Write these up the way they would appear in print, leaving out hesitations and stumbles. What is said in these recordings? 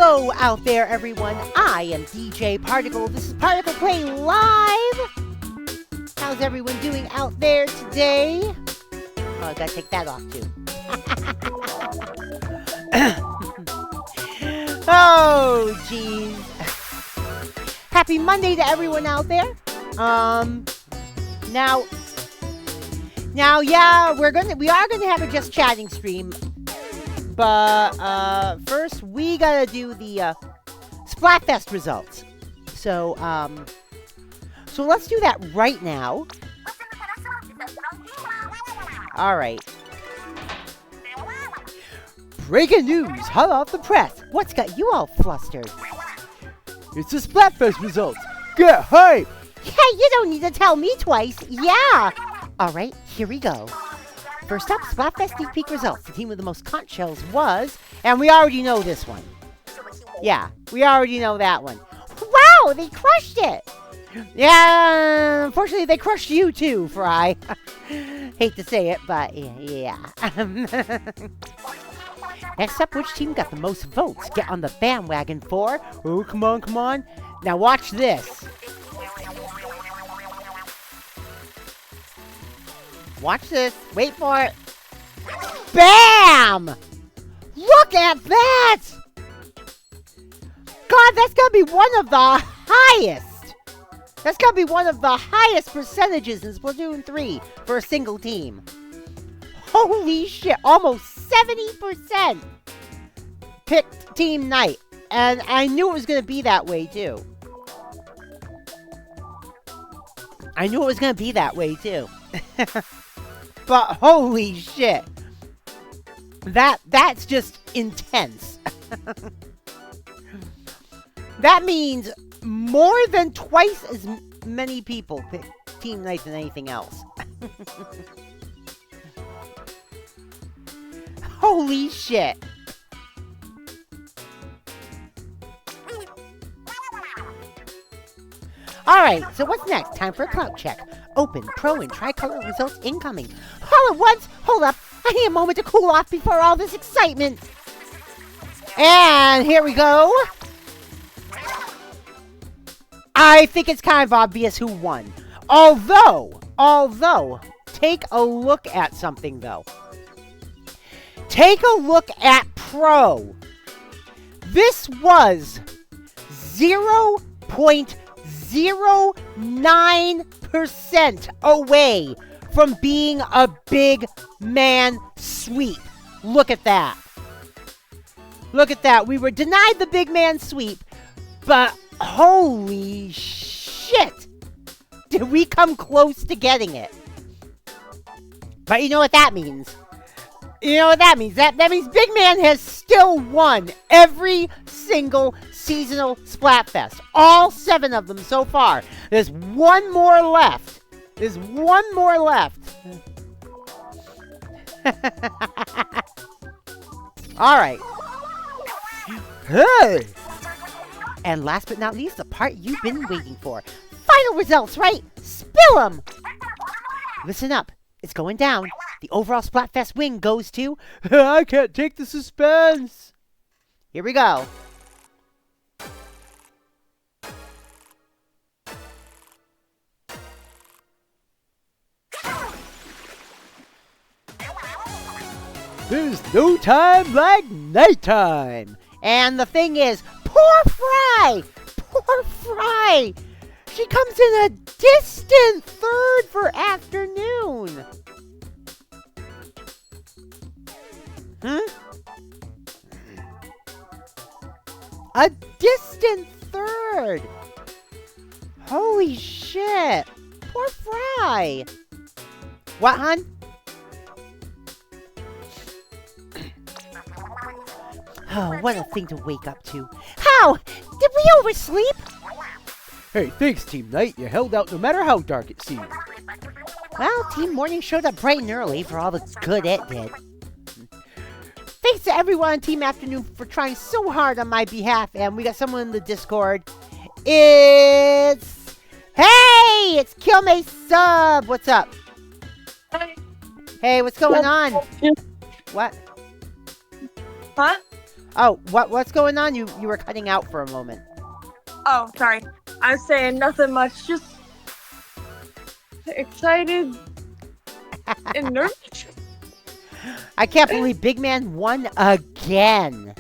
Hello out there, everyone. I am DJ Particle. This is ParticlePlay Live. How's everyone doing out there today? Oh, I gotta take that off too. Oh, geez. Happy Monday to everyone out there. Now, yeah, we are gonna have a just chatting stream. But first we gotta do the Splatfest results. So let's do that right now. All right. Breaking news, hot off the press. What's got you all flustered? It's the Splatfest results. Get hype! Hey, you don't need to tell me twice. Yeah. All right, here we go. First up, Splatfest sneak peek results. The team with the most conch shells was, and we already know this one. Yeah, we already know that one. Wow, they crushed it. Yeah, unfortunately, they crushed you too, Fry. Hate to say it, but yeah. Next up, which team got the most votes? Get on the bandwagon for. Oh, come on, come on. Now watch this. Watch this. Wait for it. Bam! Look at that! God, that's gonna be one of the highest. That's gonna be one of the highest percentages in Splatoon 3 for a single team. Holy shit, almost 70% picked Team Knight. And I knew it was gonna be that way too. But holy shit. That's just intense. That means more than twice as many people pick Team Knight than anything else. Holy shit. Alright, so what's next? Time for a clout check. Open, pro, and tricolor results incoming. All at once? Hold up. I need a moment to cool off before all this excitement. And here we go. I think it's kind of obvious who won. Although, take a look at something though. Take a look at pro. This was 0.09% away from being a big man sweep. Look at that. Look at that. We were denied the big man sweep, but holy shit. Did we come close to getting it? But you know what that means? That means Big Man has still won every single seasonal Splatfest. All 7 of them so far. There's one more left. Alright. Hey! And last but not least, the part you've been waiting for. Final results, right? Spill them! Listen up. It's going down. The overall Splatfest win goes to... I can't take the suspense. Here we go. There's no time like nighttime. And the thing is, poor Fry! She comes in a distant third for afternoon. A distant third. Holy shit. Poor Fry. What, hon? Oh, what a thing to wake up to. How? Did we oversleep? Hey, thanks, Team Knight. You held out no matter how dark it seemed. Well, Team Morning showed up bright and early for all the good it did. Thanks to everyone on Team Afternoon for trying so hard on my behalf, and we got someone in the Discord. It's... Hey! It's Killmay Sub! What's up? Hey, what's going on? What? Huh? Oh, what's going on? You were cutting out for a moment. Oh, sorry. I was saying nothing much. Just excited and nervous. I can't believe Big Man won again.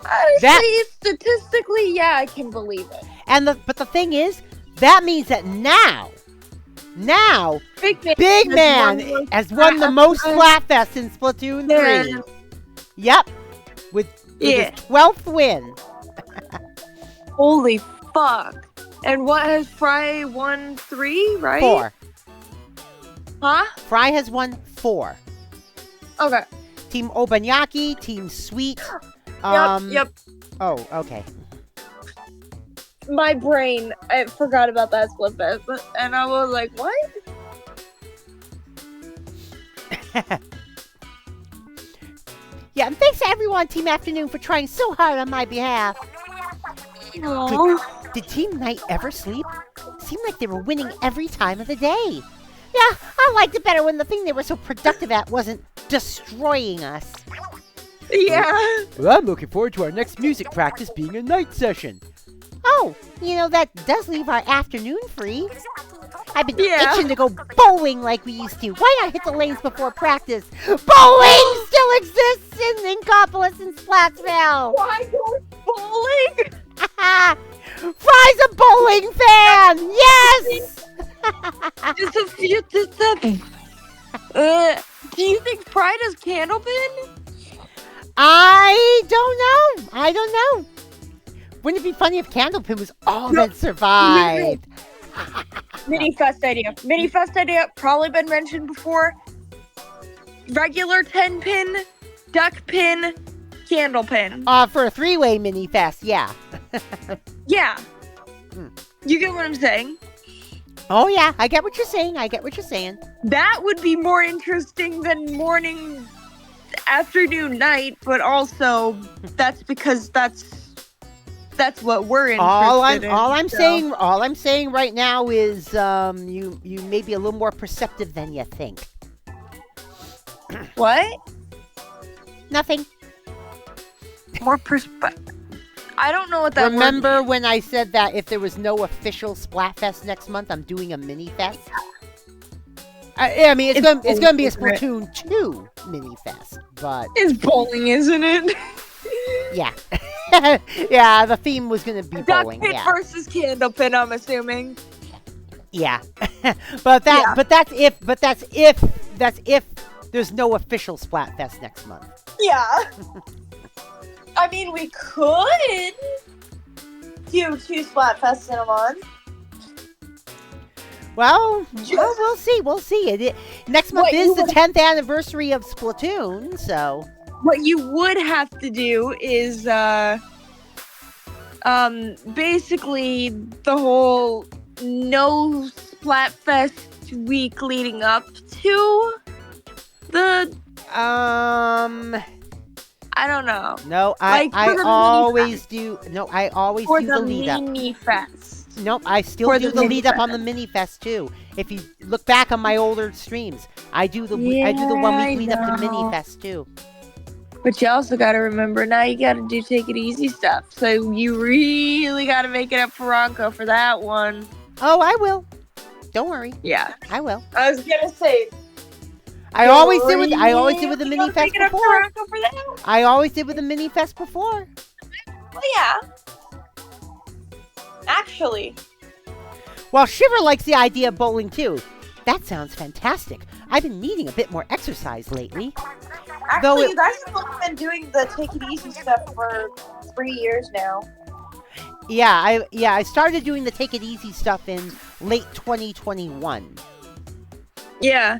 Honestly, statistically, yeah, I can believe it. But the thing is, that means that now, Big Man has won the most Splatfests in Splatoon 3. Yep. With his 12th win. Holy fuck. And what has Fry won? 3, right? 4. Huh? Fry has won 4. Okay. Team Obanyaki, Team Sweet. Yep. Oh, okay. My brain, I forgot about that Splatfest, and I was like, what? Yeah, and thanks to everyone on Team Afternoon for trying so hard on my behalf. Did Team Night ever sleep? Seemed like they were winning every time of the day. Yeah, I liked it better when the thing they were so productive at wasn't destroying us. Yeah. Well, I'm looking forward to our next music practice being a night session. Oh, that does leave our afternoon free. I've been itching to go bowling like we used to. Why not hit the lanes before practice? Bowling still exists in Inkopolis and Splatsville. Why go bowling? Fry's a bowling fan. Yes. Do you think Fry does Candlepin? I don't know. Wouldn't it be funny if Candlepin was all that survived? Mini-Fest idea. Probably been mentioned before. Regular 10-pin, duck pin, Candlepin. For a 3-way mini-fest, yeah. Yeah. You get what I'm saying? Oh, yeah. I get what you're saying. That would be more interesting than morning, afternoon, night, but also that's because that's what we're interested in. All I'm saying right now is you may be a little more perceptive than you think. What? Nothing. More perspective. I don't know what that Remember word when I said that if there was no official Splatfest next month, I'm doing a mini fest? I mean, it's gonna be a Splatoon 2 mini fest, but It's bowling, isn't it? yeah. Yeah, the theme was gonna be Duck bowling. pin Yeah. versus Candlepin, I'm assuming. Yeah. but that's if there's no official Splatfest next month. Yeah. I mean, we could do 2 Splatfests in a month. Well, we'll see. Next month is the 10th anniversary of Splatoon, so What you would have to do is basically the whole no Splatfest week leading up to the I don't know. No, Like, I for the always do. No, I always For do the the lead up. mini fest. Nope, I still For do the the lead up mini on the mini fest too. If you look back on my older streams, I do the 1 week lead up to mini fest too. But you also gotta remember, now you gotta do take it easy stuff. So you really gotta make it up for Ronco for that one. Oh, I will. Don't worry, Yeah. I will. I was gonna say. I always did with the mini gotta fest make it up for before. Ronco for that. I always did with the mini fest before. Well, yeah. Actually. Well, Shiver likes the idea of bowling too. That sounds fantastic. I've been needing a bit more exercise lately. You guys have only been doing the take it easy stuff for 3 years now. Yeah, I started doing the take it easy stuff in late 2021. Yeah.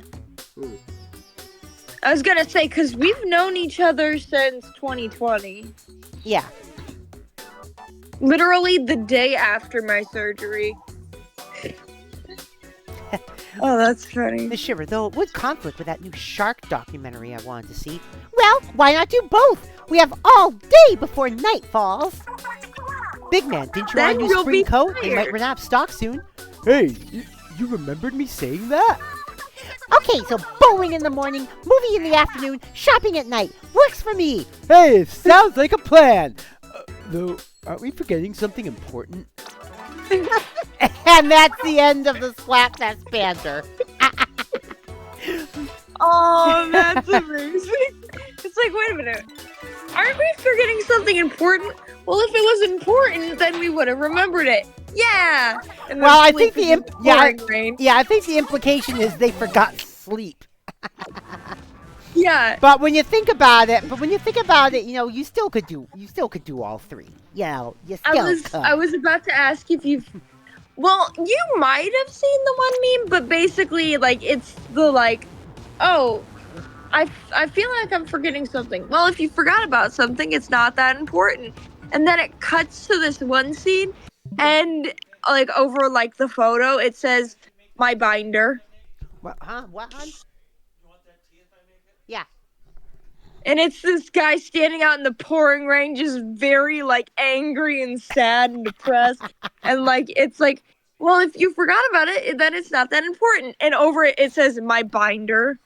I was gonna say, because we've known each other since 2020. Yeah. Literally the day after my surgery. Oh, that's funny. The Shiver, though it would conflict with that new shark documentary I wanted to see. Well, why not do both? We have all day before night falls. Big Man, didn't you want a new you'll spring be coat? They tired. might run out of stock soon. Hey, you remembered me saying that? Okay, so bowling in the morning, movie in the afternoon, shopping at night. Works works for me. Hey, it sounds like a plan. Though, aren't we forgetting something important? And that's the end of the Slapfest banter. Oh, that's amazing. It's like, wait a minute. Aren't we forgetting something important? Well, if it was important, then we would have remembered it. Yeah. And Well, I think yeah, I think the implication is they forgot sleep. yeah. But when you think about it, you know, you still could do all three. You know, you still could. I was about to ask if you've. Well, you might have seen the one meme, but basically, like, it's the like, oh, I feel like I'm forgetting something. Well, if you forgot about something, it's not that important. And then it cuts to this one scene, and like over like the photo, it says my binder. What? Huh? What? Hon? Yeah. And it's this guy standing out in the pouring rain, just very like angry and sad and depressed. And like it's like, well, if you forgot about it, then it's not that important. And over it, it says my binder.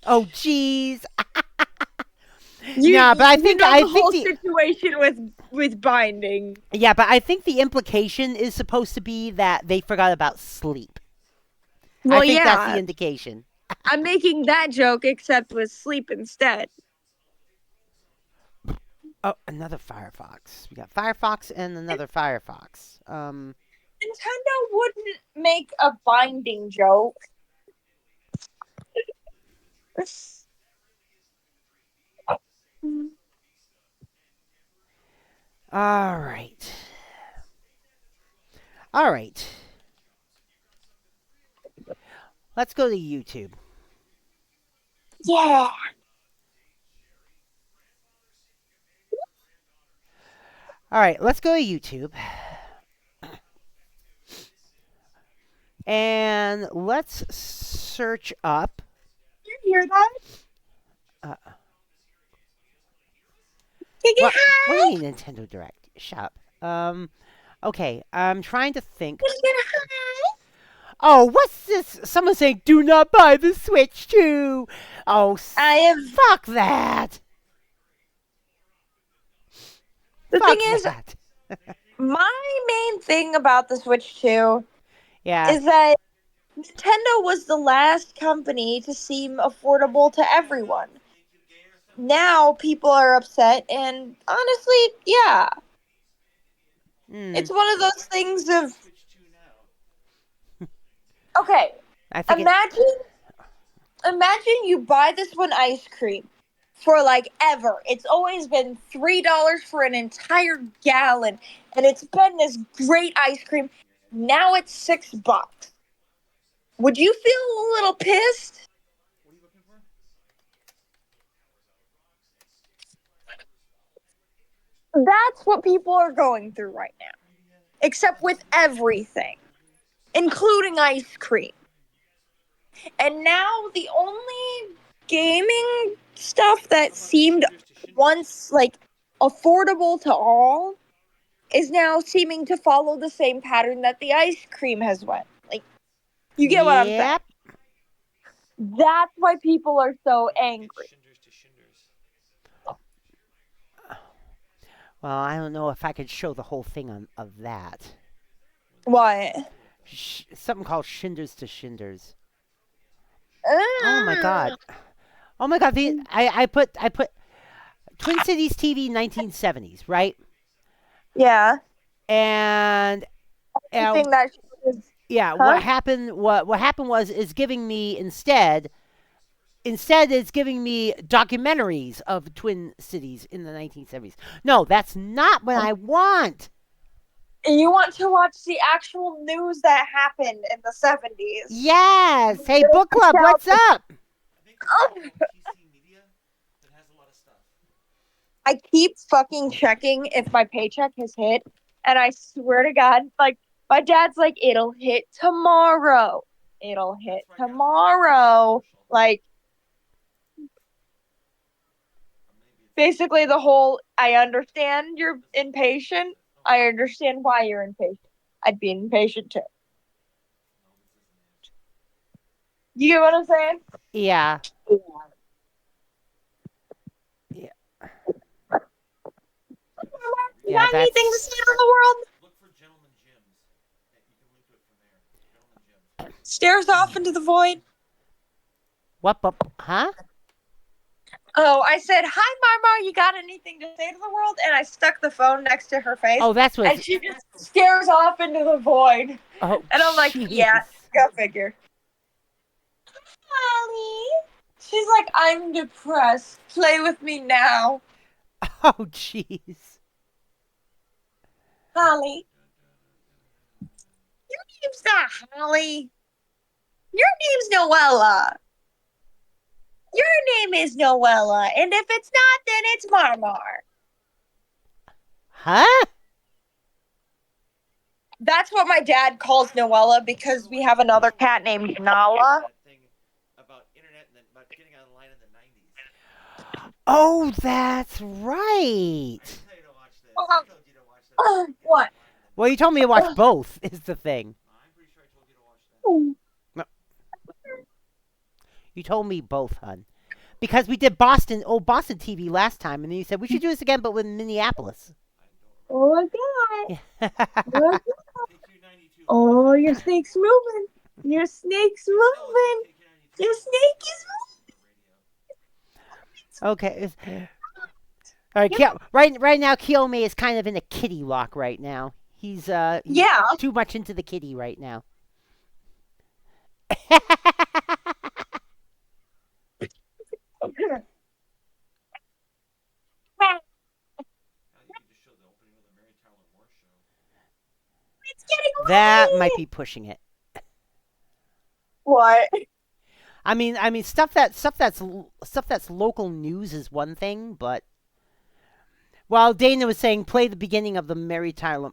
Oh, jeez. But I think the whole situation with binding. Yeah, but I think the implication is supposed to be that they forgot about sleep. Well, I think that's the indication. I'm making that joke, except with sleep instead. Oh, another Firefox. We got Firefox and another Firefox. Nintendo wouldn't make a binding joke. All right. All right. Let's go to YouTube. Yeah. All right, let's go to YouTube. And let's search up. You hear that? What do you mean Nintendo Direct? Shut up. Okay, I'm trying to think. Oh, what's this? Someone's saying, do not buy the Switch 2. Oh, fuck that. The thing is, my main thing about the Switch 2 is that Nintendo was the last company to seem affordable to everyone. Now people are upset, and honestly, yeah. It's one of those things of... Okay, imagine you buy this one ice cream for like ever. It's always been $3 for an entire gallon, and it's been this great ice cream. Now it's $6. Would you feel a little pissed? That's what people are going through right now. Except with everything, including ice cream. And now the only gaming stuff that seemed once like affordable to all is now seeming to follow the same pattern that the ice cream has went. Like, you get what I'm saying? That's why people are so angry. Well, I don't know if I could show the whole thing of that. What? Something called Shinders to Shinders. Oh my god. Oh my god. I put Twin Cities TV 1970s, right? Yeah. And that was, what happened was is giving me instead it's giving me documentaries of Twin Cities in the 1970s. No, that's not what I want. You want to watch the actual news that happened in the 70s. Yes. Hey, book club, what's up? I keep fucking checking if my paycheck has hit, and I swear to God, like, my dad's like, it'll hit tomorrow. It'll hit tomorrow. Like, basically the whole, I understand you're impatient. I understand why you're impatient. I'd be impatient too. You get what I'm saying? Yeah. You Yeah, got anything to that's... say to the world? Stares off into the void. What? Huh? Oh, I said, hi, Marmar, you got anything to say to the world? And I stuck the phone next to her face. Oh, that's what... And she just stares off into the void. Oh, And I'm like, yeah, jeez. go figure. Holly. She's like, I'm depressed. Play with me now. Oh, jeez. Holly. Your name's not Holly. Your name's Noella. Your name is Noella. And if it's not, then it's Marmar. Huh? That's what my dad calls Noella because we have another cat named Nala. Oh, that's right. What? Well, you told me to watch both, is the thing. No. You told me both, hun. Because we did Boston TV last time, and then you said we should do this again, but with Minneapolis. Oh my god. Yeah. Oh, your snake's moving. Your snake's moving. Your snake is moving. Okay. All right, right now, Kiyomi is kind of in a kitty lock right now. He's too much into the kitty right now. That might be pushing it. What? I mean, stuff that's local news is one thing, but while Dana was saying play the beginning of the Mary Tyler.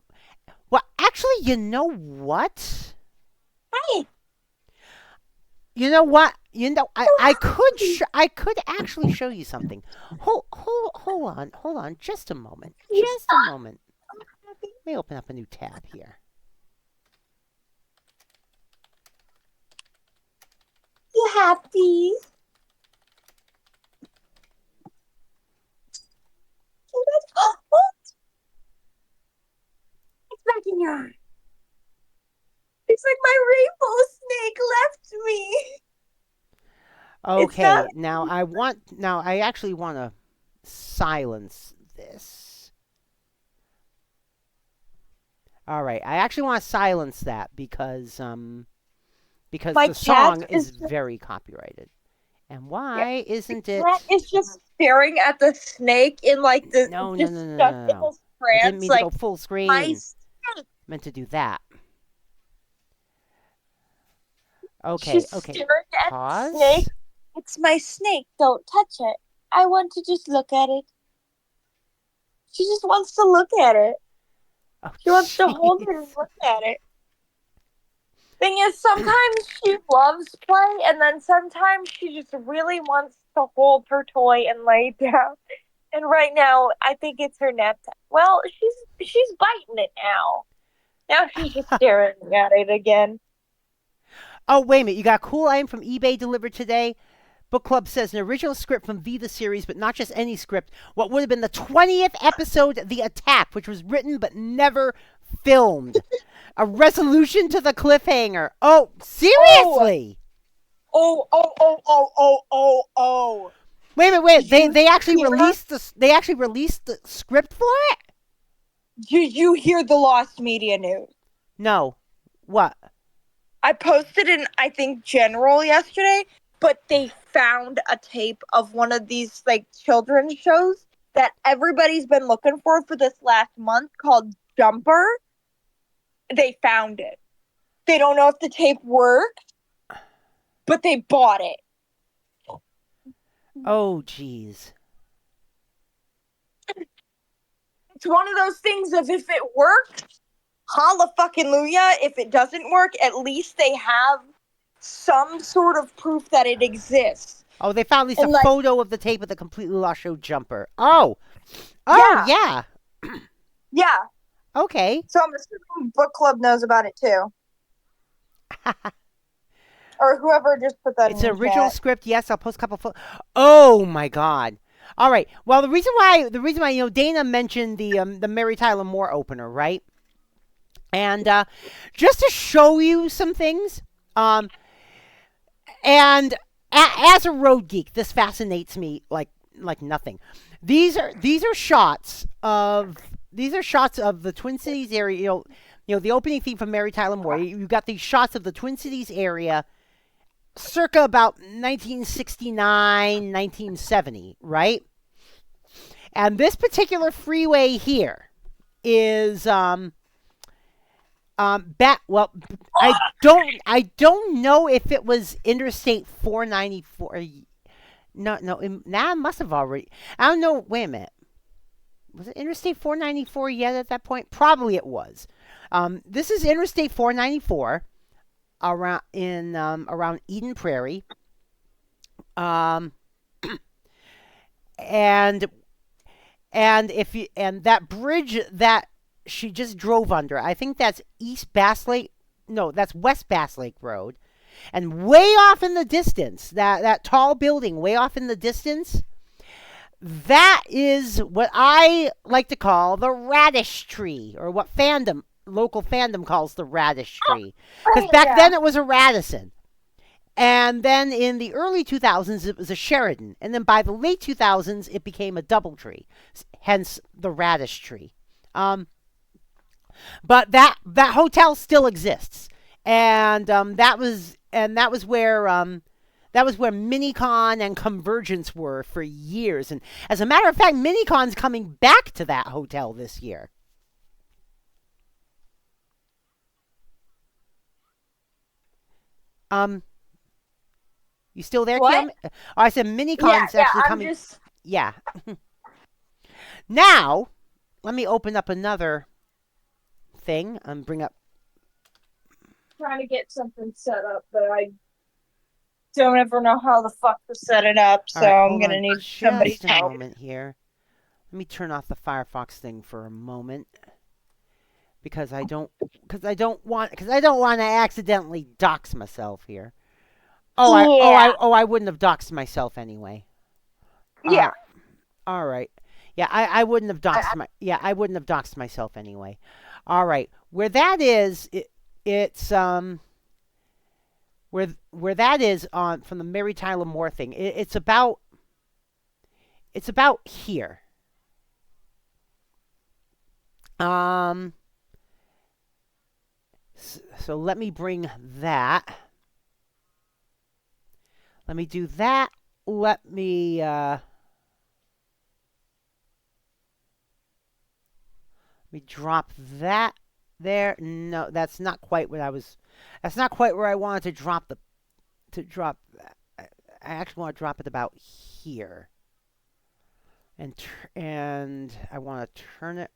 Well, actually, you know what? Hey. You know what? I could actually show you something. Hold on, just a moment. Just a moment. Let me open up a new tab here. You happy? It's back in your eye. It's like my rainbow snake left me. Okay, now I actually want to silence this. All right, I actually want to silence that because the song is very copyrighted. And why isn't it? Cat is just staring at the snake in like the No. I didn't mean to go full screen. My Meant to do that. Okay, She's okay. staring at Pause. the snake. It's my snake. Don't touch it. I want to just look at it. She just wants to look at it. Oh, She wants to hold it and look at it. Thing is, sometimes she loves play, and then sometimes she just really wants to hold her toy and lay down. And right now, I think it's her nap time. Well, she's biting it now. Now she's just staring at it again. Oh, wait a minute. You got a cool item from eBay delivered today. Book Club says an original script from V the series, but not just any script. What would have been the 20th episode, The Attack, which was written but never filmed. A resolution to the cliffhanger. Oh, seriously? Oh. Wait. They actually released the script for it? Did you hear the Lost Media news? No. What? I posted in, I think, General yesterday, but they found a tape of one of these, like, children's shows that everybody's been looking for this last month called Jumper. They found it. They don't know if the tape worked, but they bought it. Oh, jeez. It's one of those things of if it worked, holla fucking luya. If it doesn't work, at least they have some sort of proof that it exists. Oh, they found at least a photo of the tape of the Completely Lost show Jumper. Oh, yeah. Yeah. Okay. So I'm assuming Book Club knows about it too. Or whoever just put that in the It's an original chat. script. Yes, I'll post a couple photos. Oh, my God. All right. Well, the reason why Dana mentioned the Mary Tyler Moore opener, right? And just to show you some things, um, and as a road geek, this fascinates me like nothing. These are shots of the Twin Cities area. The opening theme from Mary Tyler Moore. You got these shots of the Twin Cities area, circa about 1969, 1970, right? And this particular freeway here is well, I don't know if it was Interstate 494. No, no, now it must have already. I don't know. Wait a minute. Was it Interstate 494 yet at that point? Probably it was. This is Interstate 494 around Eden Prairie. Um, and and that bridge that she just drove under, I think that's East Bass Lake. No, that's West Bass Lake Road. And way off in the distance, that tall building way off in the distance, that is what I like to call the radish tree, or what local fandom calls the radish tree. Because back then it was a Radisson. And then in the early 2000s, it was a Sheridan. And then by the late 2000s, it became a Doubletree, hence the radish tree. But that hotel still exists. And that was where Minicon and Convergence were for years. And as a matter of fact, Minicon's coming back to that hotel this year. You still there, What? Kim? Oh, I said Minicon's actually I'm coming. just Yeah. Now, let me open up another thing and bring up. trying to get something set up, but I don't ever know how the fuck to set it up, so All right, I'm hold gonna on need just somebody's a help. moment here. Let me turn off the Firefox thing for a moment because I don't want to accidentally dox myself here. I wouldn't have doxed myself anyway. Yeah. All right. Yeah, I wouldn't have I wouldn't have doxed myself anyway. All right. Where that is, it's where that is on from the Mary Tyler Moore thing. It's about here. So let me bring that. Let me do that. Let me drop that there. No, that's not quite what I was. That's not quite where I wanted to drop that. I actually want to drop it about here. And I want to turn it.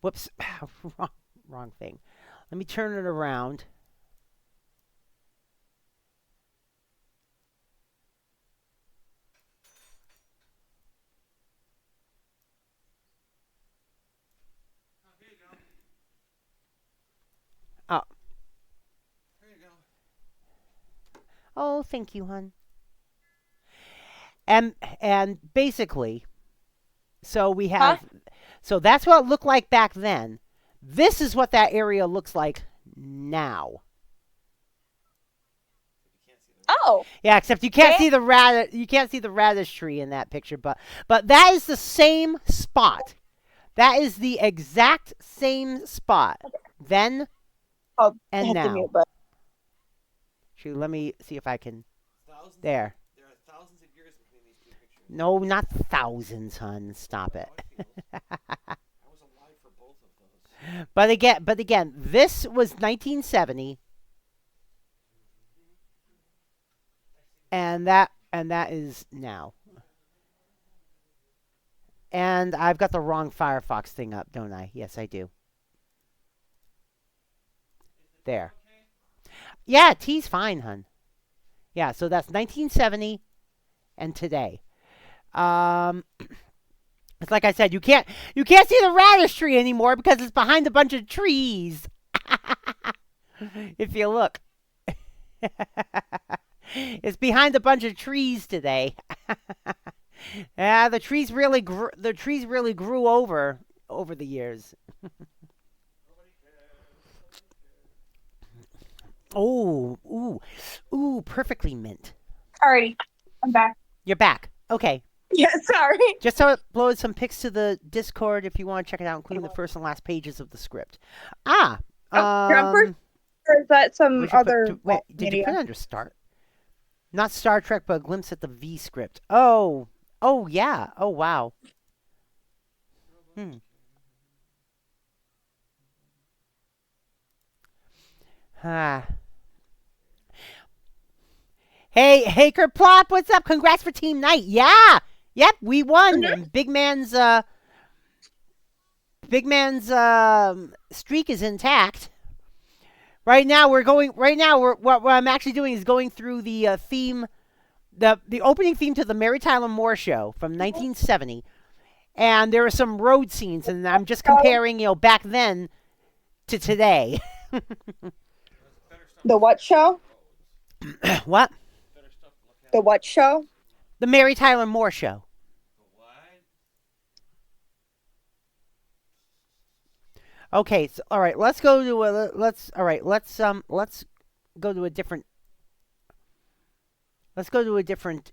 Whoops, wrong thing. Let me turn it around. Oh. There you go. Oh, thank you, hon. And basically, so we have, so that's what it looked like back then. This is what that area looks like now. Oh. Yeah, except you can't see the radish tree in that picture, but that is the same spot. That is the exact same spot then I'll and hit the now. mute button. Shoot, let me see if I can. Thousands. There. There are thousands of years between these two pictures. No, not thousands, hon. Stop it. I was alive for both of those. But again, this was 1970, and that is now. And I've got the wrong Firefox thing up, don't I? Yes, I do. There. Yeah, T's fine, hun. Yeah, so that's 1970 and today. It's like I said, you can't see the radish tree anymore because it's behind a bunch of trees. If you look. It's behind a bunch of trees today. Yeah, the trees really grew over the years. Oh, ooh, perfectly mint. Alrighty, I'm back. You're back. Okay. Yeah, sorry. Just so it upload some pics to the Discord if you want to check it out, including the first and last pages of the script. Ah, Jumper? Or is that some other wait, did you put media? it under start? Not Star Trek, but a glimpse at the V script. Oh, yeah. Oh, wow. Ah. Hey, Kerplop, what's up? Congrats for Team Night. Yeah. Yep, we won. And Big Man's streak is intact. Right now, what I'm actually doing is going through the theme, the opening theme to the Mary Tyler Moore Show from 1970, and there are some road scenes, and I'm just comparing, back then to today. The what show? What? The what show? The Mary Tyler Moore Show. Okay, so, all right, let's go to let's go to a different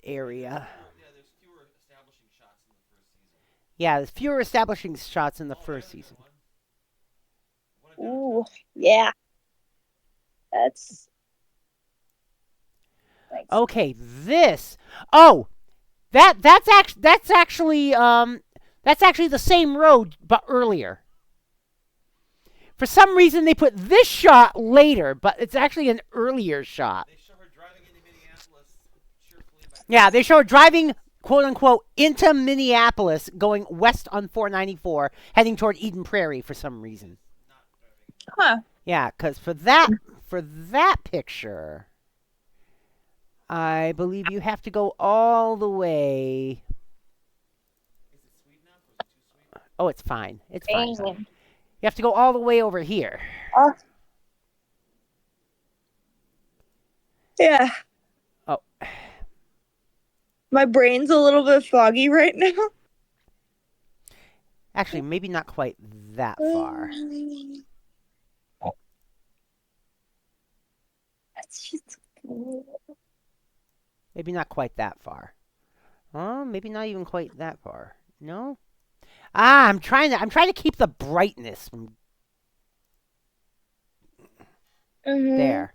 area. Yeah, there's fewer establishing shots in the first season. Ooh, yeah. That's nice. Okay, this. Oh, that's actually the same road but earlier. For some reason, they put this shot later, but it's actually an earlier shot. They show her driving into Minneapolis. Yeah, they show her driving, quote unquote, into Minneapolis, going west on 494, heading toward Eden Prairie for some reason. Huh. Yeah, because for that picture, I believe you have to go all the way. Is it sweet enough or is it too sweet? Oh, it's fine. It's fine. You have to go all the way over here. Yeah. Oh. My brain's a little bit foggy right now. Actually, maybe not quite that far. That's just Maybe not quite that far. Oh, maybe not even quite that far. No? Ah, I'm trying to keep the brightness from there.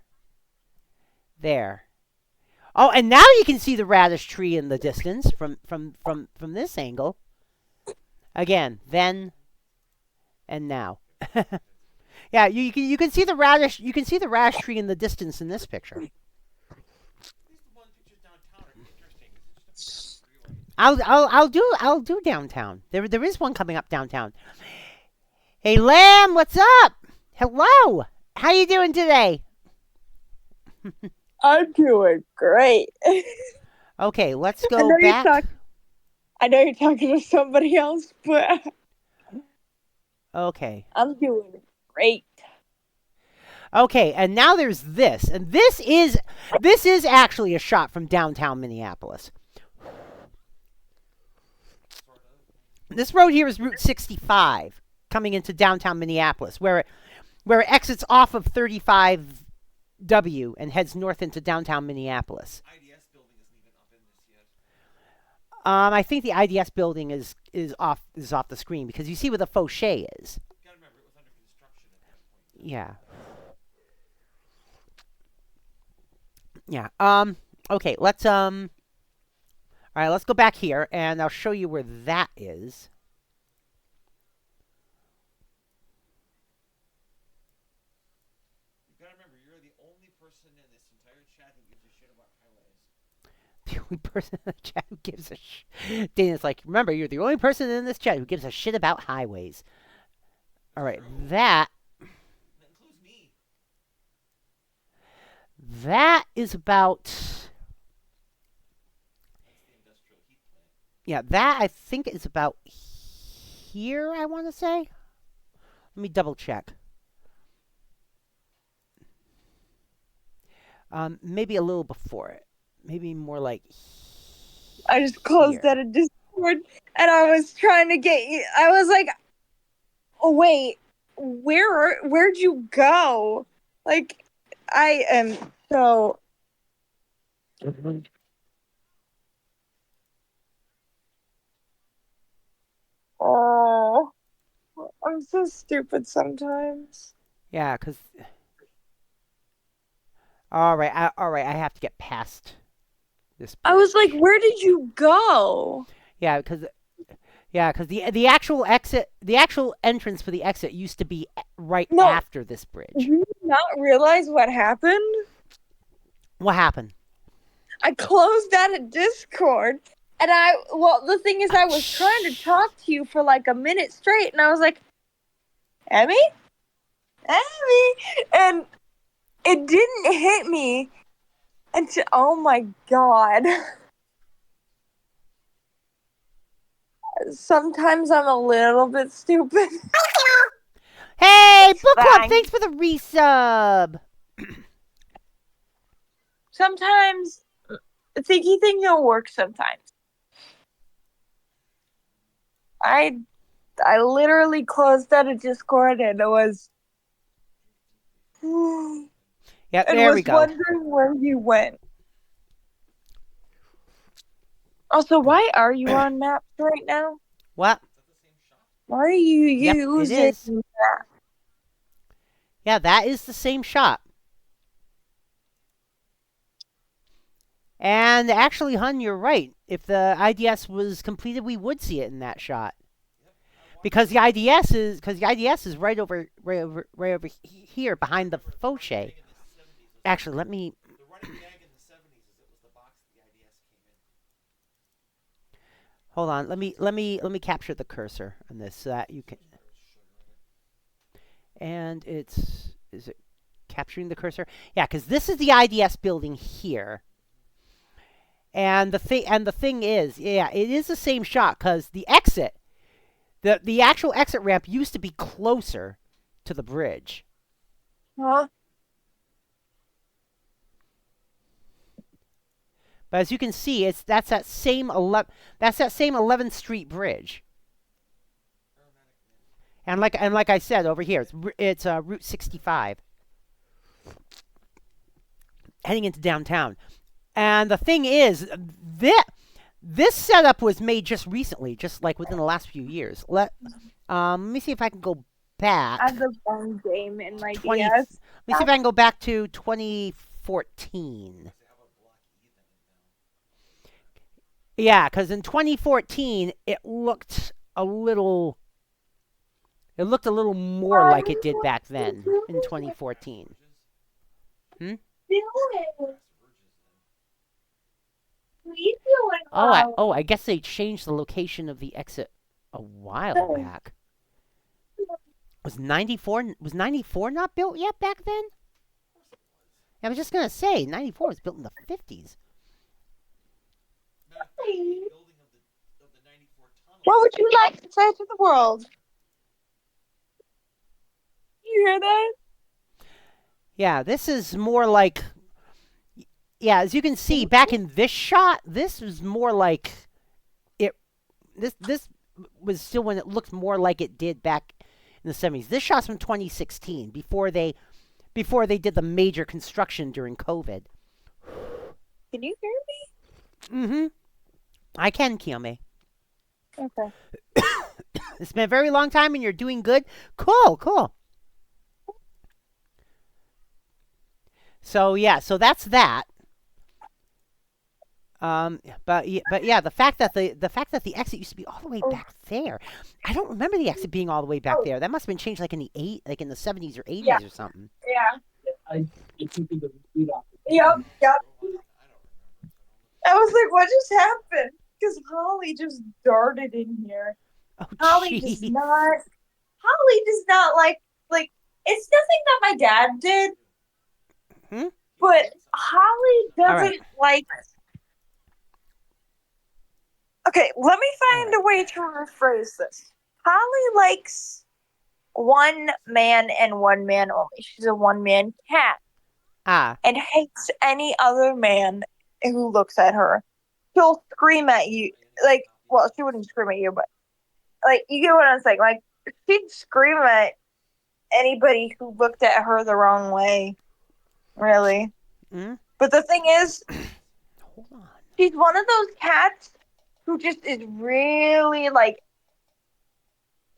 Oh, and now you can see the radish tree in the distance from this angle. Again, then and now. Yeah, you can see the radish tree in the distance in this picture. I'll do downtown. There is one coming up downtown. Hey Lamb, what's up? Hello. How you doing today? I'm doing great. Okay, let's go back. I know you're talking to somebody else, but okay. I'm doing great. Okay, and now there's this, and this is actually a shot from downtown Minneapolis. This road here is Route 65, coming into downtown Minneapolis, where it exits off of 35W and heads north into downtown Minneapolis. IDS building isn't even up in this yet. I think the IDS building is off the screen because you see where the Fauché is. You gotta remember it was under construction at that point. Yeah. Yeah. Okay, let's all right, let's go back here, and I'll show you where that is. You gotta remember, you're the only person in this entire chat who gives a shit about highways. The only person in the chat who gives a shit. Dana's like, remember, you're the only person in this chat who gives a shit about highways. All right, that includes me. That is about... Yeah, that I think is about here, I want to say. Let me double check. Maybe a little before it. Maybe more like I just closed Here. out a Discord, and I was trying to get you. I was like, "Oh wait, where'd you go?" Like, I am so. Oh, I'm so stupid sometimes. Yeah, because... All right, I have to get past this bridge. I was like, "Where did you go?" Yeah, because the actual exit, the actual entrance for the exit used to be right No. after this bridge. Did you not realize what happened? What happened? I closed out a Discord, and the thing is, I was trying to talk to you for like a minute straight, and I was like, Emmy? And it didn't hit me until, oh my god. Sometimes I'm a little bit stupid. Hey, It's Book Club, fine. thanks for the resub. Sometimes a thinky thing don't work sometimes. I literally closed out a Discord and it was Yep, and there was we go. wondering where you went. Also, why are you on maps right now? What? Why are you Yep, it using is. that? Yeah, that is the same shot. And actually, hun, you're right. If the IDS was completed, we would see it in that shot. Because the IDS is right over here behind the fauché. Actually, let me. The running gag in the 70s is it was the box that the IDS came in. Hold on. Let me capture the cursor on this so that you can. And is it capturing the cursor? Yeah, because this is the IDS building here. And the thing is, yeah, it is the same shot because the exit, the actual exit ramp used to be closer to the bridge. Huh? But as you can see, that's that same 11th Street bridge. And like I said over here, it's Route 65, heading into downtown. And the thing is, this setup was made just recently, just like within the last few years. Let me see if I can go back. I have the phone game in my 20 DS. Let me see if I can go back to 2014. Yeah, because in 2014 it looked a little more like it did back then in 2014. I guess they changed the location of the exit a while back. Was 94 not built yet back then? I was just gonna say 94 was built in the 50s. What would you like to say to the world? You hear that? Yeah, this is more like. Yeah, as you can see, back in this shot, this was more like it. This was still when it looked more like it did back in the 70s. This shot's from 2016, before they did the major construction during COVID. Can you hear me? Mm-hmm. I can, Kiyome. Okay. It's been a very long time, and you're doing good. Cool. So yeah, so that's that. But yeah, the fact that the exit used to be all the way back there, I don't remember the exit being all the way back there. That must have been changed like in the 70s or 80s or something. Yeah. Yep. I was like, what just happened? Because Holly just darted in here. Oh, Holly does not like it's nothing that my dad did. But Holly doesn't like. Okay, let me find a way to rephrase this. Holly likes one man and one man only. She's a one-man cat. Ah. And hates any other man who looks at her. she'll scream at you. Like, well, she wouldn't scream at you, but like, you get what I'm saying. Like, she'd scream at anybody who looked at her the wrong way. Really. Mm? But the thing is, Hold on. she's one of those cats who just is really like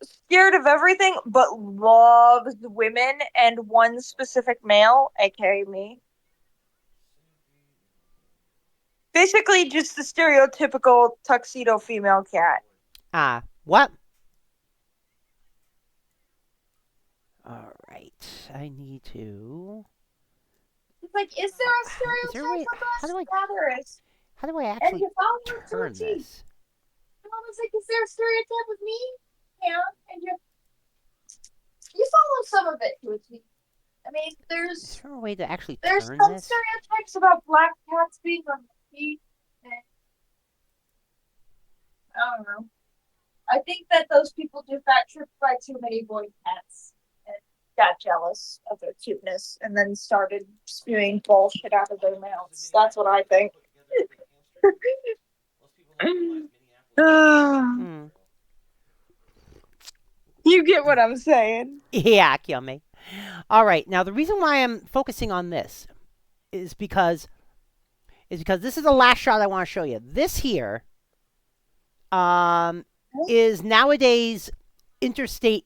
scared of everything, but loves women and one specific male, aka me. Basically, just the stereotypical tuxedo female cat. What? All right. I need to. It's like, is there a Is there a way? stereotype of us? How do I? Yeah, there is. How do I And actually you follow it to a turn T. this? And I was like, is there a stereotype of me? Yeah, and you follow some of it to a T. I mean, Is there's there a way to actually some turn this? stereotypes about black cats being on the feet. And I don't know. I think that those people just got tripped by too many boy cats and got jealous of their cuteness and then started spewing bullshit out of their mouths. That's what I think. Mm. You get what I'm saying. Yeah, kill me. All right. Now the reason why I'm focusing on this is because this is the last shot I want to show you. This here is nowadays Interstate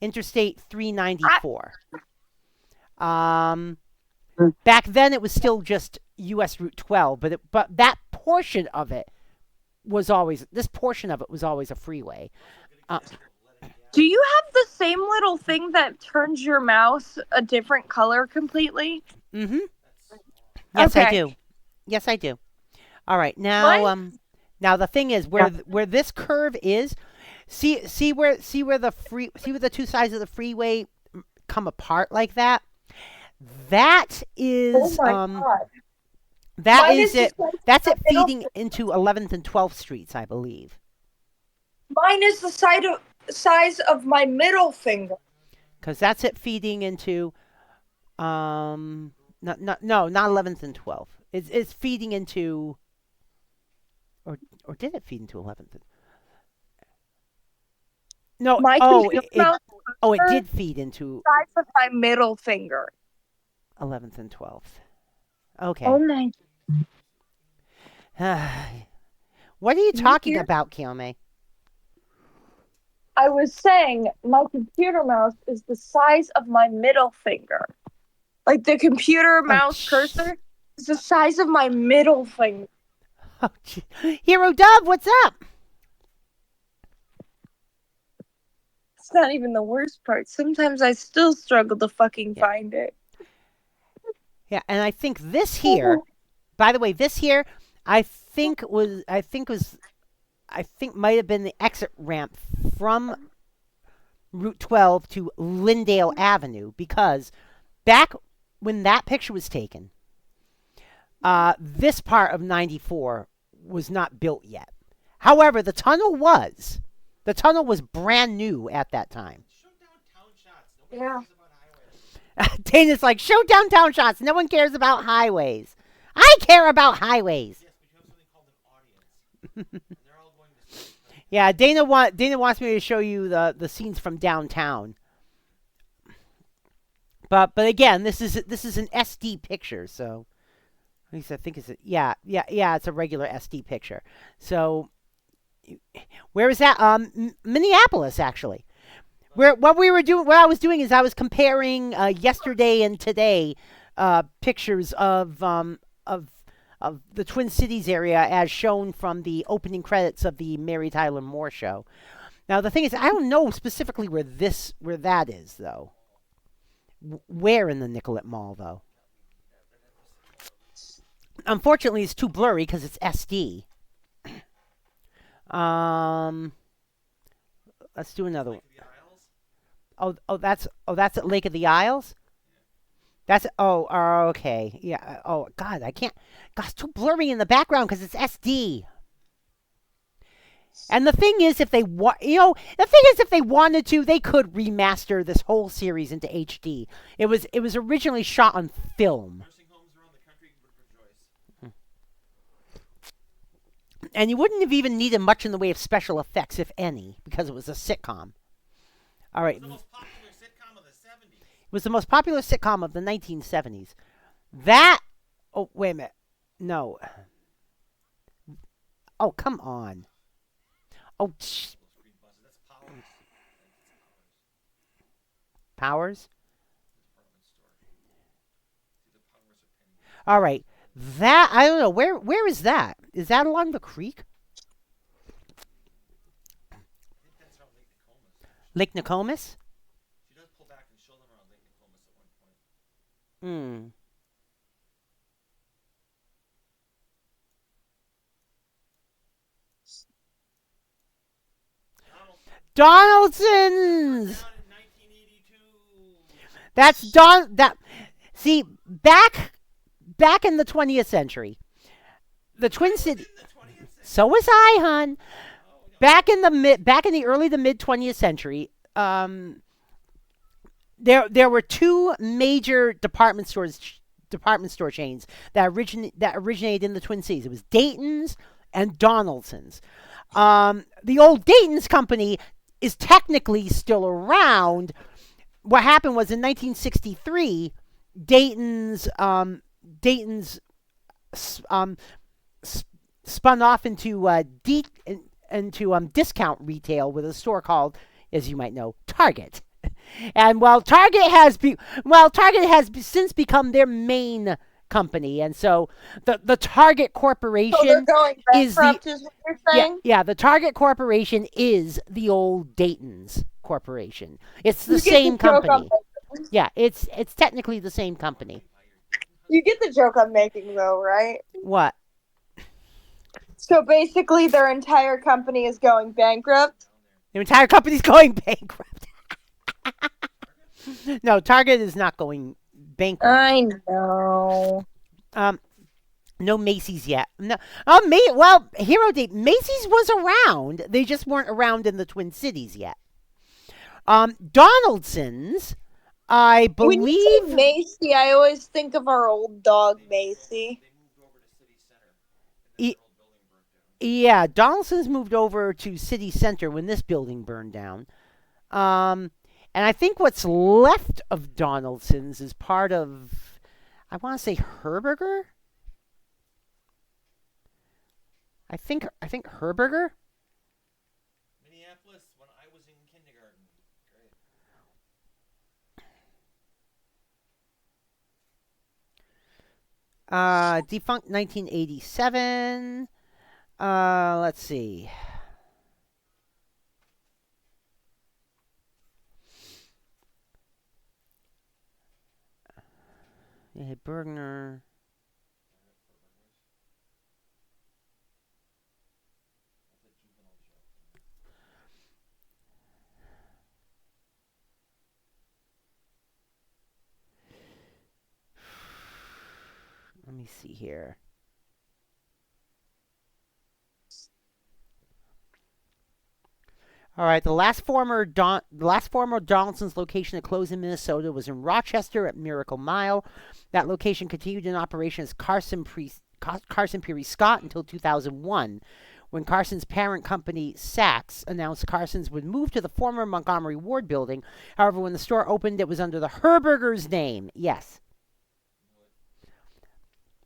394. Back then it was still just US Route 12, but that portion of it was always a freeway. Do you have the same little thing that turns your mouse a different color completely? Mm-hmm. Yes, I Okay. do. Yes, I do. All right, now now the thing is where this curve is. See where the two sides of the freeway come apart like that. That is Oh my God. that Mine is is it. just like That's it the middle- feeding into 11th and 12th Streets, I believe. Mine is the size of my middle finger. Because that's it feeding into not 11th and 12th. It's feeding into or did it feed into 11th? No. My computer mouse It did feed into size of my middle finger. 11th and 12th. Okay. Oh my! What are you talking hear? about, Kiome? I was saying my computer mouse is the size of my middle finger. Like the computer mouse cursor is the size of my middle finger. Oh, Hero Dove, what's up? It's not even the worst part. Sometimes I still struggle to fucking find it. Yeah, and I think this here, by the way, this here, I think might have been the exit ramp from Route 12 to Lyndale Avenue, because back when that picture was taken, this part of 94 was not built yet. However, the tunnel was. The tunnel was brand new at that time. Yeah. Dana's like, show downtown shots. No one cares about highways. I care about highways. Yeah, Dana wants me to show you the scenes from downtown. But again, this is an SD picture, so at least I think it's it's a regular SD picture. So where is that? Minneapolis, actually. What I was doing is I was comparing yesterday and today pictures of the Twin Cities area as shown from the opening credits of the Mary Tyler Moore Show. Now the thing is, I don't know specifically where that is though. Where in the Nicollet Mall though? Unfortunately, it's too blurry because it's SD. Let's do another one. That's at Lake of the Isles. That's okay. Yeah. Oh God, I can't. God, it's too blurry in the background because it's SD. And the thing is, if they wanted to, they could remaster this whole series into HD. It was originally shot on film. And you wouldn't have even needed much in the way of special effects, if any, because it was a sitcom. All right. It was the most popular sitcom of the 70s. It was the most popular sitcom of the 1970s. That. Oh, wait a minute. No. Oh, come on. Oh, Those green buses. That's Powers. Powers? Department store. See the Powers of Penny. All right. That, I don't know. Where is that? Is that along the creek? I think that's around Lake Nokomis. Lake Nokomis? She does pull back and show them around Lake Nokomis at one point. Hmm. Donaldson's. Down in 1982. That's that. See, back in the 20th century, the Twin Cities. In the 20th century. So was I, hon. Back in the early to mid 20th century, there were two major department store chains that originated in the Twin Cities. It was Dayton's and Donaldson's. The old Dayton's company is technically still around. What happened was in 1963, Dayton's spun off into discount retail with a store called, as you might know, Target. And Target has since become their main company, and so the Target Corporation So they're going is bankrupt, is what you're saying? yeah, the Target Corporation is the old Dayton's Corporation. It's the You get same the joke I'm company. making. Yeah, it's technically the same company. You get the joke I'm making, though, right? What? So basically, their entire company is going bankrupt. The entire company's going bankrupt. No, Target is not going bankrupt. I know. No Macy's yet. No. Well, Hero Day. Macy's was around. They just weren't around in the Twin Cities yet. Donaldson's, I When you say believe. Macy, I always think of our old dog, Macy. They moved over to City Center. And E- then their old building burnt down. Yeah, Donaldson's moved over to City Center when this building burned down. And I think what's left of Donaldson's is part of, I want to say Herberger. I think Herberger. Minneapolis, when I was in kindergarten. Great. Defunct 1987. Let's see. Yeah, Bergner. That's a juvenile joke. Let me see here. All right, the last former Donaldson's location to close in Minnesota was in Rochester at Miracle Mile. That location continued in operation as Carson Peary Scott until 2001, when Carson's parent company Saks announced Carson's would move to the former Montgomery Ward building. However, when the store opened, it was under the Herberger's name. Yes.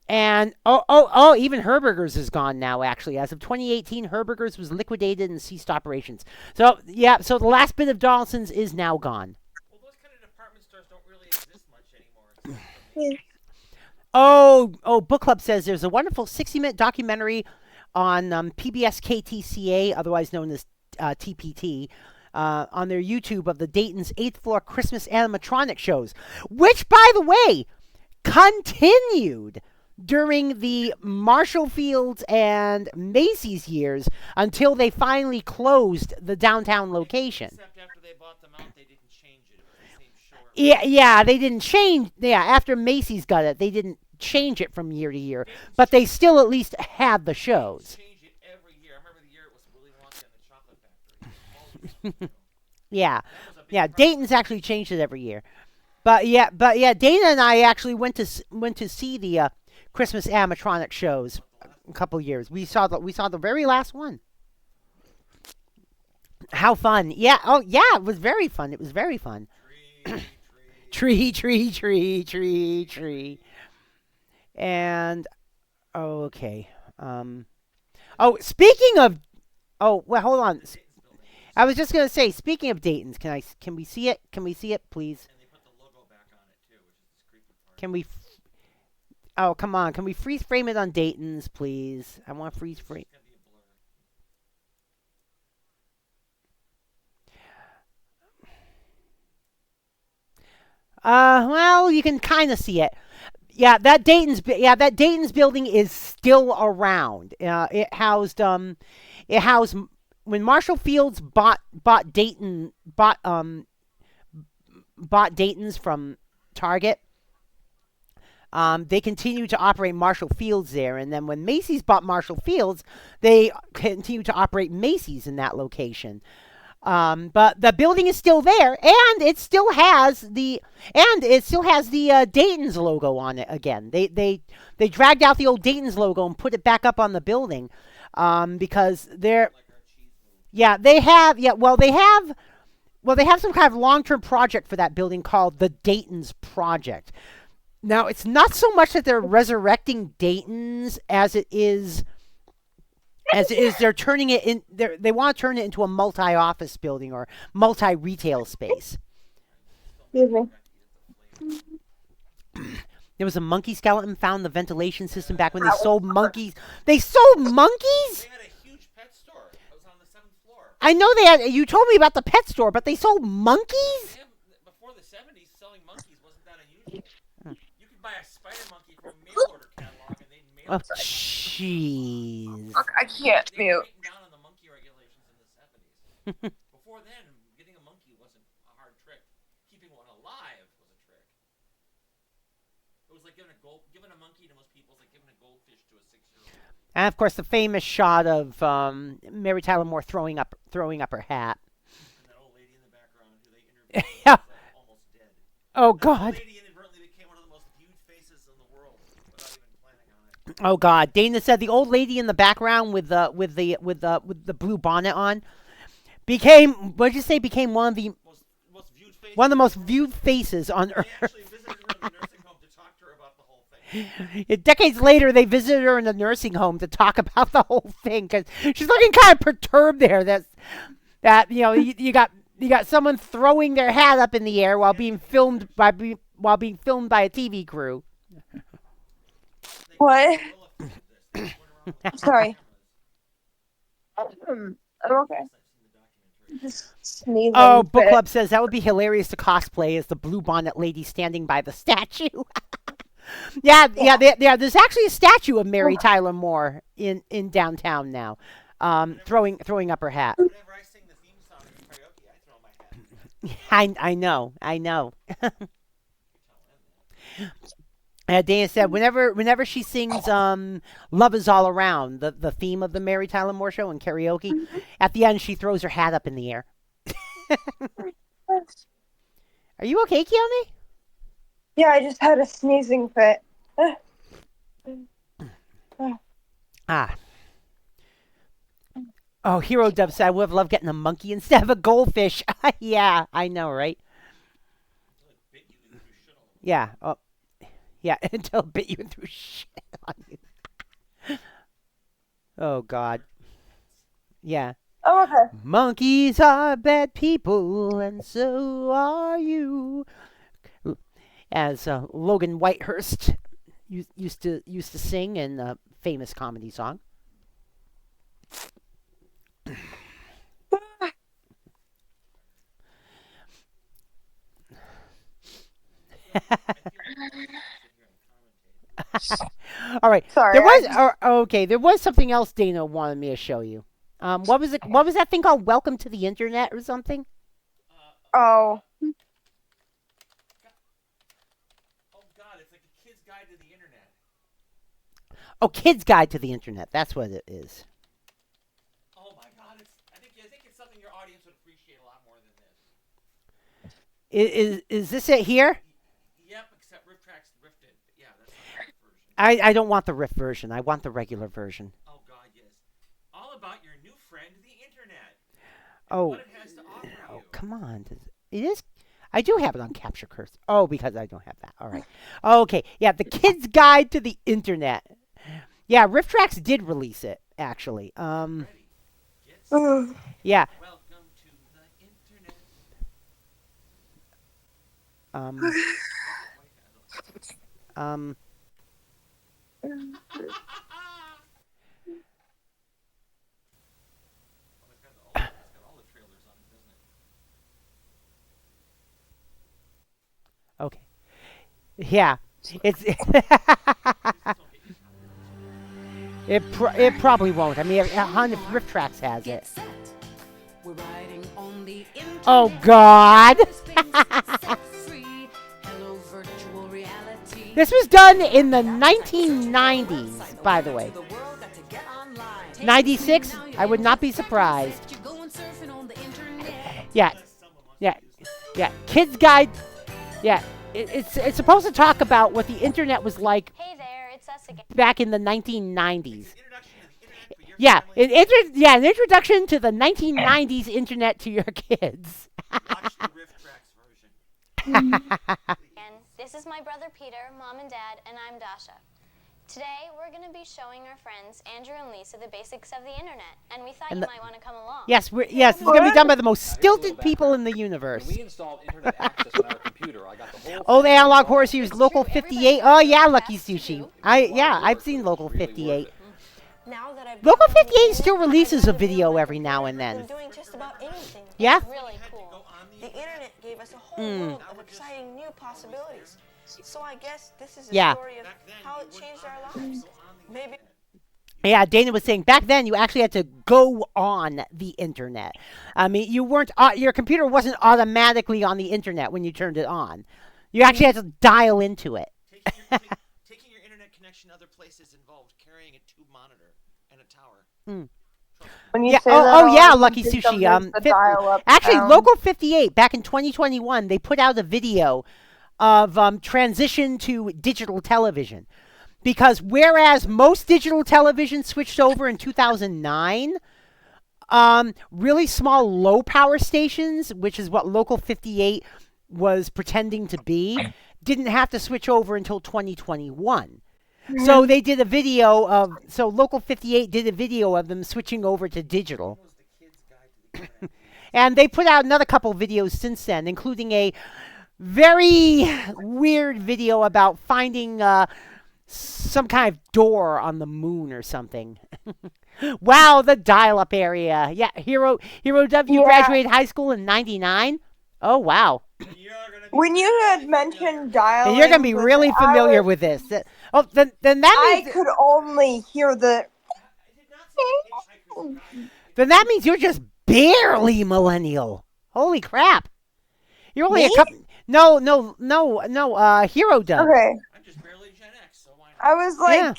And even Herberger's is gone now. Actually, as of 2018, Herberger's was liquidated and ceased operations. So yeah, so the last bit of Donaldson's is now gone. Well, those kind of department stores don't really exist much anymore. Book Club says there's a wonderful 60-minute documentary on PBS KTCA, otherwise known as TPT, on their YouTube of the Dayton's 8th floor Christmas animatronic shows, which, by the way, continued during the Marshall Fields and Macy's years until they finally closed the downtown location. Except after they bought them out, they didn't change it. It was the same show. Yeah, they didn't change. Yeah, after Macy's got it, they didn't change it from year to year, but they still at least had the shows. Change it every year. I remember the year it was Willy Wonka and the Chocolate Factory. Always, Yeah, that was a big yeah. part. Dayton's actually changed it every year, but yeah, Dana and I actually went to see the Christmas animatronic shows. The last a couple years. We saw the very last one. How fun! Yeah. Oh, yeah. It was very fun. It was very fun. Tree, Tree, tree, tree, tree, tree. And oh, okay. Oh, speaking of. Oh, well, hold on. Dayton's building. I was just gonna say. Speaking of Dayton's, can we see it? Can we see it, please? And they put the logo back on it too, which is this creepy part. Can we? Oh, come on. Can we freeze frame it on Dayton's, please? I want to freeze frame. It's gonna be a blur. Well, you can kind of see it. Yeah, that Dayton's building is still around. It housed when Marshall Fields bought Dayton's from Target. They continued to operate Marshall Fields there, and then when Macy's bought Marshall Fields, they continued to operate Macy's in that location. But the building is still there, and it still has the Dayton's logo on it again. They dragged out the old Dayton's logo and put it back up on the building, because they're Like our cheese moved. they have some kind of long-term project for that building called the Dayton's Project. Now, it's not so much that they're resurrecting Dayton's as it is they're turning it in they want to turn it into a multi-office building or multi-retail space. Excuse me. There was a monkey skeleton found in the ventilation system back when they sold monkeys. They sold monkeys? They had a huge pet store. It was on the 7th floor. I know you told me about the pet store, but they sold monkeys? Yeah, before the 70s, selling monkeys wasn't that unusual. You could buy a spider monkey from a mail order catalog and they'd mail Oh, it. jeez. I can't They mute. tightened down on the monkey regulations in the 70s. Before then, getting a monkey wasn't a hard trick. Keeping one alive was a trick. It was like giving a monkey to most people is like giving a goldfish to a 6-year-old. And of course, the famous shot of Mary Tyler Moore throwing up her hat. And that old lady in the background who they interviewed Yeah. was like almost dead. Oh That God. lady inadvertently became one of the most viewed faces in the world without even planning on it. Oh God. Dana said the old lady in the background with the blue bonnet on became one of the Most viewed faces. one of the most viewed faces on They earth. actually visited her in the nursing home to talk to her about the whole thing. Decades later, they visited her in the nursing home to talk about the whole thing because she's looking kind of perturbed there. You got someone throwing their hat up in the air while being filmed by a TV crew. What? Gorilla footed this. They went around with Sorry. cameras. I'm okay. I've seen the documentary. Just sneezing. Oh, Book but- Club says that would be hilarious to cosplay as the blue bonnet lady standing by the statue. yeah. There's actually a statue of Mary Tyler Moore in downtown now, throwing up her hat. Whenever I sing the theme song in karaoke, I throw my hat. I know. You tell them that. Dana said whenever she sings "Love Is All Around," the theme of the Mary Tyler Moore show in karaoke, at the end she throws her hat up in the air. Are you okay, Keone? Yeah, I just had a sneezing fit. Ah. Oh, Hero Dove said I would have loved getting a monkey instead of a goldfish. Yeah, I know, right? Until it bit you and you shit all over. Yeah. Oh, yeah. Until it bit you and threw shit on you. Oh God. Yeah. Oh, okay. Monkeys are bad people, and so are you. As Logan Whitehurst used to sing in a famous comedy song. All right. Sorry. There was okay. There was something else Dana wanted me to show you. What was it? What was that thing called? Welcome to the Internet or something? Oh. Oh God, it's like a kid's guide to the internet. Oh, Kid's Guide to the Internet. That's what it is. Oh my God, I think it's something your audience would appreciate a lot more than this. Is this it here? Yep, except RiffTrax riffed it. But yeah, that's not the right version. I don't want the Rift version. I want the regular version. Oh God, yes. All about your new friend, the internet. And Oh, what it has to offer oh, you. come on. It is. I do have it on Capture Curse. Oh, because I don't have that. All right. Okay. Yeah, the Kid's Guide to the Internet. Yeah, Rift Tracks did release it actually. Ready. Get set. Yeah. Welcome to the internet. Um. Um. It's got all the trailers on it, doesn't it? Okay. Yeah. It's. It probably won't. I mean, if Rift Tracks has it. We're riding on the internet. Oh God. Hello, virtual reality. This was done in the 1990s, by the way. 96. I would not be surprised. You're going surfing on the internet. Yeah. Yeah. Yeah. Kids Guide. Yeah. It's supposed to talk about what the internet was like Hey there, it's us again. back in the 1990s. Introduction to the internet for your family. An introduction to the 1990s internet to your kids. Watch the Rift Tracks version. Again, this is my brother Peter, mom and dad, and I'm Dasha. Today, we're going to be showing our friends Andrew and Lisa the basics of the internet, and we thought And you the- might want to come along. Yes, it's going to be done by the most stilted people in the universe. When we installed internet access on our computer, I got the whole Oh, the thing Analog installed. Horse Here's Local 58. Oh, yeah, Lucky Sushi. I've seen Local 58. Now that I've Local been on the 58 still internet, releases I a learned video that every now and I've then. been doing just about anything. Yeah? It's really cool. The internet gave us a whole world of exciting new possibilities. So I guess this is a Yeah. story of how it changed our lives. Maybe. Yeah, Dana was saying back then you actually had to go on the internet. I mean, you weren't your computer wasn't automatically on the internet when you turned it on. You actually had to dial into it. Taking your internet connection other places involved carrying a tube monitor and a tower. When you Yeah. say that, Oh, all yeah, I can Lucky think of Sushi. is the dial-up Actually, sound. Local 58 back in 2021, they put out a video of transition to digital television. Because whereas most digital television switched over in 2009, really small low power stations, which is what Local 58 was pretending to be, didn't have to switch over until 2021. So they did a video of, so Local 58 did a video of them switching over to digital. And they put out another couple videos since then, including a very weird video about finding some kind of door on the moon or something. Wow, the dial-up area. Yeah, Hero W Yeah. graduated high school in '99. Oh, wow. When you had mentioned dial, And you're going to be really familiar with this. Oh, then that I means could only hear the. then that means you're just barely millennial. Holy crap. You're only Me? a couple. No, Hero Dub. Okay, I'm just barely Gen X, so why not? I was like, Yeah.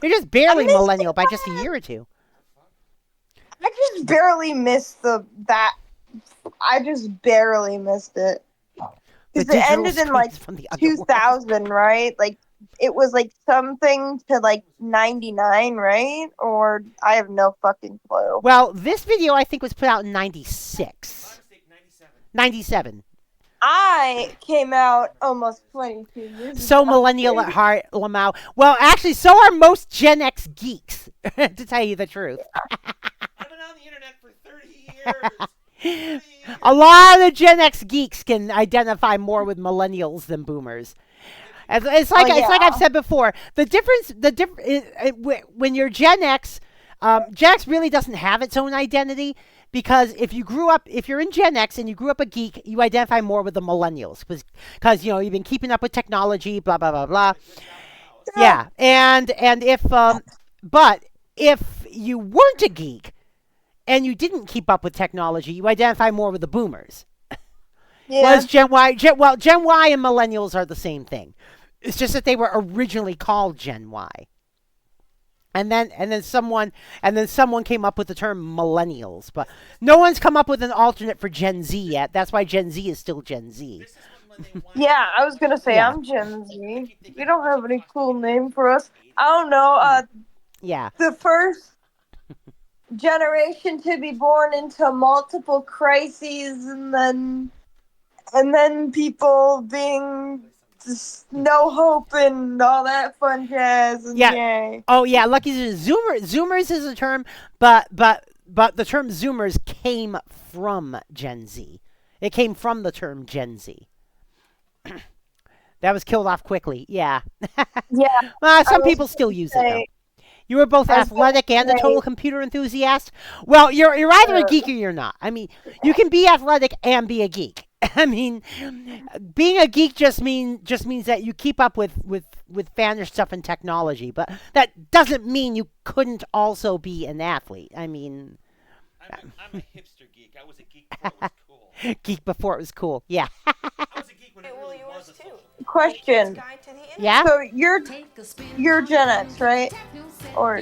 You're just barely missed millennial by that. just a year or two. I just barely missed that. I just barely missed it. The Because it digital ended in like streams from the underworld. 2000, right? Like it was like something to like 99, right? Or I have no fucking clue. Well, this video I think was put out in 96. My mistake, 97. 97. I came out almost 22 years So ago. millennial at heart, Lamau. Well, actually, so are most Gen X geeks, to tell you the truth. I've been on the internet for 30 years. A lot of Gen X geeks can identify more with millennials than boomers. It's like I've said before. When you're Gen X, Gen X really doesn't have its own identity because if you're in Gen X and you grew up a geek, you identify more with the millennials because you've been keeping up with technology, blah blah blah blah. Yeah, and but if you weren't a geek and you didn't keep up with technology, you identify more with the boomers. Yeah. Was Gen Y? Gen Y and millennials are the same thing. It's just that they were originally called Gen Y. And then someone came up with the term millennials, but no one's come up with an alternate for Gen Z yet. That's why Gen Z is still Gen Z. This is what Yeah, I was gonna say Yeah. I'm Gen Z. We don't have any cool name for us. I don't know. Yeah. The first generation to be born into multiple crises, and then people being just no hope and all that fun jazz. And Yeah. yay. Oh yeah, lucky Zoomers is a term, but the term Zoomers came from Gen Z. It came from the term Gen Z. That was killed off quickly. Yeah. Yeah, I Some was people still gonna use it though. say. You were both I was gonna athletic and a say. total computer enthusiast. Well, you're either a geek or you're not. I mean, you can be athletic and be a geek. I mean, being a geek just means that you keep up with fanish stuff and technology, but that doesn't mean you couldn't also be an athlete. I mean, I'm a hipster geek. I was a geek before it was cool. geek before it was cool. Yeah. I was a geek when it Well, really yours was a too. social. Question. Guide to the internet. Yeah. So you're Gen X, right? Or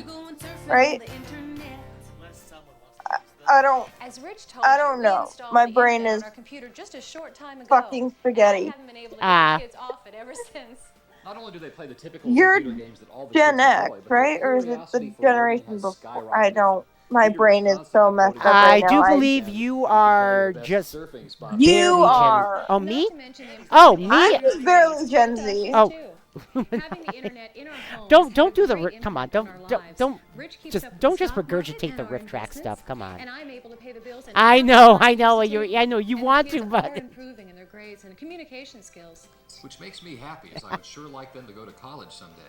right? Unless someone wants to use them. I don't. As Rich told I you, don't we know. installed My the brain internet is on our computer just a short time ago. fucking And I spaghetti. haven't been able to get the kids off it ever since. Not only do they play the typical You're computer games that all the Gen kids X, enjoy, but their right? Or is it curiosity the for learning generation has before? I skyrocketed. don't. My Peter brain is so constantly messed quoting up right I now. do I, believe and you he can tell are the best just surfing spots. you barely Gen. are. Oh, Not me? to mention the Oh, improvement in me? I'm just barely Gen Z. Oh. Having the internet in our homes Don't had a do the great come on. impact on our lives. Rich Rich keeps just up with don't the just stock market regurgitate and the our riff track investments, stuff. Come on. And I'm able to pay the bills. And I fund know, our I know, Institute, I know you and the want kids to, but are improving in their grades and communication skills. Which makes me happy, as I would sure like them to go to college someday.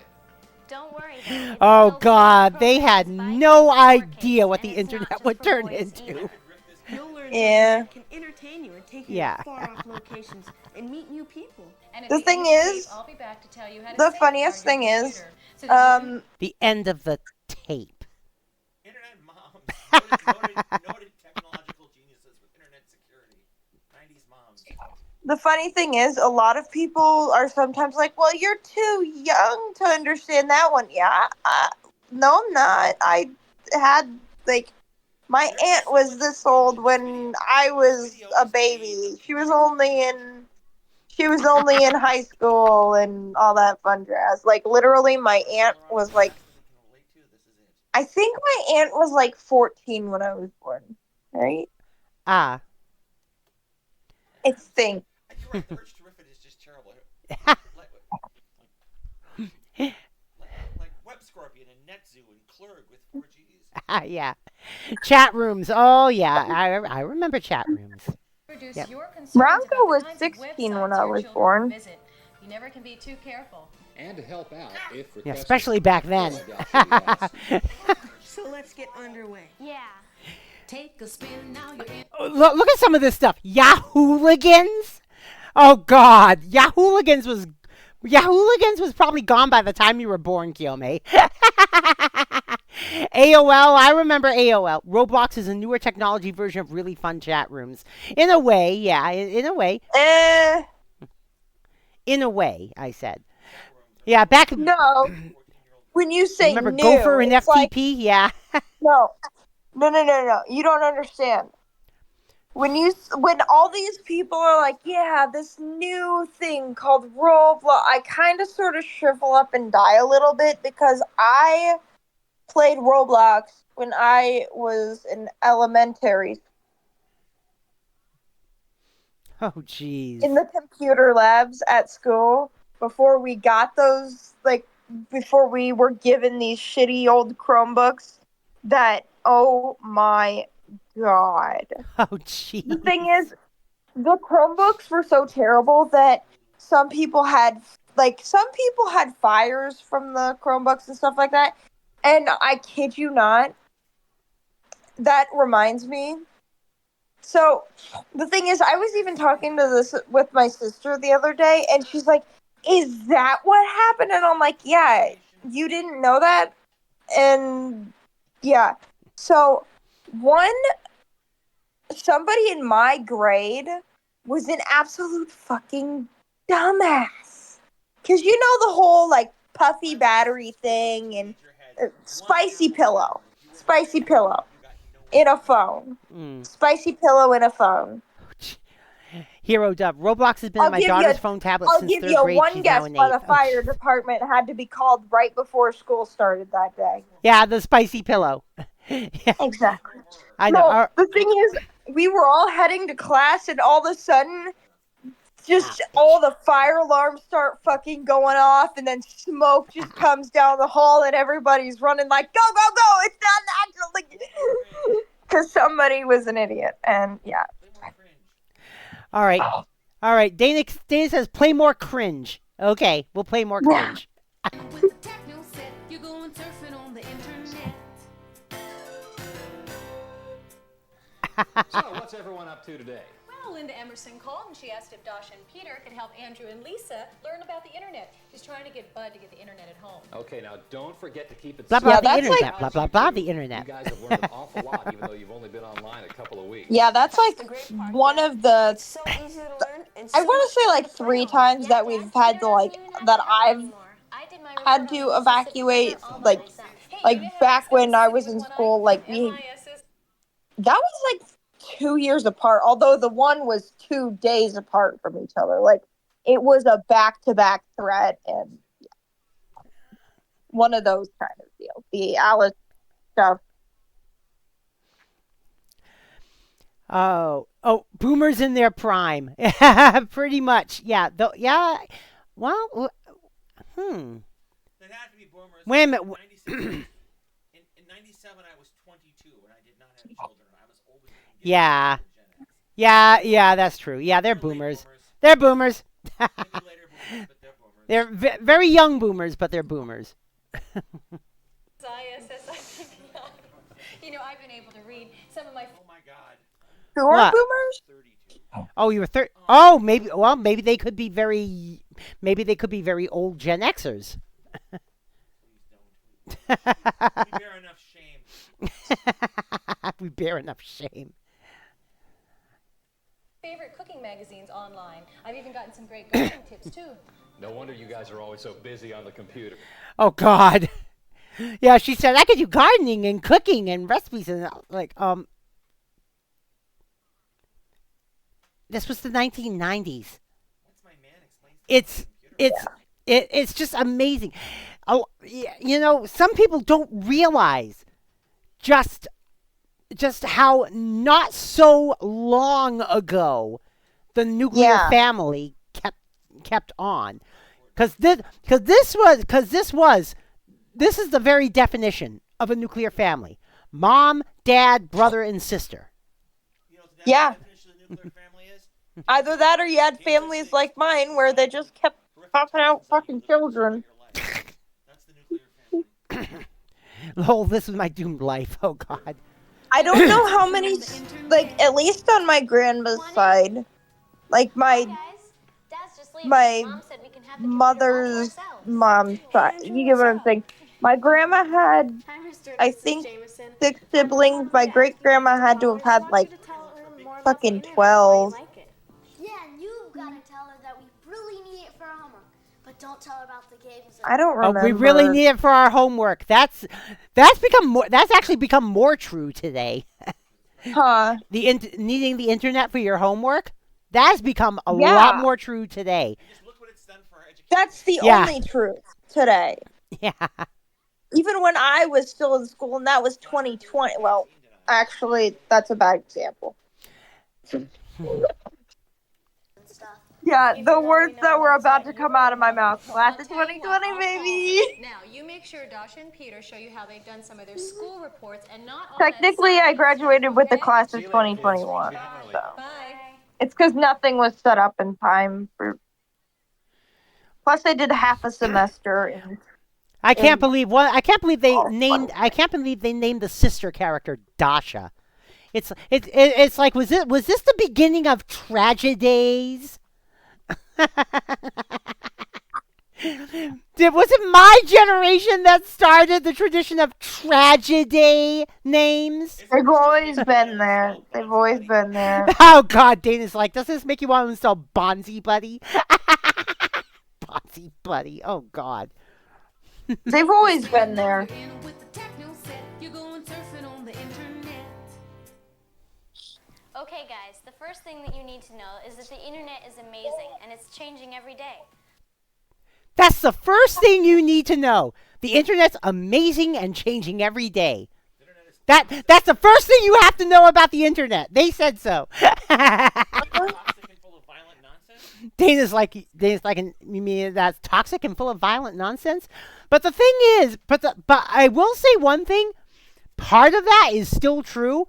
Don't worry though. It's oh still God, they programs had by no kids for idea kids, what the and it's not internet just would for turn boys into. either. You'll learn Yeah. how it can entertain you and take you Yeah. to far-off locations and meet new people. And at The the thing end of the tape, is, I'll be back to tell you how to the safeguard funniest your thing is, computer so that you The end of the tape. Internet moms. Noted technological geniuses with internet security. 90s moms. the funny thing is, a lot of people are sometimes like, "Well, you're too young to understand that one." Yeah. No, I'm not. I had like my aunt was this old when I was a baby. She was only in high school and all that fun jazz. Like literally, my aunt was like, I think my aunt was like 14 when I was born. Right? Ah. I think. You're right, the urge to riff it is just terrible. Like Web Scorpion and NetZoo and Clerg with 4Gs. yeah. Chat rooms. Oh yeah, I remember chat rooms. reduce Yep. your concerns Ronco about the was kinds 16 of when websites I your was children born. will visit. You never can be too careful. And to help out, if Yeah, requested. especially back then. So let's get underway. Yeah. Take a spin now. You're in. Look at some of this stuff. Yahooligans. Oh God, Yahooligans was probably gone by the time you were born, Kiyome. AOL, I remember AOL. Roblox is a newer technology version of really fun chat rooms. In a way, yeah, in a way. In a way, I said. Yeah, back. No. When you say Remember new, Gopher and it's FTP? like, Yeah. no. You don't understand. When all these people are like, yeah, this new thing called Roblox, I kind of sort of shrivel up and die a little bit because I played Roblox when I was in elementary Oh, jeez. in the computer labs at school before we got those, like, before we were given these shitty old Chromebooks that, oh my God. Oh, jeez. The thing is, the Chromebooks were so terrible that some people had fires from the Chromebooks and stuff like that. And I kid you not, that reminds me. So the thing is, I was even talking to this with my sister the other day, and she's like, "Is that what happened?" And I'm like, "Yeah, you didn't know that?" And yeah, so somebody in my grade was an absolute fucking dumbass. Because you know the whole, like, puffy battery thing and spicy pillow in a phone. Mm. Spicy pillow in a phone. Hero Dub. Roblox has been I'll on my give daughter's you- phone tablet I'll since give 3rd you grade. one She's now guess in why 8th. the fire department had to be called right before school started that day. Yeah, the spicy pillow. Yeah, Exactly. I know. No, the thing is, we were all heading to class, and all of a sudden, just all the fire alarms start fucking going off, and then smoke just comes down the hall, and everybody's running like, go, go, go! It's not natural! Because somebody was an idiot, and yeah. All right. All right. Dana says play more cringe. Okay, we'll play more cringe. With the techno set, you're going surfing on the internet. So, what's everyone up to today? Well, Linda Emerson called and she asked if Dasha and Peter could help Andrew and Lisa learn about the internet. She's trying to get Bud to get the internet at home. Okay, now don't forget to keep it Blah blah the that's internet. like- Blah blah blah the internet. You guys have learned an awful lot, even though you've only been online a couple of weeks. Yeah, that's like the great part, one yeah. of the. It's so easy to learn. And I so want to say like 3 times that we've had to like that I've had to evacuate like back when I was in school. Like that was like 2 years apart. Although the one was 2 days apart from each other. Like it was a back-to-back thread and one of those kind of deals. The Alice stuff. Oh, boomers in their prime. Pretty much. Yeah. Yeah. Well, They had to be boomers. Wait a minute. In 97, I was 22, and I did not have children. I was old. Yeah. Yeah, that's true. Yeah, they're boomers. They're boomers. Maybe later boomers, but they're boomers. They're very young boomers, but they're boomers. You know, I've been able to read some of my. Oh my God. Who are What? boomers? 32. Oh, you were 30. Oh, maybe. Well, maybe they could be very. Maybe they could be very old Gen Xers. Please don't. We bear enough shame. We bear enough shame. Favorite cooking magazines online. I've even gotten some great gardening tips too. No wonder you guys are always so busy on the computer. Oh God. Yeah, she said I could do gardening and cooking and recipes and like This was the 1990s. What's my man explains to It's just amazing. Oh, you know, some people don't realize just how not so long ago the nuclear family kept on, because this is the very definition of a nuclear family: mom, dad, brother, and sister. You know what the Yeah. definition of the nuclear family is? Either that or you had families like mine where they just kept popping out fucking children. That's the nuclear family. Oh, this is my doomed life. Oh God. I don't know how many, like, at least on my grandma's side, like my mother's mom's side. You get what I'm saying? My grandma had, I think, 6 siblings. My great grandma had to have had like fucking 12. Yeah, and you gotta tell her that we really need it for our homework, but don't tell her about the games. I don't remember. Oh, we really need it for our homework. That's actually become more true today. Huh. Needing the internet for your homework, that's become a lot more true today. Just look what it's done for our education. That's the only truth today. Yeah. Even when I was still in school, and that was 2020. Well, actually, that's a bad example. Yeah, the words that were about to come out of my mouth. Class of 2020, baby. Now, you make sure Dasha and Peter show you how they've done some of their school reports and not all Technically, I graduated with the class of 2021. So Bye. it's because nothing was set up in time for. Plus, I did half a semester. I can't believe they named the sister character Dasha. It's like was this the beginning of tragedies? Was it my generation that started the tradition of tragedy names? They've always been there. They've always been there. Oh God, Dana's like, does this make you want to install Bonzi Buddy? Bonzi Buddy. Oh God. They've always been there. Okay, guys, the first thing that you need to know is that the internet is amazing and it's changing every day. That's the first thing you need to know. The internet's amazing and changing every day. That's the first thing you have to know about the internet. They said so. Dana's like, you mean that's toxic and full of violent nonsense? But the thing is, but I will say one thing. Part of that is still true,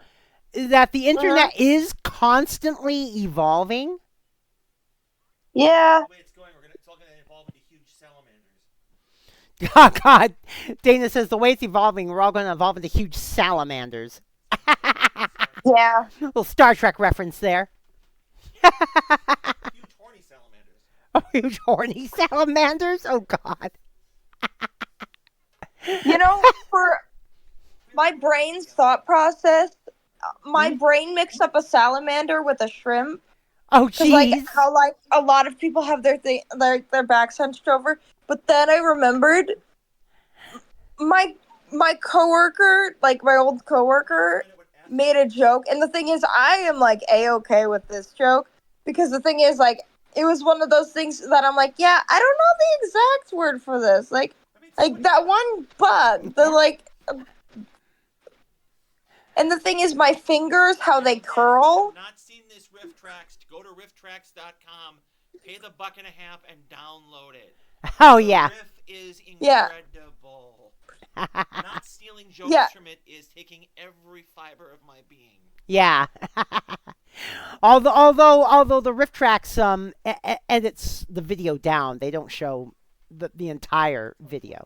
is that the internet is constantly evolving. Yeah. The way it's going, it's all going to evolve into huge salamanders. Oh, God. Dana says the way it's evolving, we're all going to evolve into huge salamanders. Yeah. Little Star Trek reference there. Huge horny salamanders. Oh, huge horny salamanders? Oh, God. You know, for my brain's thought process, my brain mixed up a salamander with a shrimp. Oh, jeez. Like how like a lot of people have their backs hunched over, but then I remembered my coworker, like my old coworker, made a joke, and the thing is, I am like A-okay with this joke because the thing is, like, it was one of those things that I'm like, yeah, I don't know the exact word for this, like that one bug, the like. And the thing is, my fingers, how they curl. Not seen this Riff Tracks? Go to rifftracks.com, pay the $1.50 and download it. Oh, yeah. The riff is incredible. Not stealing jokes from it is taking every fiber of my being. Yeah. although the Riff Tracks edits the video down, they don't show the entire video.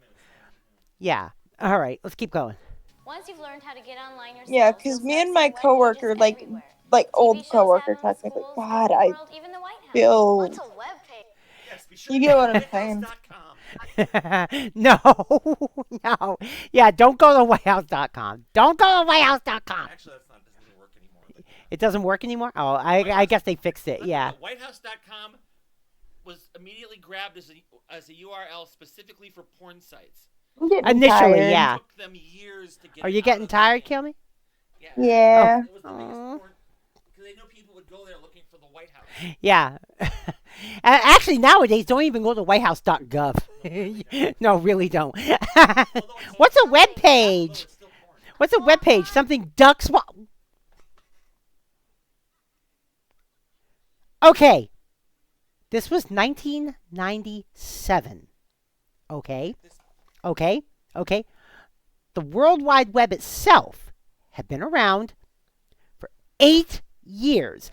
Yeah. All right, let's keep going. Once you've learned how to get online yourself, Yeah, because me and my coworker, like old coworker, technically. God, I feel. What's a web page? Yes, be sure You get what I'm saying. No. Yeah, don't go to whitehouse.com. Don't go to whitehouse.com. Actually, doesn't work anymore. It doesn't work anymore? Oh, I guess they fixed it, yeah. Whitehouse.com was immediately grabbed as a URL specifically for porn sites. Initially, yeah. It took them years to get Are you getting tired, Kilmy? Yeah. It was the biggest porn, because they knew people would go there looking for the White House. Yeah. Actually, nowadays, don't even go to whitehouse.gov. No, really don't. What's a web page? What's a web page? Something ducks. Okay. This was 1997. Okay. The World Wide Web itself had been around for 8 years.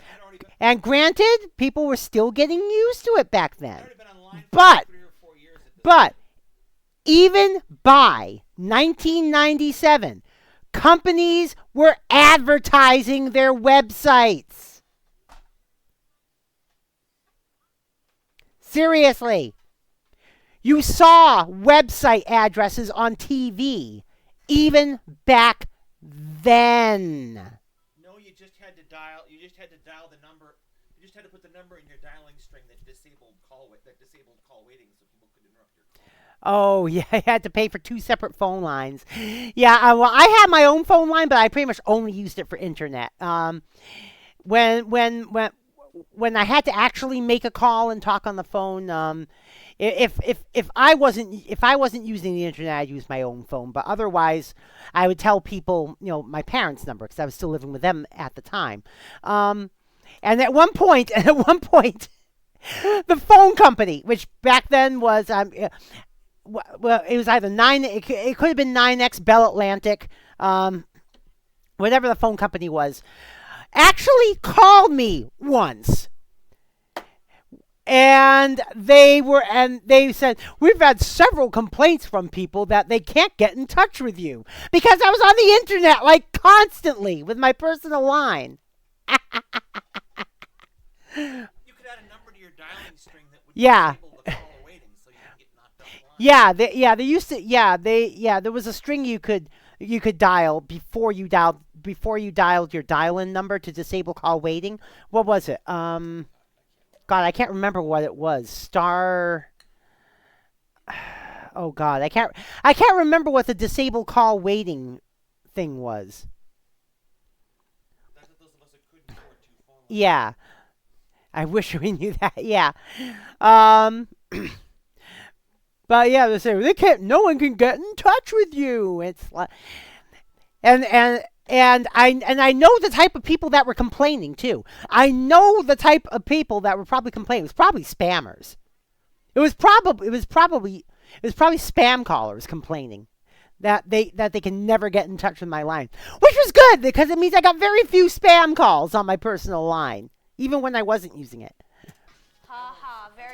And granted, people were still getting used to it back then. But even by 1997, companies were advertising their websites. Seriously. You saw website addresses on TV even back then. No, you just had to dial the number. You just had to put the number in your dialing string that disabled call waiting so people could interrupt your call. Oh, yeah, I had to pay for 2 separate phone lines. Yeah, well, I had my own phone line, but I pretty much only used it for internet. When I had to actually make a call and talk on the phone, if I wasn't using the internet, I'd use my own phone. But otherwise, I would tell people, my parents' number because I was still living with them at the time. And at one point, the phone company, which back then was, well, it was either it could have been 9X, Bell Atlantic, whatever the phone company was, actually called me once. And they said, we've had several complaints from people that they can't get in touch with you because I was on the internet like constantly with my personal line. You could add a number to your dialing string that would Yeah. disable the call waiting so you didn't get knocked off the line. There was a string you could dial before you dialed your dial-in number to disable call waiting. What was it? God, I can't remember what it was. Star. Oh God, I can't remember what the disable call waiting thing was. That's what those of us that couldn't afford 2 phone Yeah. I wish we knew that. Yeah. Um. But yeah, they say they can't. No one can get in touch with you. It's like, and I know the type of people that were complaining too. I know the type of people that were probably complaining. It was probably spammers. It was probably spam callers complaining that they can never get in touch with my line, which was good because it means I got very few spam calls on my personal line, even when I wasn't using it.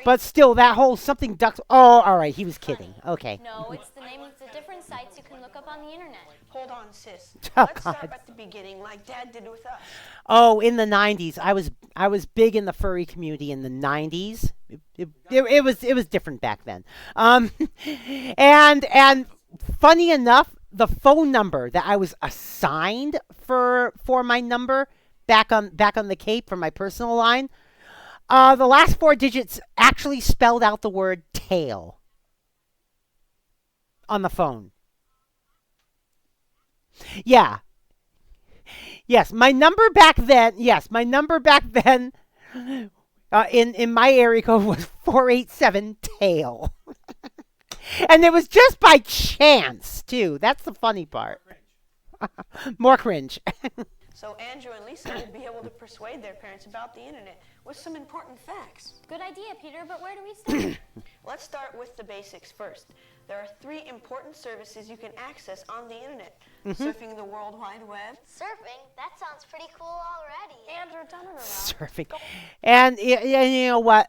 But still, that whole something ducks. Oh, all right, he was kidding. Okay. No, it's the name of the different sites you can look up on the internet. Hold on, sis. Oh, Let's start God. at the beginning, like Dad did with us. Oh, in the 90s, I was big in the furry community in the 90s. It was different back then. And funny enough, the phone number that I was assigned for my number back on the Cape for my personal line, the last 4 digits actually spelled out the word tail on the phone. Yeah. Yes, my number back then. Yes, my number back then. In my area code was 487 tail, and it was just by chance too. That's the funny part. More cringe. So Andrew and Lisa will be able to persuade their parents about the internet with some important facts. Good idea, Peter, but where do we start? Let's start with the basics first. There are 3 important services you can access on the internet. Surfing the World Wide Web. Surfing? That sounds pretty cool already. Andrew, done it around. Surfing, and you know what?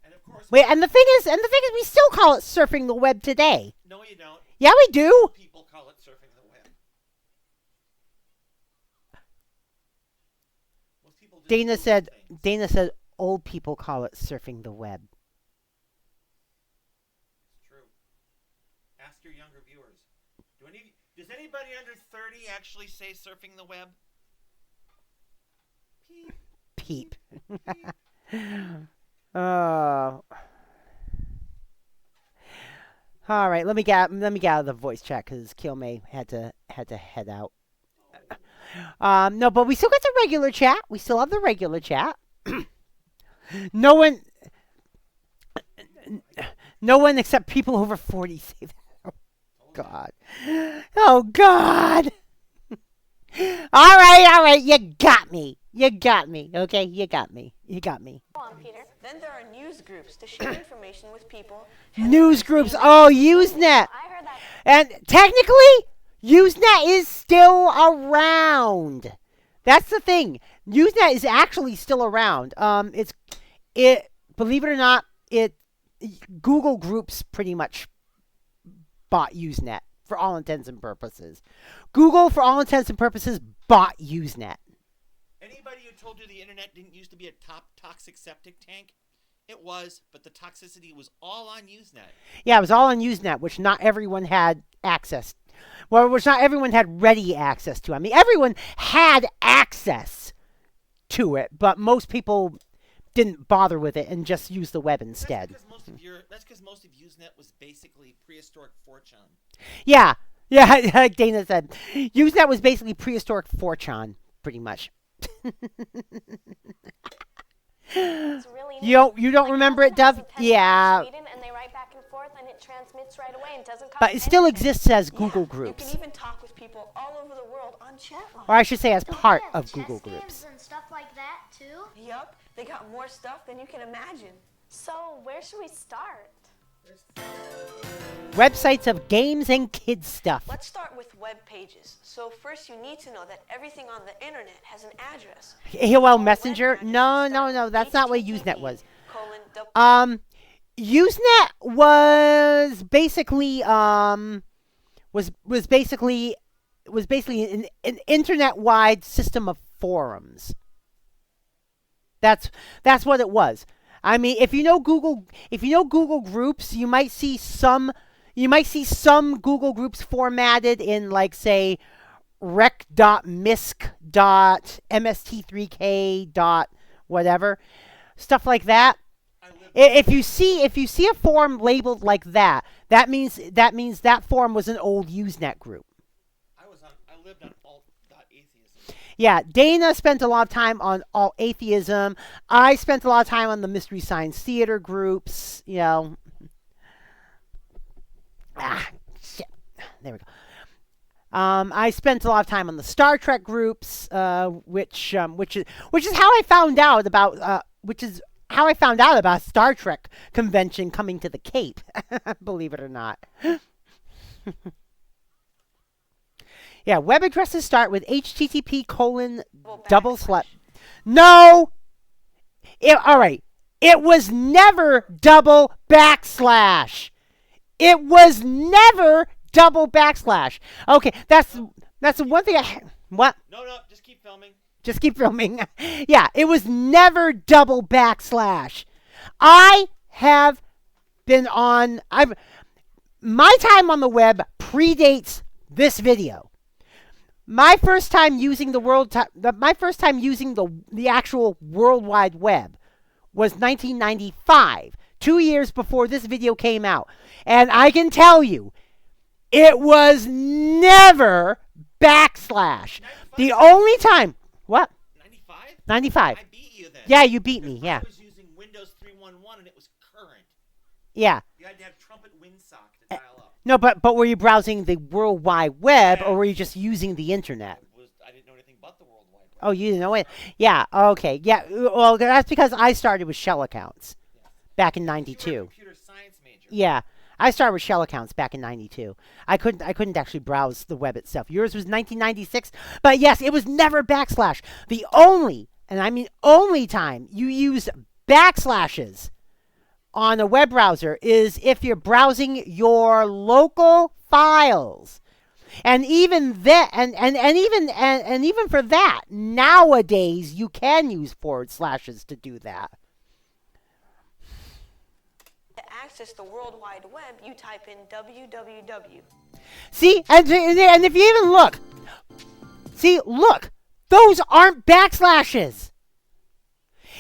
And of course, Wait, and the thing is, we still call it surfing the web today. no, you don't. Yeah, we do. People call it surfing the web. Most people just Dana Google said. things. Dana said old people call it surfing the web. It's true. Ask your younger viewers. Does anybody under 30 actually say surfing the web? Peep. Oh. All right, let me get out of the voice chat because Kilmay had to head out. No, but we still got the regular chat. We still have the regular chat. No one except people over 40 say that. Oh God. Oh God. All right. You got me. Okay, you got me. Go on, Peter. Then there are news groups to share information with people. News groups. Oh, Usenet. I heard that. And technically, Usenet is still around. That's the thing. Usenet is actually still around. Believe it or not, Google Groups pretty much bought Usenet for all intents and purposes. Google, for all intents and purposes, bought Usenet. Anybody who told you the internet didn't used to be a top toxic septic tank? It was, but the toxicity was all on Usenet. Yeah, it was all on Usenet, which not everyone had access. Well, which not everyone had ready access to. I mean, everyone had access to it, but most people didn't bother with it and just used the web instead. That's because most of Usenet was basically prehistoric 4chan. Yeah, like Dana said, Usenet was basically prehistoric 4chan, pretty much. It's really neat. You don't remember it, Dove? Yeah. Sweden, and they write back and forth, and it transmits right away and doesn't cost But it still anything. exists as Google You Groups. can even talk with people all over the world on chat lines. Or I should say as Don't part they have of Google chess Groups. games and stuff like that too. Yup, they got more stuff than you can imagine. So, where should we start? Websites of games and kids stuff. Let's start with web pages. So first you need to know that everything on the internet has an address. AOL Messenger? No, that's not what Usenet was. Usenet was basically an internet-wide system of forums. That's what it was. I mean, if you know Google Groups, you might see some Google Groups formatted in, like, say, rec.misc.mst3k. whatever, stuff like that. If you see a forum labeled like that, that means that forum was an old Usenet group. I lived on alt.atheism. Yeah, Dana spent a lot of time on all atheism. I spent a lot of time on the Mystery Science Theater groups. You know. Shit. There we go. I spent a lot of time on the Star Trek groups, which is how I found out about Star Trek convention coming to the Cape. Believe it or not. Yeah, web addresses start with http:// No! All right. It was never double backslash. It was never double backslash. Okay, that's the one thing what? No, just keep filming. Just keep filming. Yeah, it was never double backslash. I have been on my time on the web predates this video. My first time using the actual World Wide Web was 1995, 2 years before this video came out. And I can tell you, it was never backslash. 95? The only time, what? 95? 95. I beat you then. Yeah, you beat me, yeah. I was using Windows 3.1 and it was current. Yeah. You had to have trumpet windsock to dial up. No, but were you browsing the World Wide Web, or were you just using the internet? I didn't know anything but the World Wide Web. Oh, you didn't know it? Yeah, okay. Yeah, well, that's because I started with shell accounts back in 92. You were a computer science major. Yeah, I started with shell accounts back in 92. I couldn't actually browse the web itself. Yours was 1996, but yes, it was never backslash. The only, and I mean only time you use backslashes on a web browser is if you're browsing your local files. And even that, and even for that, nowadays you can use // to do that. To access the World Wide Web, you type in www. See, and if you even look, those aren't backslashes.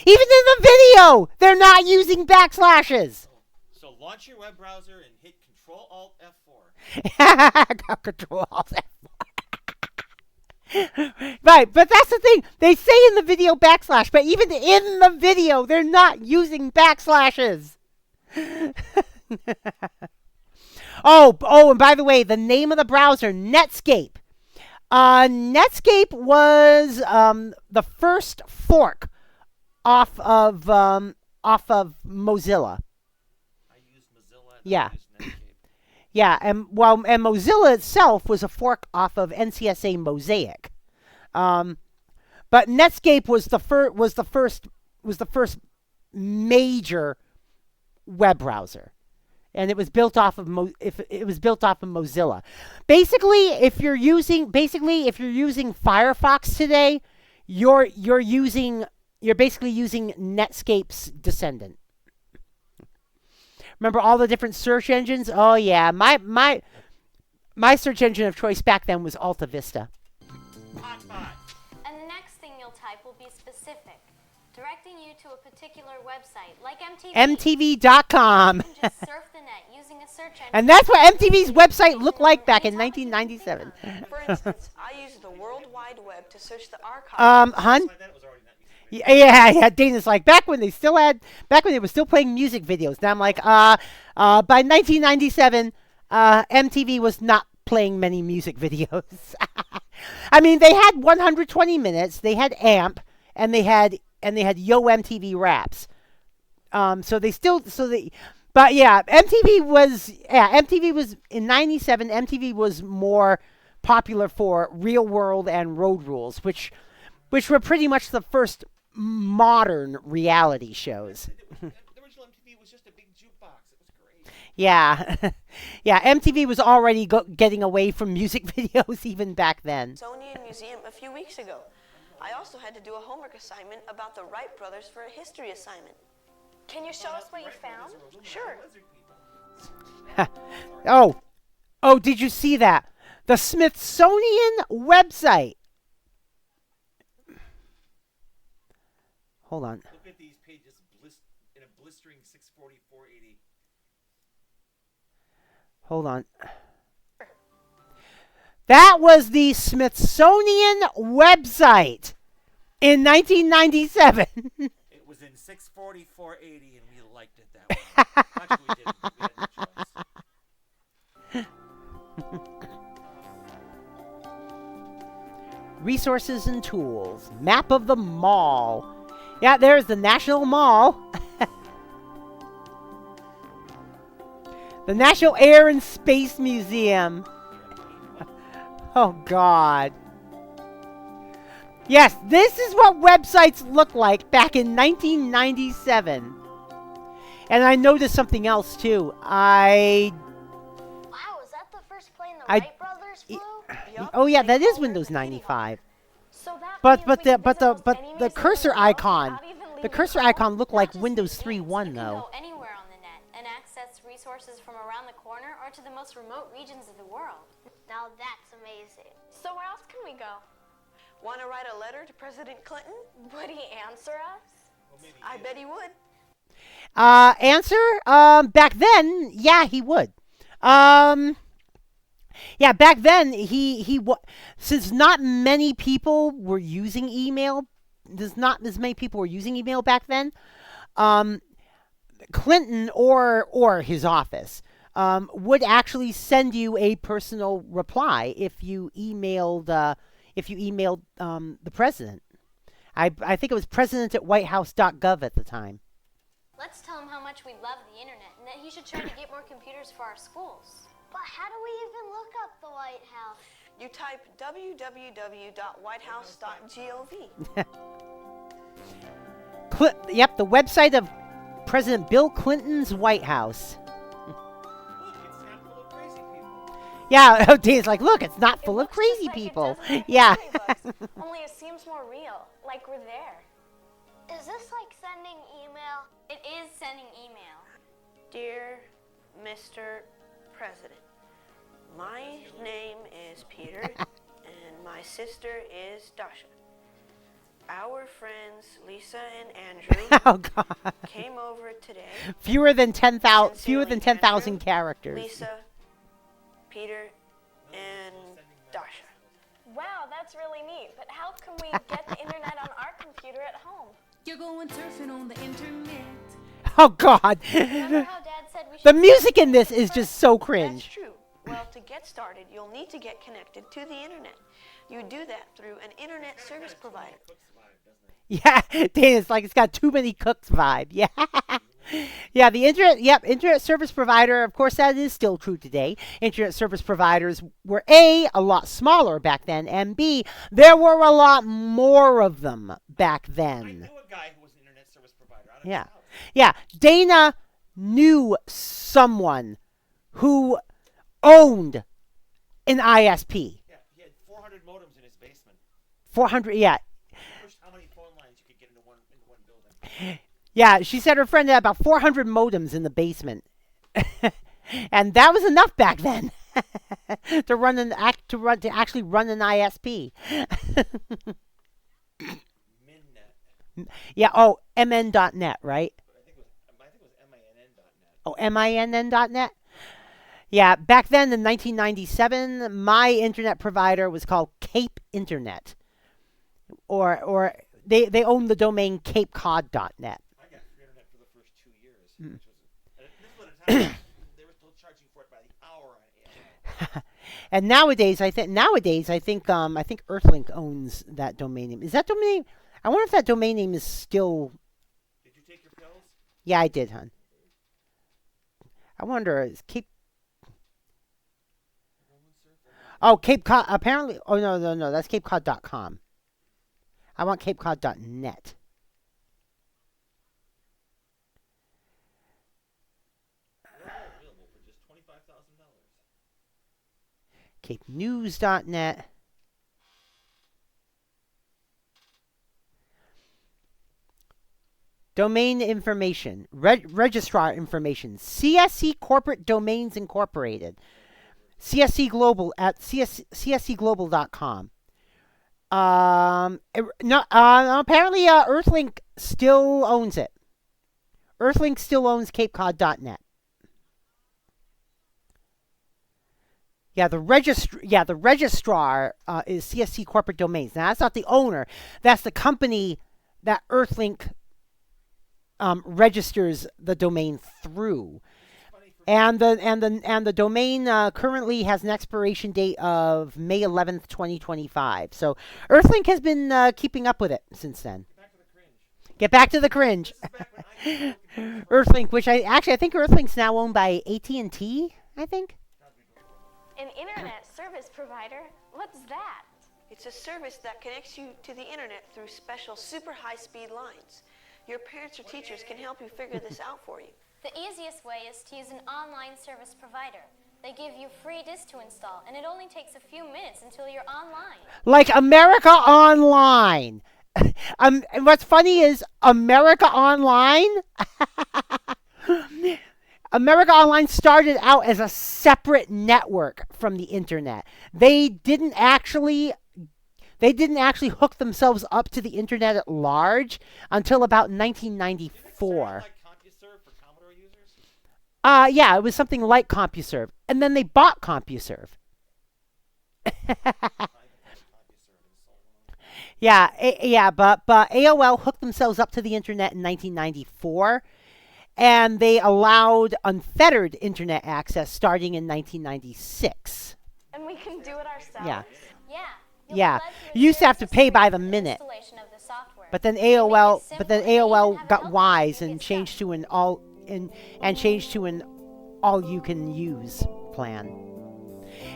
Even in the video, they're not using backslashes. So launch your web browser and hit Control-Alt-F4. Control-Alt-F4. Right, but that's the thing. They say in the video backslash, but even in the video, they're not using backslashes. Oh, and by the way, the name of the browser, Netscape. Netscape was the first fork off of Mozilla. I use Mozilla. Yeah. I use Netscape. Yeah, and Mozilla itself was a fork off of NCSA Mosaic. But Netscape was the first major web browser. And it was built off of Mozilla. Basically, if you're using Firefox today, you're basically using Netscape's descendant. Remember all the different search engines? Oh yeah, my search engine of choice back then was Alta Vista. And the next thing you'll type will be specific, directing you to a particular website, like MTV. MTV.com. You can just surf the net using a search engine. And that's what MTV's website looked like back in 1997. For instance, I use the World Wide Web to search the archive. Hun? Yeah. Dana's like, back when they were still playing music videos. Now I'm like, by 1997, MTV was not playing many music videos. I mean, they had 120 minutes, they had AMP, and they had Yo MTV Raps. But yeah, MTV was in 97. MTV was more popular for Real World and Road Rules, which were pretty much the first modern reality shows. The original MTV was just a big jukebox. It was great. Yeah. Yeah, MTV was already getting away from music videos even back then. Smithsonian Museum a few weeks ago. I also had to do a homework assignment about the Wright brothers for a history assignment. Can you show us what you found? Sure. Oh, did you see that? The Smithsonian website. Hold on. Look at these pages in a blistering 640/480. Hold on. That was the Smithsonian website in 1997. It was in 64480, and we liked it that way. Actually, we didn't. We had no choice. Resources and tools. Map of the mall. Yeah, there's the National Mall. The National Air and Space Museum. Oh, God. Yes, this is what websites looked like back in 1997. And I noticed something else, too. Wow, is that the first plane the Wright brothers flew? Oh, yeah, that is Windows 95. So that But means we can visit almost the any museum cursor in the world icon, without even the leaving cursor home. icon looked like Not just Windows museums, 3.1 you can though. go anywhere on the net and access resources from around the corner or to the most remote regions of the world. Now that's amazing. So where else can we go? Want to write a letter to President Clinton? Would he answer us? I bet he would. Answer? Back then, yeah, he would. Yeah, back then since not many people were using email, there's not as many people were using email back then. Clinton or his office would actually send you a personal reply if you emailed the president. I think it was president@whitehouse.gov at the time. Let's tell him how much we love the internet and that he should try to get more computers for our schools. But how do we even look up the White House? You type www.whitehouse.gov. Yep, the website of President Bill Clinton's White House. Yeah, Dave's like, look, it's not full of crazy people. Yeah. Only it seems more real, like we're there. Is this like sending email? It is sending email. Dear Mr. President, my name is Peter and my sister is Dasha. Our friends Lisa and Andrew came over today. Fewer than 10,000 characters. Lisa, Peter, and Dasha. Wow, that's really neat. But how can we get the internet on our computer at home? You're going surfing on the internet. Oh, God. Remember how Dad said we should The music in this is just so cringe. That's true. Well, to get started, you'll need to get connected to the internet. You do that through an internet service provider. Yeah, Dana's like, it's got too many cooks vibe. Yeah. Yeah, the internet service provider, of course, that is still true today. Internet service providers were a lot smaller back then, and B, there were a lot more of them back then. I knew a guy who was an internet service provider. Yeah. Yeah, Dana knew someone who owned an ISP. Yeah, he had 400 modems in his basement. 400, yeah. Pushed how many phone lines you could get into one building. Yeah, she said her friend had about 400 modems in the basement. And that was enough back then to actually run an ISP. Yeah, oh, mn.net, right? I think it was minn.net. Oh, minn.net? Yeah, back then in 1997, my internet provider was called Cape Internet. Or they owned the domain capecod.net. I got free internet for the first 2 years. Which was, this was at a time they were still charging for it by the hour on AOL. And nowadays, I think Earthlink owns that domain name. Is that domain name? I wonder if that domain name is still. Did you take your pills? Yeah, I did, hon. I wonder, is Cape. Oh, Cape Cod. Apparently. Oh, no. That's CapeCod.com. I want CapeCod.net. Available for just $25,000. CapeNews.net. Domain information, registrar information, CSC Corporate Domains Incorporated, CSC Global at cscglobal.com. Apparently, Earthlink still owns it. Earthlink still owns CapeCod.net. Yeah, the registrar is CSC Corporate Domains. Now that's not the owner. That's the company that Earthlink registers the domain through. And the domain currently has an expiration date of May 11th, 2025. So Earthlink has been keeping up with it since then. Get back to the cringe. Earthlink, which I think Earthlink's now owned by AT&T, I think. An internet service provider? What's that? It's a service that connects you to the internet through special super high-speed lines. Your parents or teachers can help you figure this out for you. The easiest way is to use an online service provider. They give you free disks to install, and it only takes a few minutes until you're online. Like America Online. And what's funny is America Online. America Online started out as a separate network from the internet. They didn't actually hook themselves up to the internet at large until about 1994. Yeah, it was something like CompuServe, and then they bought CompuServe. But AOL hooked themselves up to the internet in 1994, and they allowed unfettered internet access starting in 1996. And we can do it ourselves? Yeah. Yeah. You used to have to pay by the minute. But then AOL got wise and changed to an all you can use plan.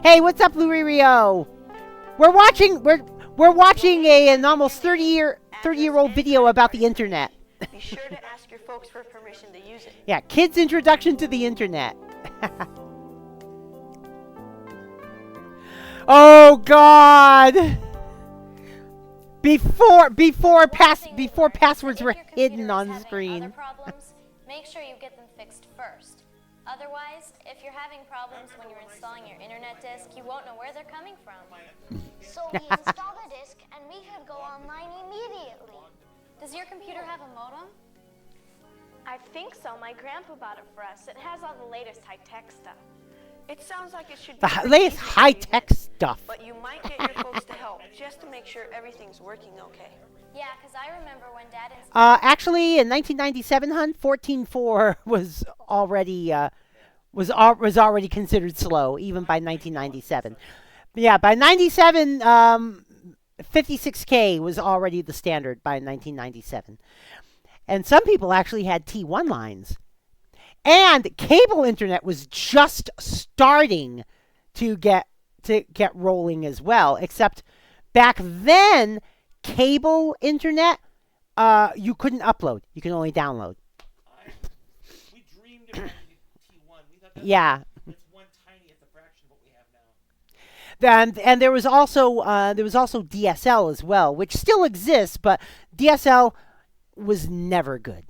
Hey, what's up, Louis Rio? We're watching an almost 30-year-old video about the internet. Be sure to ask your folks for permission to use it. Yeah, kids' introduction to the internet. Oh God! Before passwords were hidden on the screen. Make sure you get them fixed first. Otherwise, if you're having problems when you're installing your internet disk, you won't know where they're coming from. So we install the disk and we could go online immediately. Does your computer have a modem? I think so. My grandpa bought it for us. It has all the latest high-tech stuff. It sounds like it should be the latest high-tech stuff. But you might get your folks to help just to make sure everything's working okay. Yeah, because I remember when Dad installed... Actually, in 1997, 14.4 was already considered slow, even by 1997. But yeah, by 97, 56K was already the standard by 1997. And some people actually had T1 lines. And cable internet was just starting to get rolling as well, except back then, cable internet, you couldn't upload. You can only download. We dreamed about T1. We thought that's one tiny at the fraction of what we have now. And there was also DSL as well, which still exists, but DSL was never good.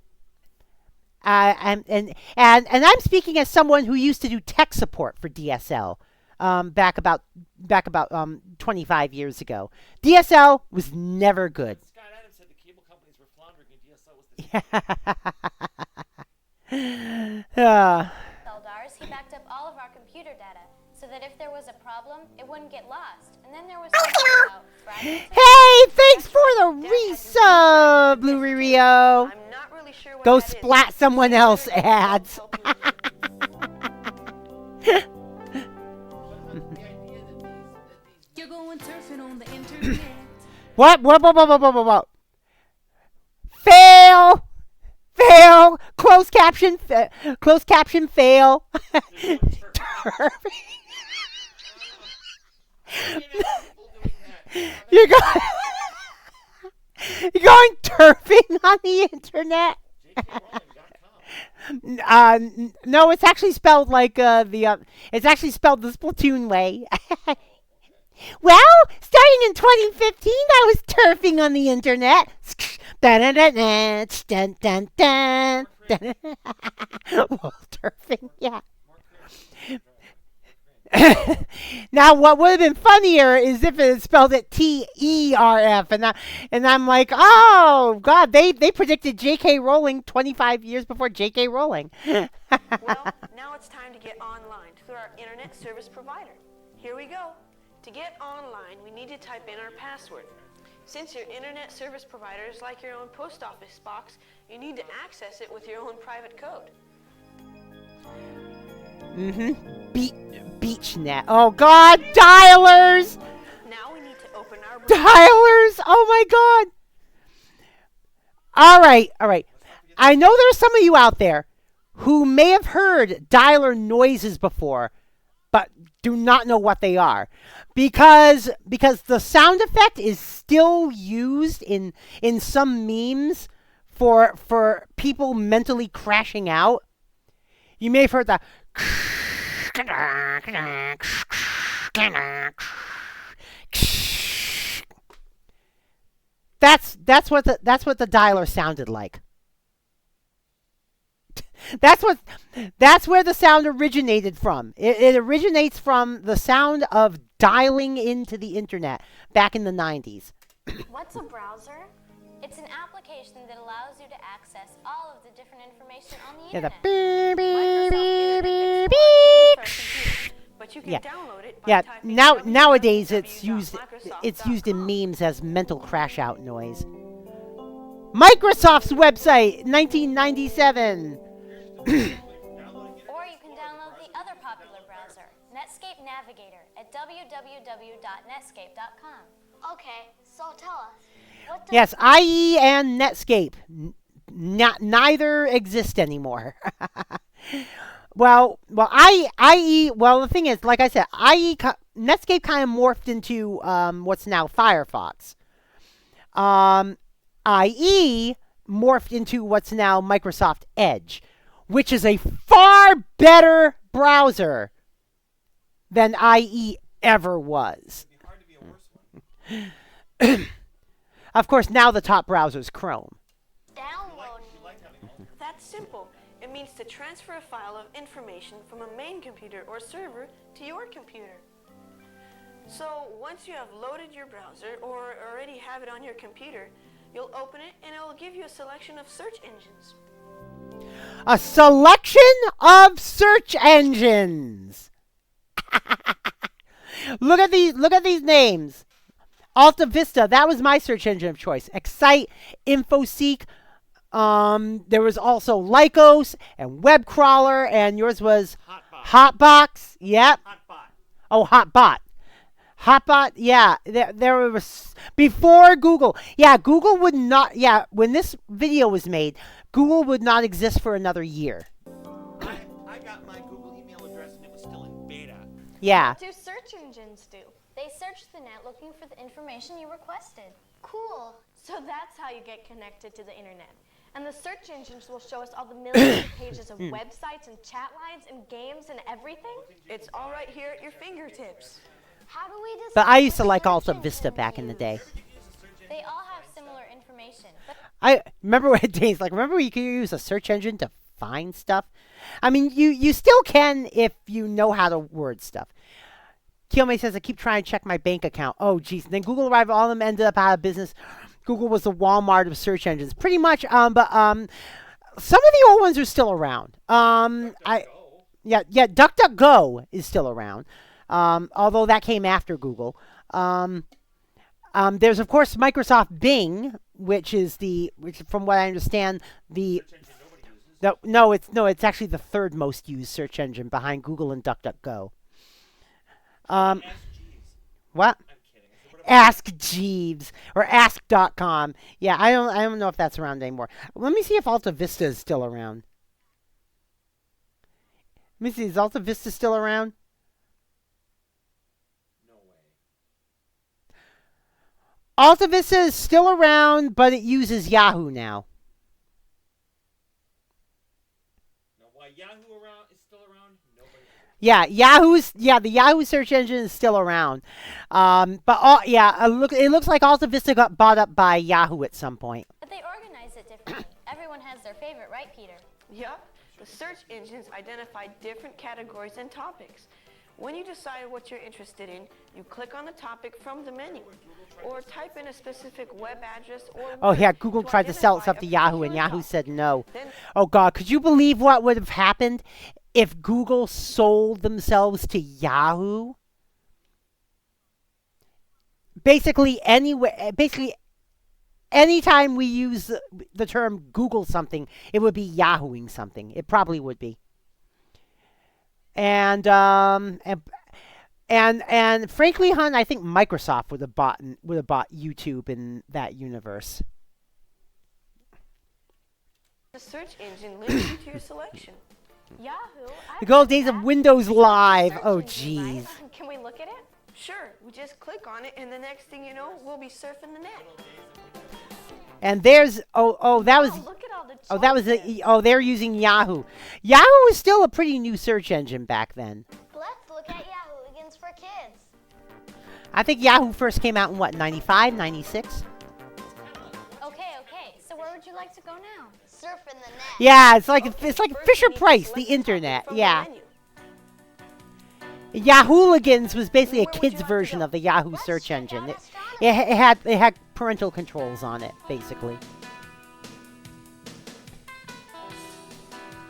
And I'm speaking as someone who used to do tech support for DSL back about 25 years ago. DSL was never good. Scott Adams said the cable companies were floundering and DSL was the Eldars, he backed up all of our computer data so that if there was a problem, it wouldn't get lost. And then there was about Hey, thanks for the resub, Blue Rio. I'm not really sure what Go that splat is. someone else ads. You're going surfing on the internet. What? Fail. Closed caption, fail. You're going turfing on the internet? No, it's actually spelled like it's actually spelled the Splatoon way. Well, starting in 2015, I was turfing on the internet. Well, turfing, yeah. Now, what would have been funnier is if it had spelled it T-E-R-F, and I'm like, oh God, they predicted J.K. Rowling 25 years before J.K. Rowling. Well, now it's time to get online through our internet service provider. Here we go. To get online, we need to type in our password. Since your internet service provider is like your own post office box, you need to access it with your own private code. BeachNet. Oh God, dialers! Now we need to open our dialers! Oh my God! All right. I know there's some of you out there who may have heard dialer noises before, but do not know what they are, because the sound effect is still used in some memes for people mentally crashing out. You may have heard that. That's what the dialer sounded like. That's where the sound originated from. It originates from the sound of dialing into the internet back in the 90s. What's a browser? It's an application that allows you to access all of the different information on the internet. But you can download it by typing Nowadays it's used in memes as mental crash out noise. Microsoft's website, 1997. Or you can download the other popular browser, Netscape Navigator, at www.netscape.com. Okay, so tell us. What does Yes, IE and Netscape. Neither exist anymore. Well, IE. Well, the thing is, like I said, Netscape kind of morphed into what's now Firefox. IE morphed into what's now Microsoft Edge, which is a far better browser than IE ever was. It'd be hard to be a worse one. Of course, now the top browser is Chrome. That's simple. It means to transfer a file of information from a main computer or server to your computer. So once you have loaded your browser or already have it on your computer, you'll open it and it will give you a selection of search engines. A selection of search engines. Look at these names. Alta Vista, that was my search engine of choice. Excite, InfoSeek. There was also Lycos and Webcrawler, and yours was Hotbox. Yep. Hotbot. Oh, Hotbot. Hotbot, yeah. There was before Google. Yeah, Google would not. Yeah, when this video was made, Google would not exist for another year. I got my Google email address and it was still in beta. Yeah. What do search engines do? They search the net looking for the information you requested. Cool. So that's how you get connected to the internet. And the search engines will show us all the millions of pages of websites and chat lines and games and everything. It's all right here at your fingertips. How do we decide? But I used to like Alta Vista back in the day. They all have similar information. But I remember days like remember you could use a search engine to find stuff. I mean, you still can if you know how to word stuff. Kiyome says I keep trying to check my bank account. Oh, geez. And then Google arrived. All of them ended up out of business. Google was the Walmart of search engines, pretty much. But some of the old ones are still around. DuckDuckGo is still around. Although that came after Google. There's of course Microsoft Bing, which from what I understand it's actually the third most used search engine behind Google and DuckDuckGo. What? Ask Jeeves or ask.com. Yeah, I don't know if that's around anymore. Let me see if Alta Vista is still around. Let me see, is Alta Vista still around? No way. Alta Vista is still around, but it uses Yahoo now. Now, why Yahoo is still around? Nobody. Yeah, the Yahoo search engine is still around. It looks like Alta Vista got bought up by Yahoo at some point. But they organize it differently. Everyone has their favorite, right, Peter? Yup. The search engines identify different categories and topics. When you decide what you're interested in, you click on the topic from the menu, or type in a specific web address or Oh yeah, Google tried to sell itself to Yahoo, and Yahoo said no. Oh God, could you believe what would have happened if Google sold themselves to Yahoo? basically anywhere, basically anytime we use the term Google something, it would be Yahooing something. It probably would be. And frankly, hon, I think Microsoft would have bought YouTube in that universe. The search engine links you to your selection. Yahoo. The good old days of Windows Live. Oh, jeez. Can we look at it? Sure, we just click on it, and the next thing you know, we'll be surfing the net. And there's that was Look at all the they're using Yahoo. Yahoo was still a pretty new search engine back then. Let's look at Yahooligans for kids. I think Yahoo first came out in what, 95, 96? Okay. So where would you like to go now? Surf in the net. Yeah, it's like Fisher Price, the internet. Yeah. Yahooligans was basically a kid's version of the Yahoo search engine. It had parental controls on it, basically.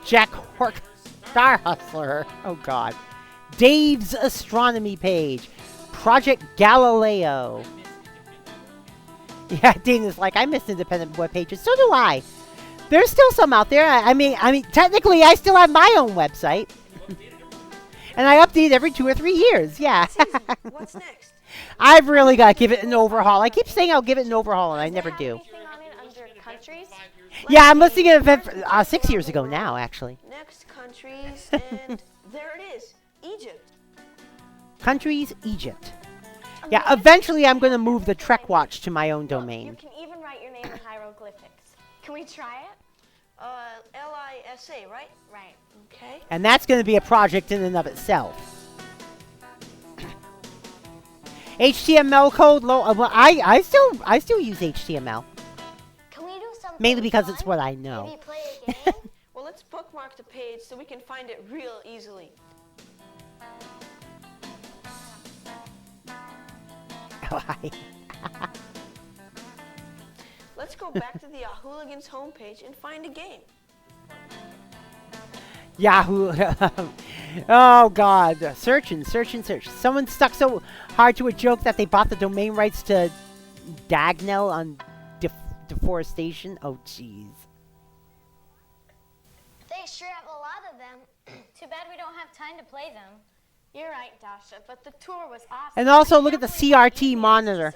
Jack Hork, Star Hustler. Oh God. Dave's astronomy page. Project Galileo. Yeah, Dana's like, I miss independent web pages. So do I. There's still some out there. I mean, technically, I still have my own website. And I update every 2 or 3 years. Yeah. What's next? I've really got to give it an overhaul. I keep saying I'll give it an overhaul, and I never do. Yeah, I'm listening to an event 6 years ago now, actually. Next countries, and there it is, Egypt. Countries, Egypt. Yeah, eventually I'm going to move the Trek Watch to my own domain. You can even write your name in hieroglyphics. Can we try it? L-I-S-A, right? Right. Okay. And that's going to be a project in and of itself. HTML code, I still use HTML. Can we do something Mainly because fun? it's what I know. Maybe play a game? Well, let's bookmark the page so we can find it real easily. Let's go back to the Yahooligans homepage and find a game. Yahoo. Oh, God. Search and search and search. Someone stuck so hard to a joke that they bought the domain rights to Dagnell on deforestation. Oh, jeez. They sure have a lot of them. Too bad we don't have time to play them. You're right, Dasha, but the tour was awesome. And also, look at the CRT monitor.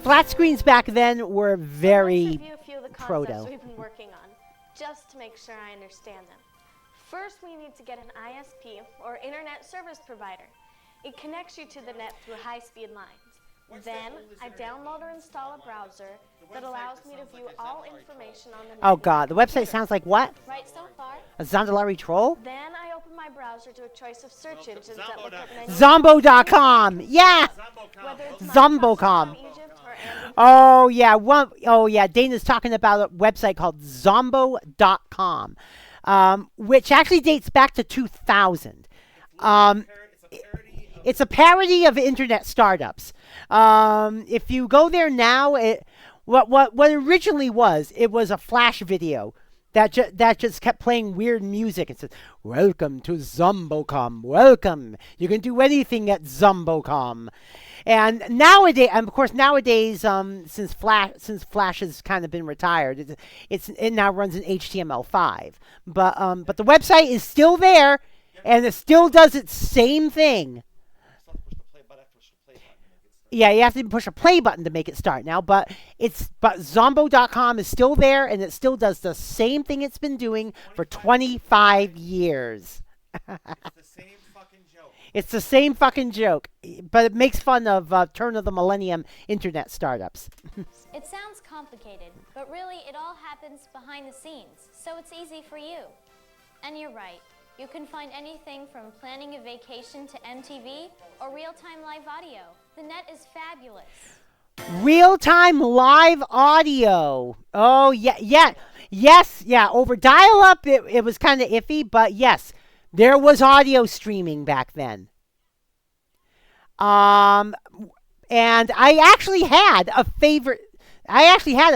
Flat screens back then were very Let's review a few of the proto. concepts we've been working on, just to make sure I understand them. First, we need to get an ISP, or Internet Service Provider. It connects you to the net through high-speed lines. Then, I download or install a browser that allows me to view all information on the net. Oh, God. The website sounds like what? Right so far? A Zondalari troll? Then I open my browser to a choice of search engines that look at menus. Zombo.com. Yeah. Zombocom. Oh, yeah. Dana's talking about a website called Zombo.com, which actually dates back to 2000. It's a parody of internet startups. If you go there now, what originally was, it was a flash video that just kept playing weird music and said, "Welcome to Zombocom. Welcome. You can do anything at Zombocom." And nowadays, since Flash has kind of been retired, it now runs in HTML5. But the website is still there, and it still does its same thing. Yeah, you have to push a play button to make it start now, but Zombo.com is still there, and it still does the same thing it's been doing for 25 years. It's the same fucking joke. It's the same fucking joke, but it makes fun of turn of the millennium internet startups. It sounds complicated, but really it all happens behind the scenes, so it's easy for you. And you're right. You can find anything from planning a vacation to MTV or real-time live audio. The net is fabulous. Real-time live audio. Oh, yes. Over dial-up, it was kind of iffy, but yes, there was audio streaming back then. And I actually had a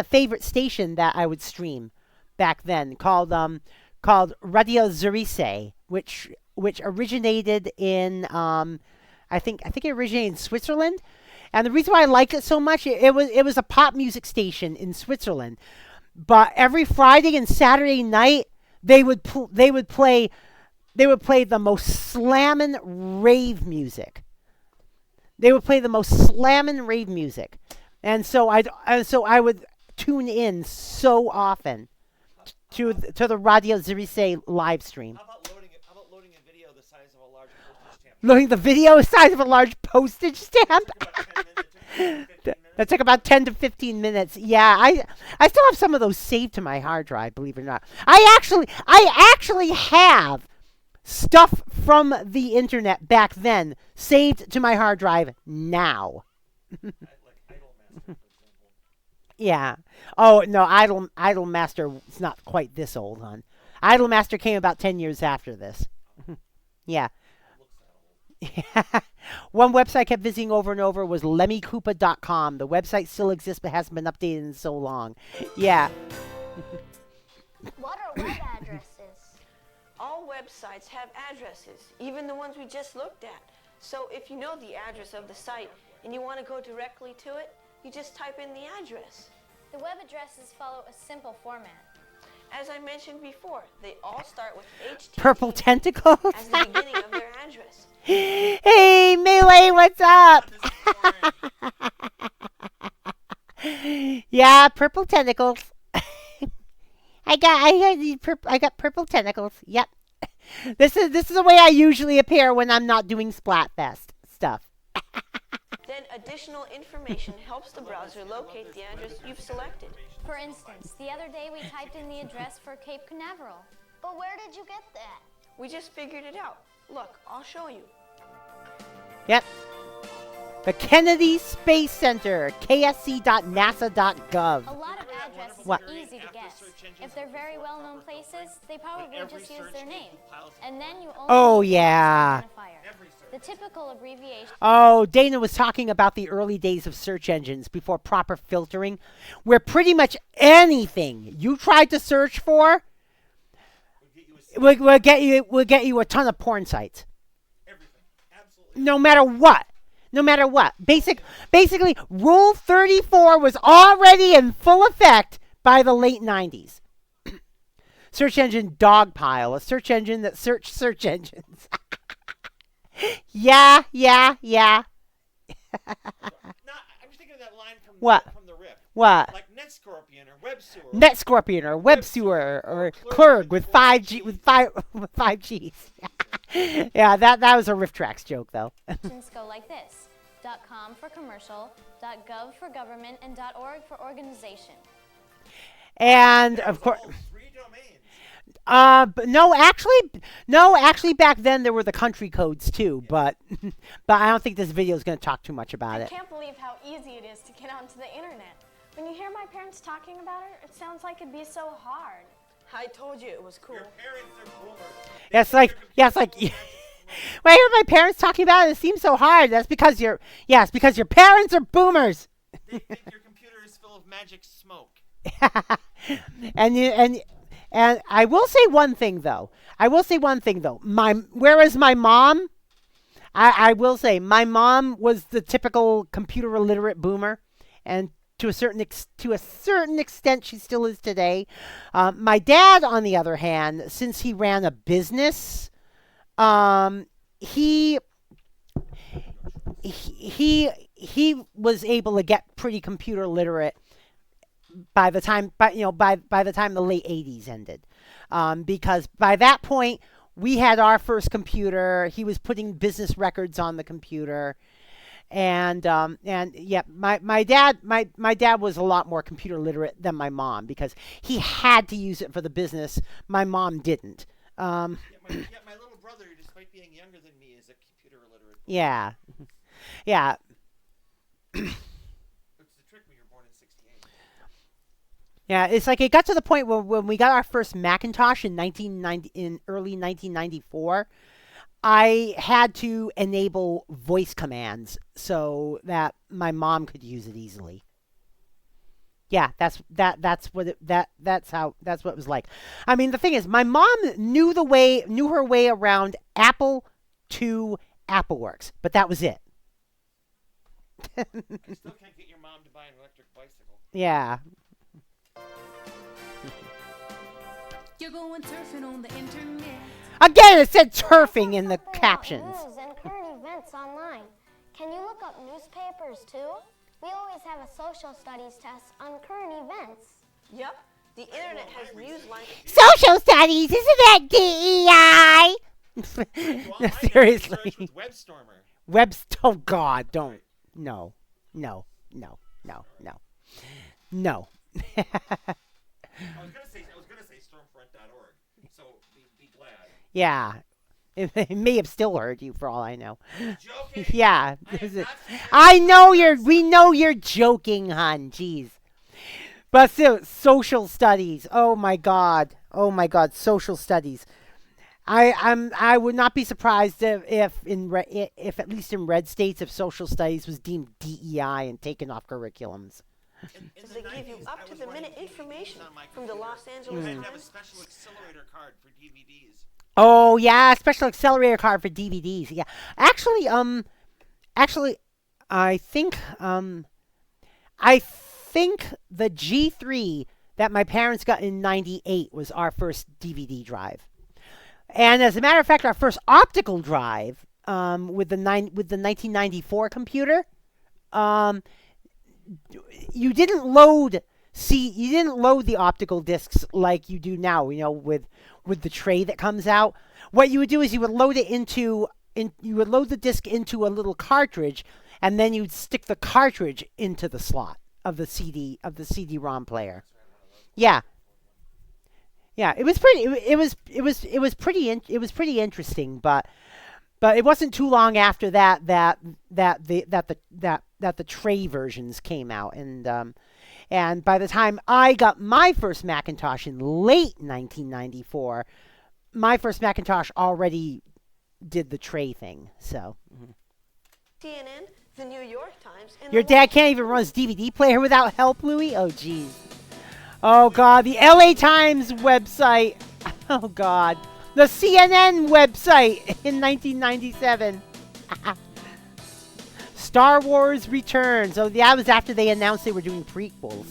favorite station that I would stream back then called Radio Zurise, which originated in I it originated in Switzerland. And the reason why I liked it so much, it was a pop music station in Switzerland. But every Friday and Saturday night, they would play the most slammin' rave music. They would play the most slammin' rave music, and so I would tune in so often to the Radio Zürichsee live stream. How about loading a video the size of a large postage stamp? Loading the video the size of a large postage stamp. That took about 10 to 15 minutes. Yeah, I still have some of those saved to my hard drive, believe it or not. I actually have stuff from the internet back then saved to my hard drive now. Yeah. Oh, no, Idolmaster is not quite this old, hon. Idolmaster came about 10 years after this. Yeah. One website I kept visiting over and over was lemmykoopa.com. The website still exists but hasn't been updated in so long. Yeah. What are web addresses? All websites have addresses, even the ones we just looked at. So if you know the address of the site and you want to go directly to it, you just type in the address. The web addresses follow a simple format. As I mentioned before, they all start with HTTP Purple tentacles. as the beginning of their address. Hey, Melee, what's up? Yeah, purple tentacles. I got purple tentacles. Yep. This is the way I usually appear when I'm not doing Splatfest stuff. Then additional information helps the browser locate the address you've selected. For instance, the other day we typed in the address for Cape Canaveral. But where did you get that? We just figured it out. Look, I'll show you. Yep. The Kennedy Space Center, ksc.nasa.gov. A lot of addresses What? are easy to guess. If they're very well-known places, they probably just use their name. And then you only Oh, need yeah. an identifier. The typical abbreviation. Oh, Dana was talking about the early days of search engines before proper filtering, where pretty much anything you tried to search for will get you a ton of porn sites. No matter what. No matter what. Basically, Rule 34 was already in full effect by the late 90s. Search engine dogpile, a search engine that searched search engines. Yeah. I'm just thinking of that line from the rip. What? Like NetScorpion or WebSewer. NetScorpion or WebSewer or Clerg with 5G with 5Gs. Yeah, that was a Riff Tracks joke though. Go like this: .com for commercial, .gov for government, and .org for organization. And of course, but no, actually, back then there were the country codes too. But I don't think this video is going to talk too much about I it. can't believe how easy it is to get onto the internet. When you hear my parents talking about it, it sounds like it'd be so hard. I told you it was cool. Yeah, it's like when I hear my parents talking about it, it seems so hard. That's because your parents are boomers. They think your computer is full of magic smoke. And I will say one thing though. Whereas my mom, I will say my mom was the typical computer illiterate boomer, and to a certain extent she still is today. My dad, on the other hand, since he ran a business, he was able to get pretty computer literate by the time the late 80s ended, because by that point we had our first computer. He was putting business records on the computer, and yeah, my dad was a lot more computer literate than my mom because he had to use it for the business. My mom didn't. My little brother, despite being younger than me, is a computer illiterate. Yeah. Yeah, it's like it got to the point where when we got our first Macintosh in early 1994, I had to enable voice commands so that my mom could use it easily. Yeah, that's what it was like. I mean, the thing is, my mom knew her way around Apple II Apple Works, but that was it. I still can't get your mom to buy an electric bicycle. Yeah. You're going surfing on the internet. Again, it said turfing in the captions. News and current events online. Can you look up newspapers too? We always have a social studies test on current events. Yep, the internet has news lines. Social studies, isn't that DEI? Well, Seriously. WebStormer. Oh God, don't. No. No. No. No. No. No. I was gonna say stormfront.org. So be glad. Yeah. It may have still heard you for all I know. Joking. Yeah. We know you're joking, hon. Jeez. But still, social studies. Oh my God. Oh my God. Social studies. I would not be surprised if at least in red states, if social studies was deemed DEI and taken off curriculums. They give you up-to-the-minute information from the Los Angeles I Times. have a special accelerator card for DVDs. Oh yeah, special accelerator card for DVDs. Yeah, actually, I think the G3 that my parents got in '98 was our first DVD drive, and as a matter of fact, our first optical drive with the 1994 computer. You didn't load the optical discs like you do now, with the tray that comes out. What you would do is you would load the disc into a little cartridge, and then you'd stick the cartridge into the slot of the CD-ROM player. Yeah. Yeah, it was pretty interesting, but it wasn't too long after that the tray versions came out, and by the time I got my first Macintosh in late 1994, my first Macintosh already did the tray thing. So CNN, the New York Times, and your dad can't even run his DVD player without help, Louis? Oh jeez. Oh God, the LA Times website. Oh God. The CNN website in 1997. Star Wars Returns. Oh, that was after they announced they were doing prequels.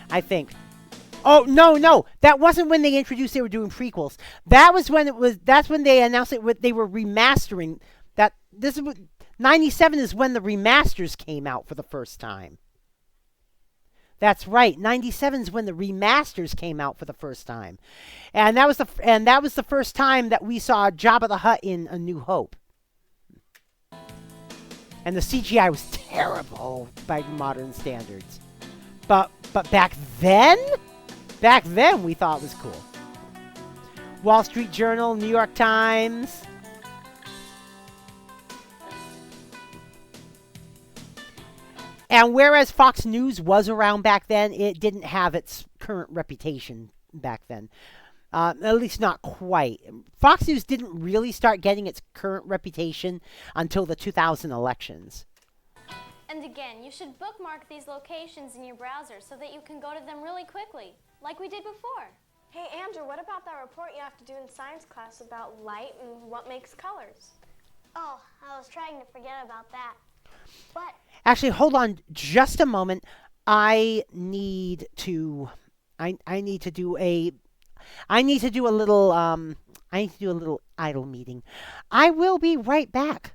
I think. Oh, no. That wasn't when they introduced they were doing prequels. That's when they announced they were remastering. 97 is when the remasters came out for the first time. That's right. 97 is when the remasters came out for the first time. And that was the first time that we saw Jabba the Hutt in A New Hope. And the CGI was terrible by modern standards. But back then we thought it was cool. Wall Street Journal, New York Times. And whereas Fox News was around back then, it didn't have its current reputation back then. At least not quite. Fox News didn't really start getting its current reputation until the 2000 elections. And again, you should bookmark these locations in your browser so that you can go to them really quickly, like we did before. Hey, Andrew, what about that report you have to do in science class about light and what makes colors? Oh, I was trying to forget about that. But actually, hold on just a moment. I need to do a little idle meeting. I will be right back.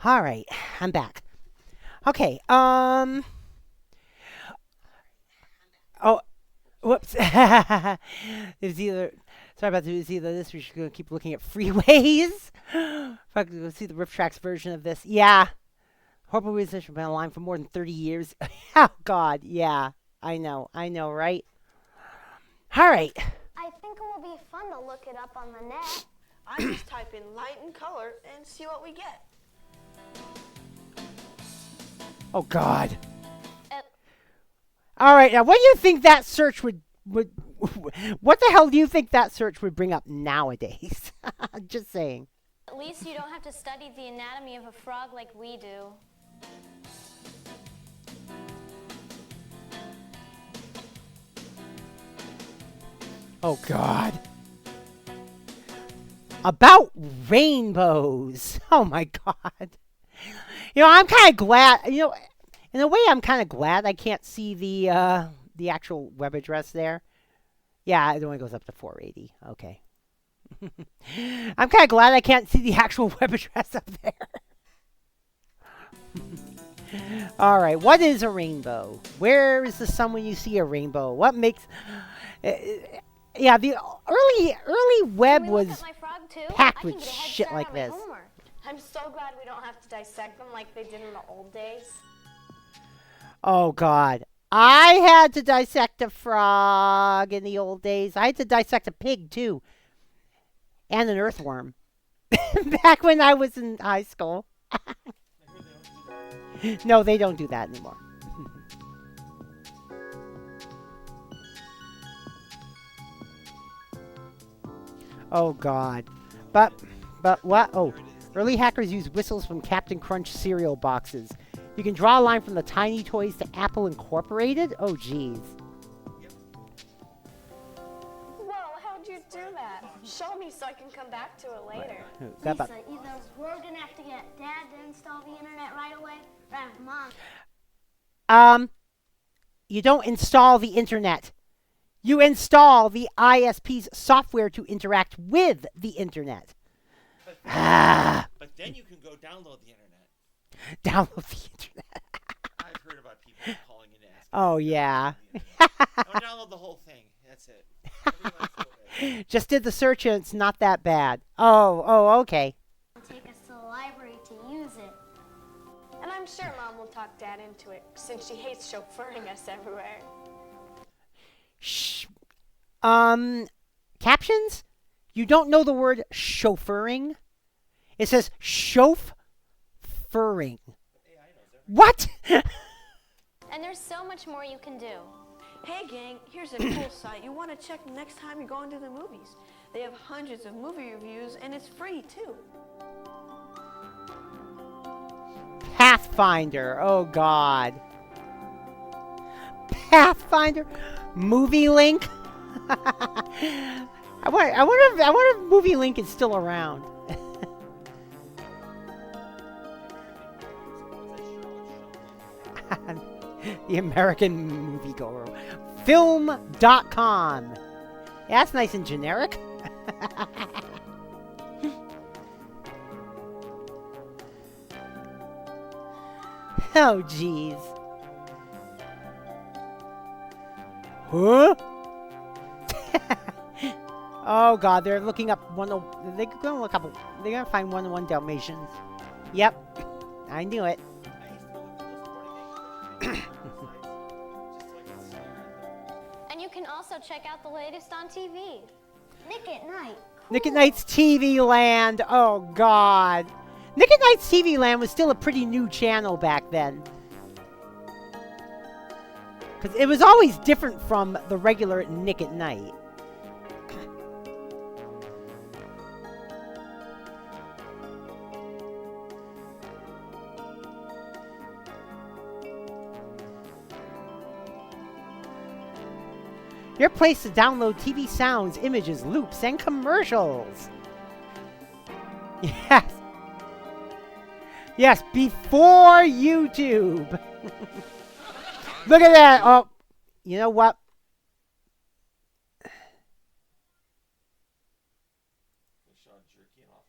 All right, I'm back. Okay. Oh, whoops. It's either. Sorry about this. It's either this. We're just gonna keep looking at freeways. Fuck, let's see the riff tracks version of this. Yeah. Horrible musician been online for more than 30 years. Oh God. Yeah. I know, right? All right. I think it will be fun to look it up on the net. I just type in light and color and see what we get. Oh God. All right, now what do you think that search would what the hell do you think that search would bring up nowadays? Just saying. At least you don't have to study the anatomy of a frog like we do. Oh God. About rainbows. Oh my God. I'm kind of glad, in a way I'm kind of glad I can't see the actual web address there. Yeah, it only goes up to 480. Okay. I'm kind of glad I can't see the actual web address up there. All right, what is a rainbow? Where is the sun when you see a rainbow? What makes yeah, the early web was packed with shit like this. I'm so glad we don't have to dissect them like they did in the old days. Oh God. I had to dissect a frog in the old days. I had to dissect a pig too. And an earthworm. Back when I was in high school. No, they don't do that anymore. Oh God. But what? Oh, early hackers used whistles from Captain Crunch cereal boxes. You can draw a line from the Tiny Toys to Apple Incorporated? Oh, jeez. Whoa, how'd you do that? Show me so I can come back to it later. Lisa, either we're gonna have to get Dad to install the internet right away, or have Mom. You don't install the internet. You install the ISP's software to interact with the internet. But then you can go download the internet. Download the internet. I've heard about people calling in to ask. Oh, yeah. Don't download the whole thing. That's it. Just did the search and it's not that bad. Oh, okay. Take us to the library to use it. And I'm sure Mom will talk Dad into it, since she hates chauffeuring us everywhere. Shh. Captions? You don't know the word chauffeuring? It says chauffeuring. What? And there's so much more you can do. Hey gang, here's a cool site you want to check next time you're going to the movies. They have hundreds of movie reviews and it's free too. Pathfinder. Oh God. Pathfinder. Movie Link. I wonder if Movie Link is still around. The American moviegoer. Film.com. Yeah, that's nice and generic. Oh, jeez. Huh? Oh God, they're looking up they're gonna look up. They're gonna find 101 Dalmatians. Yep, I knew it. And you can also check out the latest on TV. Nick at Night. Nick at Night's TV Land. Oh God, Nick at Night's TV Land was still a pretty new channel back then. Because it was always different from the regular Nick at Night. Your place to download TV sounds, images, loops, and commercials. Yes. Yes, before YouTube. Look at that. Oh, you know what?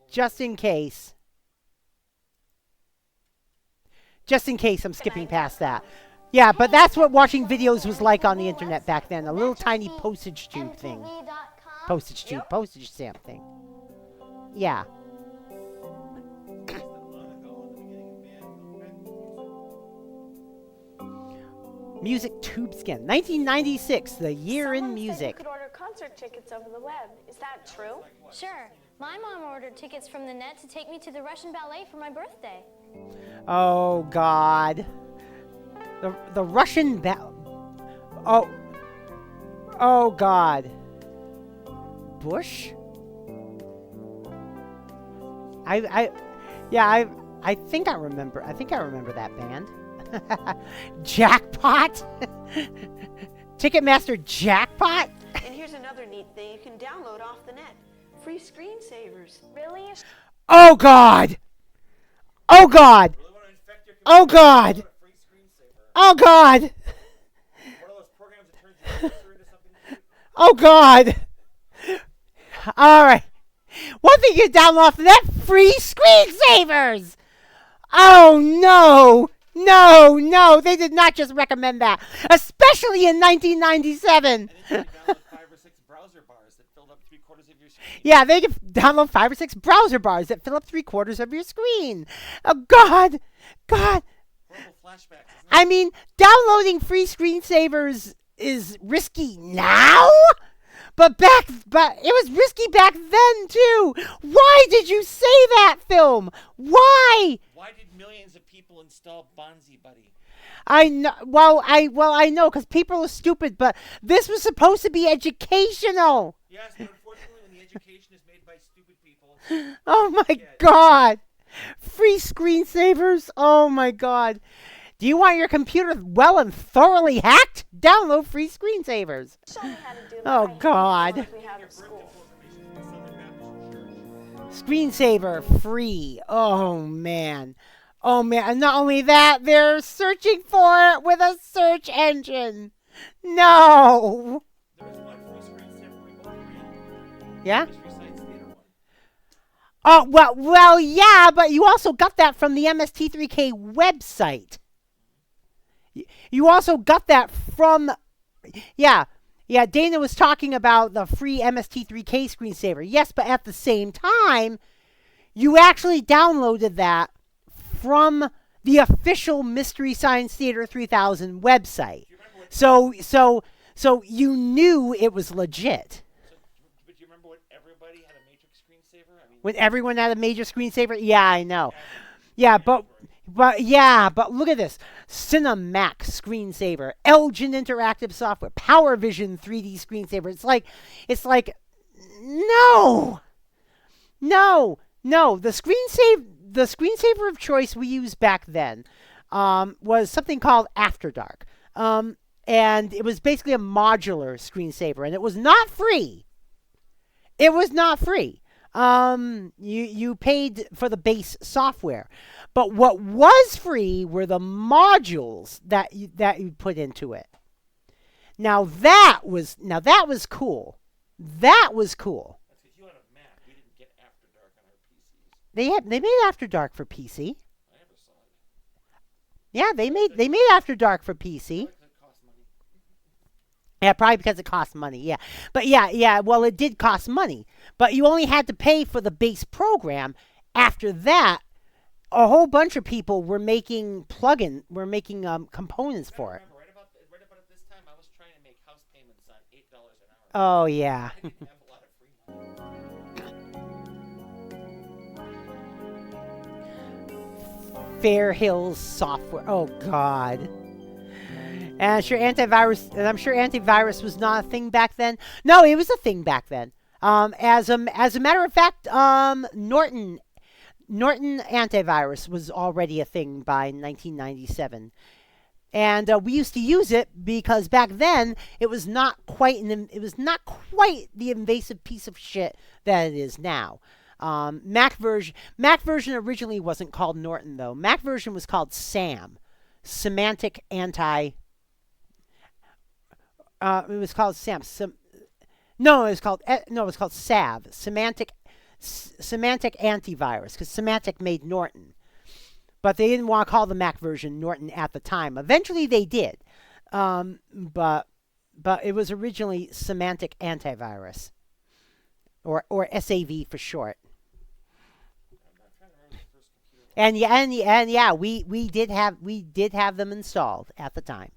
Just in case. Just in case I'm skipping past that. Yeah, but that's what watching videos was like on the internet back then. A little tiny postage tube thing. Postage tube, postage stamp thing. Yeah. Music tube scan. 1996, the year in music. You could order concert tickets over the web. Is that true? Sure. My mom ordered tickets from the net to take me to the Russian ballet for my birthday. Oh, God. The Russian Oh, God. Bush? I think I remember. I think I remember that band. Jackpot? Ticketmaster Jackpot? And here's another neat thing you can download off the net. Free screensavers. Really? Oh, God! Oh, God! Oh, God! Oh, God! Oh, God! All right. One thing you download off the net, free screensavers! Oh, no! No, no, they did not just recommend that, especially in 1997. Yeah, they can download 5 or 6 browser bars that fill up 3/4 of your screen. Oh, God. God. I mean, downloading free screensavers is risky now? But it was risky back then, too. Why did you say that, film? Why? Why did millions of people install Bonzi Buddy? I know. Well, I know, because people are stupid. But this was supposed to be educational. Yes, but unfortunately, when the education is made by stupid people. Oh my God! Free screensavers. Oh my God! Do you want your computer well and thoroughly hacked? Download free screensavers. Oh, God. Screensaver free. Oh, man. Oh, man. And not only that, they're searching for it with a search engine. No. Yeah? Oh, well, yeah, but you also got that from the MST3K website. You also got that from, yeah, Dana was talking about the free MST3K screensaver. Yes, but at the same time, you actually downloaded that from the official Mystery Science Theater 3000 website. So you knew it was legit. But do you remember when everybody had a Matrix screensaver? I mean, When everyone had a major screensaver? Yeah, I know. Yeah, but look at this. Cinemac screensaver, Elgin Interactive Software, PowerVision 3D screensaver. It's like no. The screensaver of choice we used back then was something called After Dark. And it was basically a modular screensaver, and it was not free. It was not free. You paid for the base software. But what was free were the modules that you put into it. Now that was cool. That was cool. That's because you had a Mac. We didn't get After Dark on our PCs. They made After Dark for PC. I never saw it. Yeah, they made After Dark for PC. Yeah, probably because it cost money, yeah. But yeah, well, it did cost money. But you only had to pay for the base program. After that, a whole bunch of people were making components for it. Right about at this time, I was trying to make house payments on $8 an hour. Oh, yeah. I didn't have a lot of free money. Fair Hills Software. Oh, God. And I'm sure antivirus was not a thing back then. No, it was a thing back then. As a matter of fact, Norton antivirus was already a thing by 1997, and we used to use it because back then it was not quite the invasive piece of shit that it is now. Mac version originally wasn't called Norton though. Mac version was called SAM, Semantic Anti. It was called SAM. No, it was called SAV, Semantic Antivirus, because Symantec made Norton. But they didn't want to call the Mac version Norton at the time. Eventually they did. But it was originally Semantic Antivirus, or SAV for short. And yeah, we did have them installed at the time.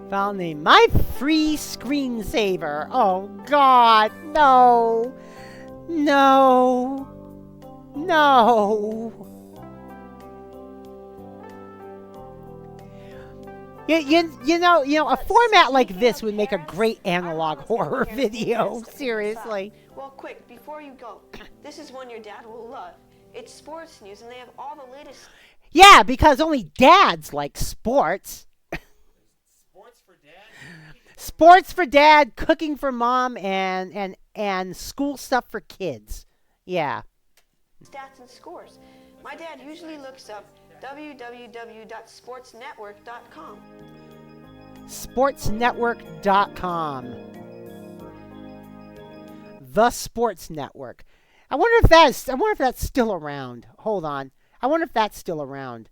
File name, my free screensaver. Oh God, no. No. No. You know, a format like this would make a great analog horror video. Seriously. Well, quick, before you go, this is one your dad will love. It's sports news, and they have all the latest. Yeah, because only dads like sports. Sports for dad, cooking for mom, and school stuff for kids. Yeah. Stats and scores. My dad usually looks up www.sportsnetwork.com. Sportsnetwork.com. The Sports Network. I wonder if that's still around. Hold on. I wonder if that's still around.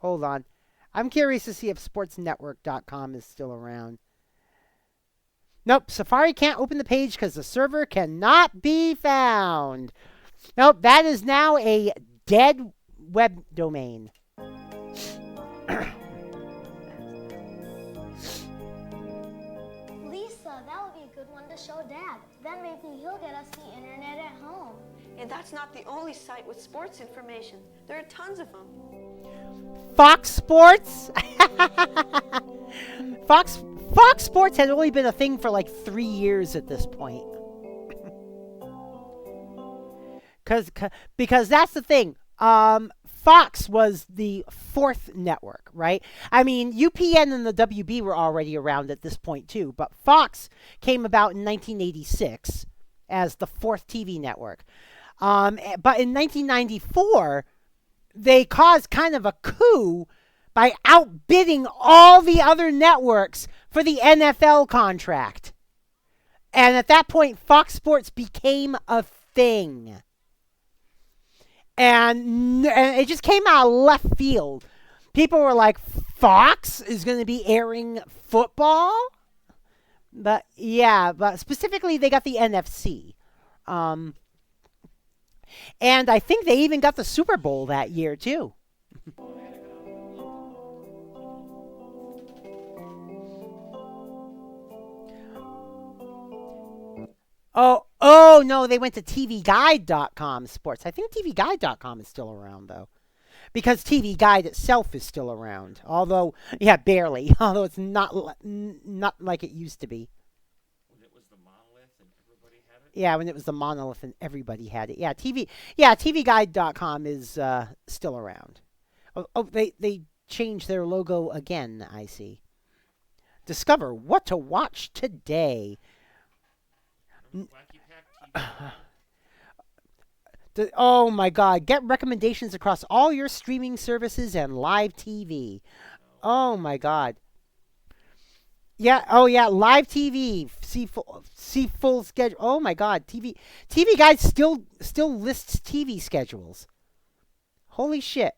Hold on. I'm curious to see if sportsnetwork.com is still around. Nope, Safari can't open the page because the server cannot be found. Nope, that is now a dead web domain. Lisa, that would be a good one to show Dad. Then maybe he'll get us the internet at home. And that's not the only site with sports information. There are tons of them. Fox Sports? Fox Sports had only been a thing for like 3 years at this point. Because that's the thing. Fox was the fourth network, right? I mean, UPN and the WB were already around at this point too, but Fox came about in 1986 as the fourth TV network. But in 1994, they caused kind of a coup by outbidding all the other networks for the NFL contract. And at that point, Fox Sports became a thing. And it just came out of left field. People were like, Fox is going to be airing football? But yeah, but specifically they got the NFC. And I think they even got the Super Bowl that year, too. Oh, no, they went to TVGuide.com sports. I think TVGuide.com is still around, though. Because TV Guide itself is still around. Although, yeah, barely. Although it's not like it used to be. Yeah, when it was the monolith and everybody had it. Yeah, TVGuide.com is still around. Oh, they changed their logo again, I see. Discover what to watch today. Oh my God, get recommendations across all your streaming services and live TV. Oh my God. Yeah, oh yeah, live TV. See full schedule. Oh my God, TV Guide still lists TV schedules. Holy shit.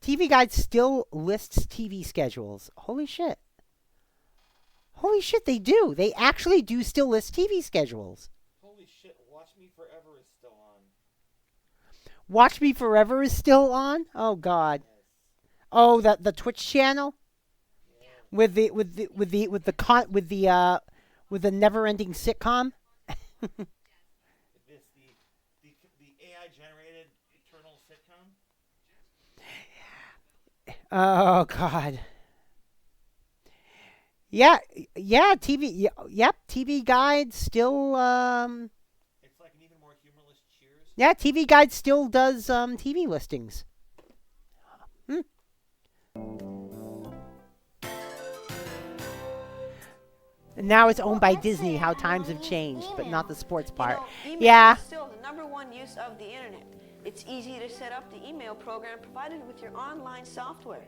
TV Guide still lists TV schedules. Holy shit. Holy shit, they do. They actually do still list TV schedules. Holy shit, Watch Me Forever is still on. Watch Me Forever is still on? Oh God. Oh, the Twitch channel with the never-ending sitcom. The AI generated eternal sitcom. Oh God. Yeah, TV. Yep, TV Guide still. It's like an even more humorless Cheers. Yeah, TV Guide still does TV listings. now it's owned by Disney. How times have changed, but not the sports part. Email Yeah. is still the #1 use of the internet. It's easy to set up the email program provided with your online software.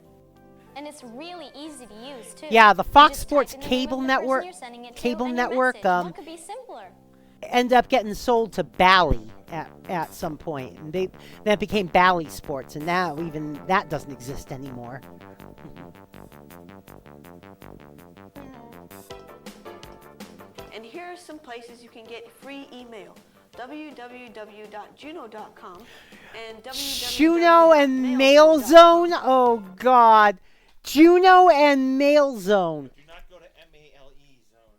And it's really easy to use, too. Yeah, the You Fox just Sports type in the name cable of the person network, you're sending it to cable and your network, message. What could be simpler? ended up getting sold to Bally at some point, and then it became Bally Sports, and now even that doesn't exist anymore. And here are some places you can get free email. www.juno.com and Juno and Mail Zone? Oh, God. Juno and Mail Zone. Do not go to MALE zone.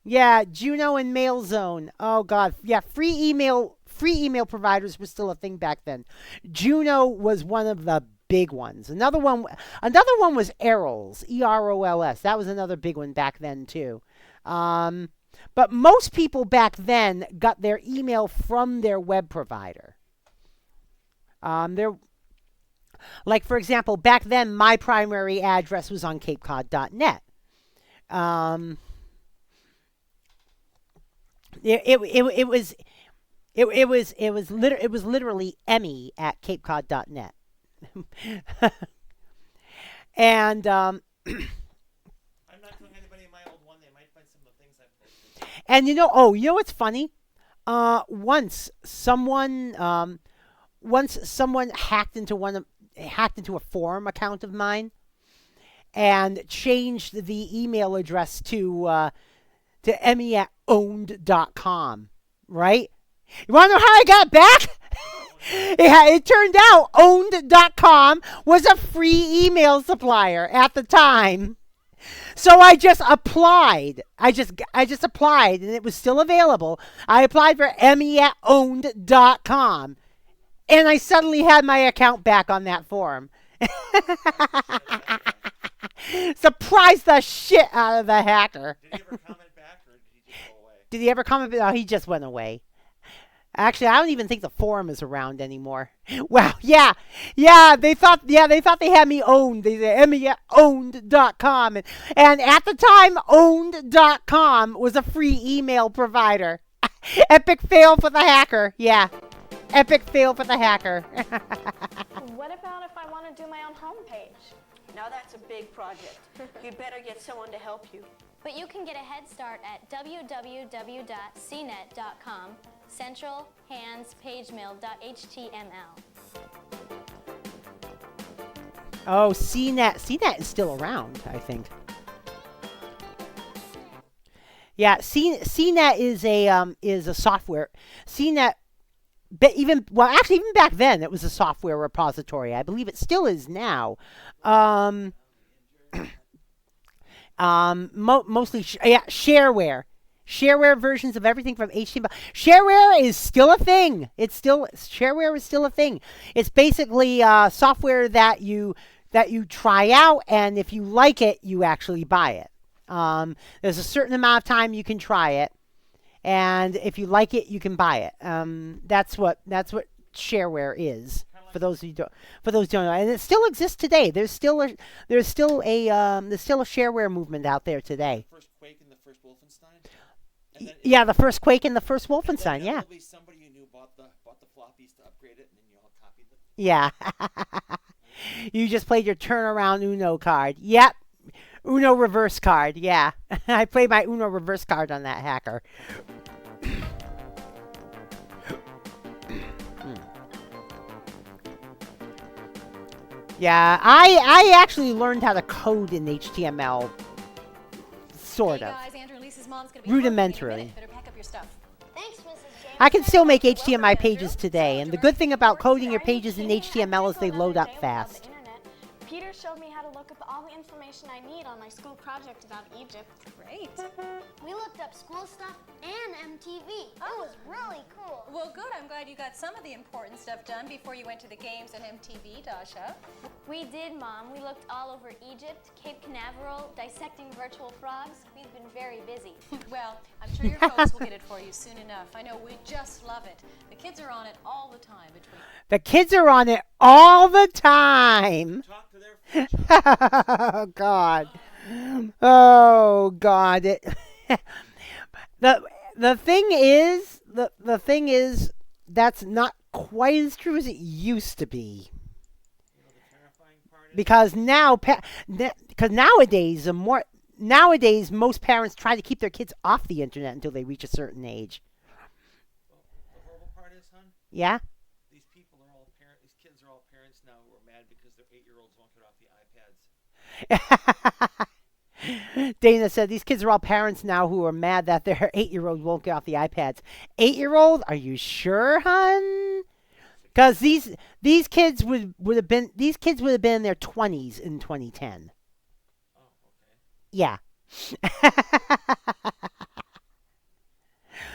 Yeah, Juno and Mail Zone. Oh, God. Yeah, free email providers were still a thing back then. Juno was one of the big ones. Another one was Erols, EROLS. That was another big one back then, too. But most people back then got their email from their web provider. Like, for example, back then, my primary address was on CapeCod.net. It was literally Emmy at CapeCod.net. And I'm not telling anybody in my old one. They might find some of the things I posted. and you know what's funny? Once someone hacked into a forum account of mine and changed the email address to emmy@owned.com, right? You want to know how I got back? It turned out owned.com was a free email supplier at the time. So I just applied. I just applied, and it was still available. I applied for emmy@owned.com, and I suddenly had my account back on that forum. Surprised the shit out of the hacker. Did he ever comment back, or did he just go away? Did he ever comment? No, he just went away. Actually, I don't even think the forum is around anymore. Wow, yeah. They thought they had me owned. They said emmy@owned.com, and at the time, owned.com was a free email provider. Epic fail for the hacker. Yeah, epic fail for the hacker. What about if I want to do my own homepage? Now that's a big project. You'd better get someone to help you. But you can get a head start at www.cnet.com, central hands pagemail.html. Oh, CNET. CNET is still around, I think. Yeah, CNET is a software. CNET, even back then, it was a software repository. I believe it still is now. Mostly shareware. Shareware versions of everything from HTML. Shareware is still a thing. Shareware is still a thing. It's basically software that you try out, and if you like it, you actually buy it. There's a certain amount of time you can try it, and if you like it, you can buy it. That's what shareware is. For those who don't know, and it still exists today. There's still a shareware movement out there today. The first Quake and the first Wolfenstein. Yeah, the first Quake and the first Wolfenstein. Yeah. Somebody you knew bought the floppies to upgrade it, and then you all copied them. Yeah. You just played your turnaround Uno card. Yep. Uno reverse card. Yeah. I played my Uno reverse card on that hacker. Yeah, I actually learned how to code in HTML, sort of. Hey guys, Andrew and Lisa's mom's gonna be rudimentarily. Better pack up your stuff. Thanks, Mrs. James. I can still make HTML pages today, and the good thing about coding your pages in HTML is they load up fast. Peter showed me how to look up all the information I need on my school project about Egypt. Great. We looked up school stuff and MTV. It was really cool. Well, good. I'm glad you got some of the important stuff done before you went to the games and MTV, Dasha. We did, Mom. We looked all over Egypt, Cape Canaveral, dissecting virtual frogs. We've been very busy. Well, I'm sure your folks will get it for you soon enough. I know we just love it. The kids are on it all the time. The kids are on it all the time. Talk to their Oh God. Oh God. the thing is the thing is that's not quite as true as it used to be. Because because nowadays most parents try to keep their kids off the internet until they reach a certain age. Well, the horrible part is, hon. Yeah. These kids are all parents now who are mad because their 8-year-olds won't get off the iPads. Dana said these kids are all parents now who are mad that their 8-year-old won't get off the iPads. 8-year-old? Are you sure, hun? Because these kids would have been in their 20s in 2010. Oh, okay. Yeah.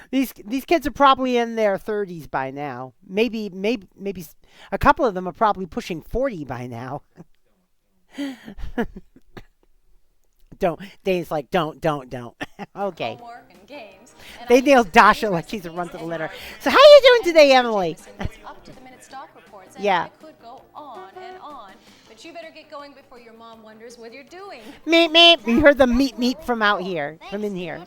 These kids are probably in their 30s by now. Maybe a couple of them are probably pushing 40 by now. Don't. Dane's like, don't. Okay. Homework and games. And They nailed Dasha like she's a run to the litter. So how are you doing today, Emily? Up to the minute stock reports. And Yeah. I could go on and on, but you better get going before your mom wonders what you're doing. Meep. You heard the meep from out here, from in here.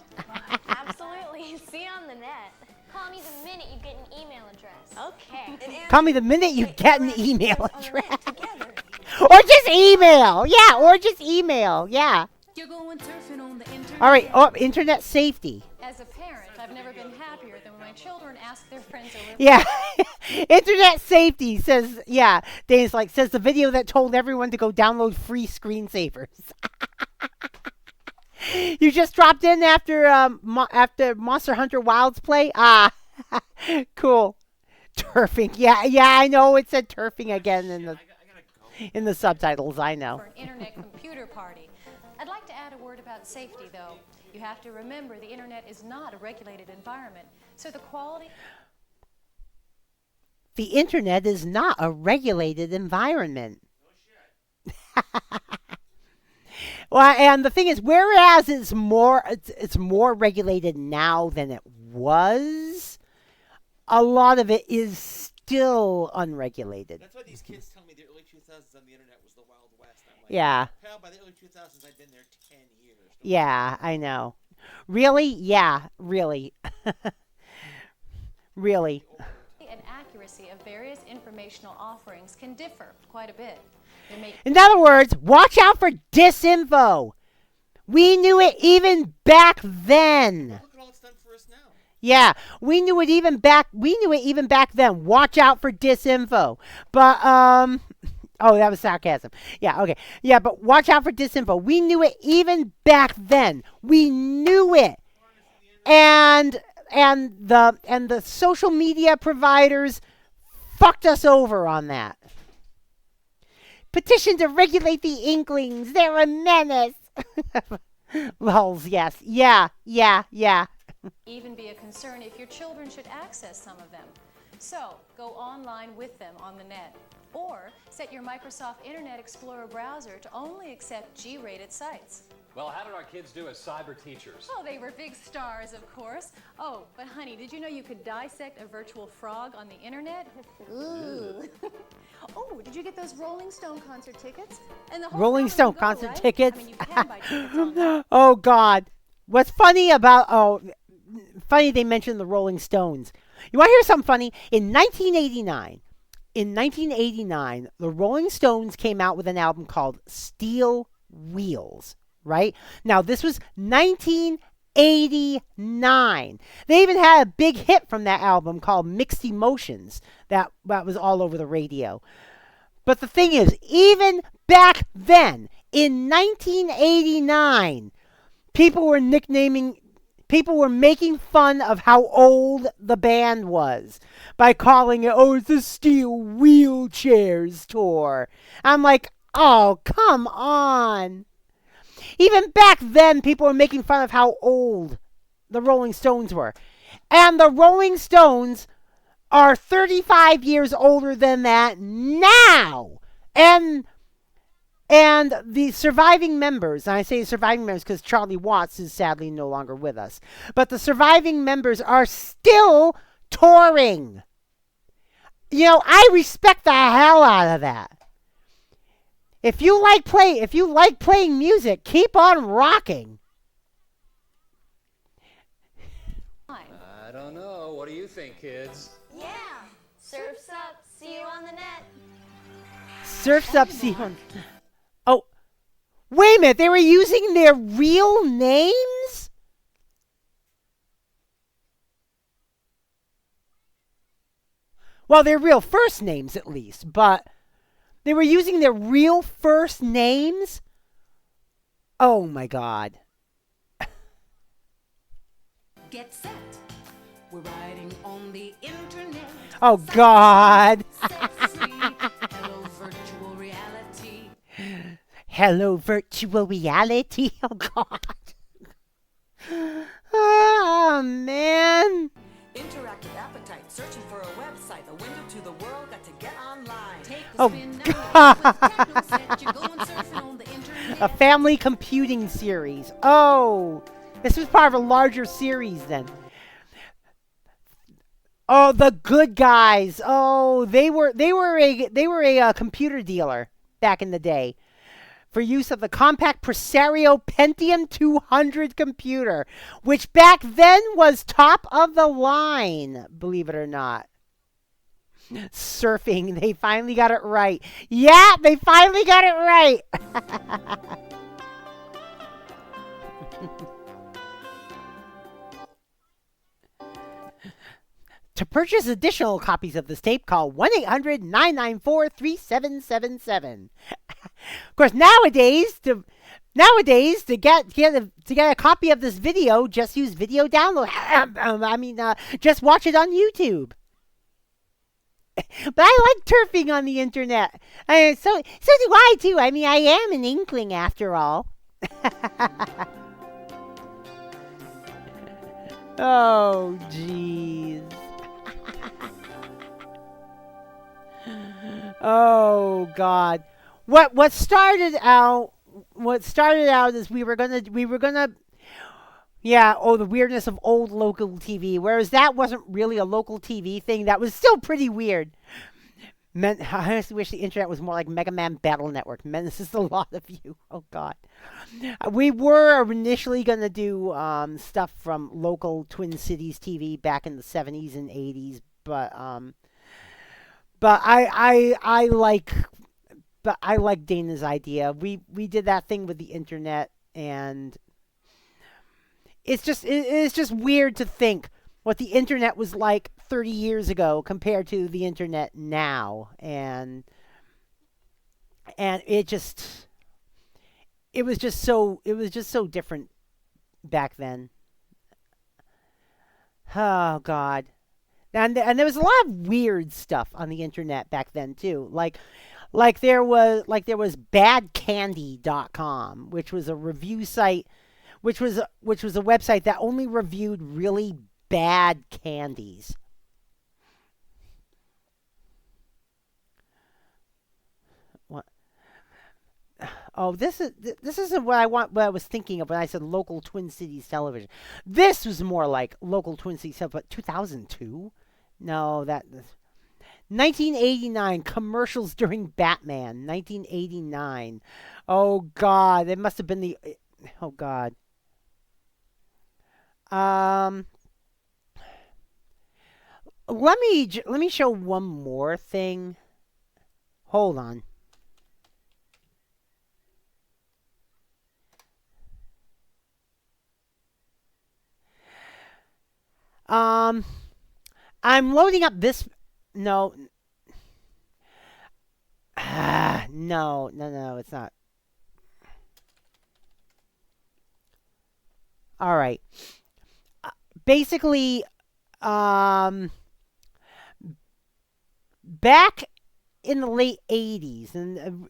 Absolutely. See you on the net. Call me the minute you get an email address. Okay. Call me the minute you get an email address. Or just email. Yeah, or just email. Yeah. You're going surfing on the internet. All right. Oh, internet safety. As a parent, I've never been happier than when my children ask their friends over. Yeah. Internet safety says, yeah. Dane's like, says the video that told everyone to go download free screensavers. You just dropped in after Monster Hunter Wilds play? Ah, cool. Turfing. Yeah, I know it said turfing again in the subtitles. I know. For an internet computer party. I'd like to add a word about safety, though. You have to remember the internet is not a regulated environment, so the quality. The internet is not a regulated environment. Well, and the thing is, whereas it's more regulated now than it was, a lot of it is still unregulated. That's why these kids tell me the early 2000s on the internet was the Wild West. I'm like, Yeah. Pal, by the early 2000s, I'd been there 10 years. Yeah, I know. Really? Yeah, really. Really. And accuracy of various informational offerings can differ quite a bit. In other words, watch out for disinfo. We knew it even back then. Look at all it's done for us now. Yeah, we knew it even back then. Watch out for disinfo. But oh, that was sarcasm. Yeah, okay. Yeah, but watch out for disinfo. We knew it even back then. We knew it. And the social media providers fucked us over on that. Petition to regulate the Inklings. They're a menace. Lols, yes. Yeah. Even be a concern if your children should access some of them. So, go online with them on the net. Or set your Microsoft Internet Explorer browser to only accept G-rated sites. Well, how did our kids do as cyber teachers? Oh, they were big stars, of course. Oh, but honey, did you know you could dissect a virtual frog on the internet? Ooh. Oh, did you get those Rolling Stone concert tickets? And the whole Rolling Stone go, concert right? tickets? I mean, you can buy tickets online. Oh, God. What's funny funny they mentioned the Rolling Stones. You want to hear something funny? In 1989, the Rolling Stones came out with an album called Steel Wheels, right? Now, this was 1989. They even had a big hit from that album called Mixed Emotions that was all over the radio. But the thing is, even back then, in 1989, people were making fun of how old the band was by calling it, oh, it's the Steel Wheelchairs tour. I'm like, oh, come on. Even back then, people were making fun of how old the Rolling Stones were. And the Rolling Stones are 35 years older than that now. And the surviving members, and I say surviving members because Charlie Watts is sadly no longer with us, but the surviving members are still touring. You know, I respect the hell out of that. If you like playing music, keep on rocking. What do you think, kids? Yeah. Surf's up. See you on the net. Surf's up, Simon. Oh, wait a minute. They were using their real names? Well, their real first names, at least. But they were using their real first names? Oh, my God. Get set. We're riding on the internet. Oh, God. Hello, virtual reality. Hello, virtual reality. Oh, God. Oh, man. Interactive appetite, searching for a website, a window to the world, got to get online. Oh, God. A family computing series. Oh, this was part of a larger series then. Oh, the Good Guys. Oh, they were a computer dealer back in the day for use of the compact Presario Pentium 200 computer, which back then was top of the line, believe it or not. Surfing, they finally got it right. Yeah, they finally got it right. To purchase additional copies of this tape, call 1-800-994-3777. Of course, nowadays to get a copy of this video, just use video download. Just watch it on YouTube. But I like turfing on the internet. So do I too. I mean, I am an inkling after all. Oh, jeez. Oh, God. What started out is we were gonna the weirdness of old local TV, whereas that wasn't really a local TV thing. That was still pretty weird. I just wish the internet was more like Mega Man Battle Network. Menaces a lot of you. Oh, God. We were initially going to do stuff from local Twin Cities TV back in the 70s and 80s, but I like Dana's idea. We did that thing with the internet, and it's just weird to think what the internet was like 30 years ago compared to the internet now, and it was just so different back then. Oh, God. And there was a lot of weird stuff on the internet back then too. Like there was badcandy.com, which was a review site, which was a website that only reviewed really bad candies. What? Oh, this isn't what I was thinking of when I said local Twin Cities television. This was more like local Twin Cities television, but 2002? No, 1989 commercials during Batman. 1989. Oh, God, it must have been the. Oh, God. Let me show one more thing. Hold on. I'm loading up this. No. No, it's not. All right. Basically, back in the late 80s, and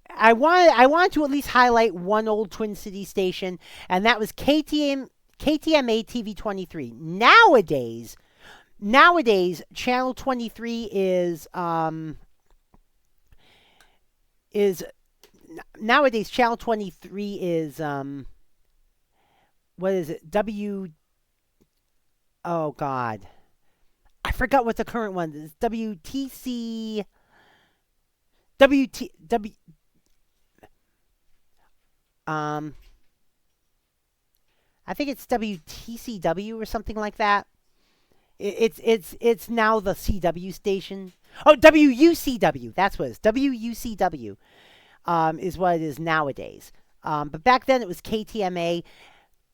I wanted to at least highlight one old Twin City station, and that was KTMA TV 23. Nowadays, Channel 23 is what is it? Oh, God. I forgot what the current one is. WTC. I think it's WTCW or something like that. It's now the CW station. Oh, WUCW. That's what it is. WUCW is what it is nowadays. But back then it was KTMA.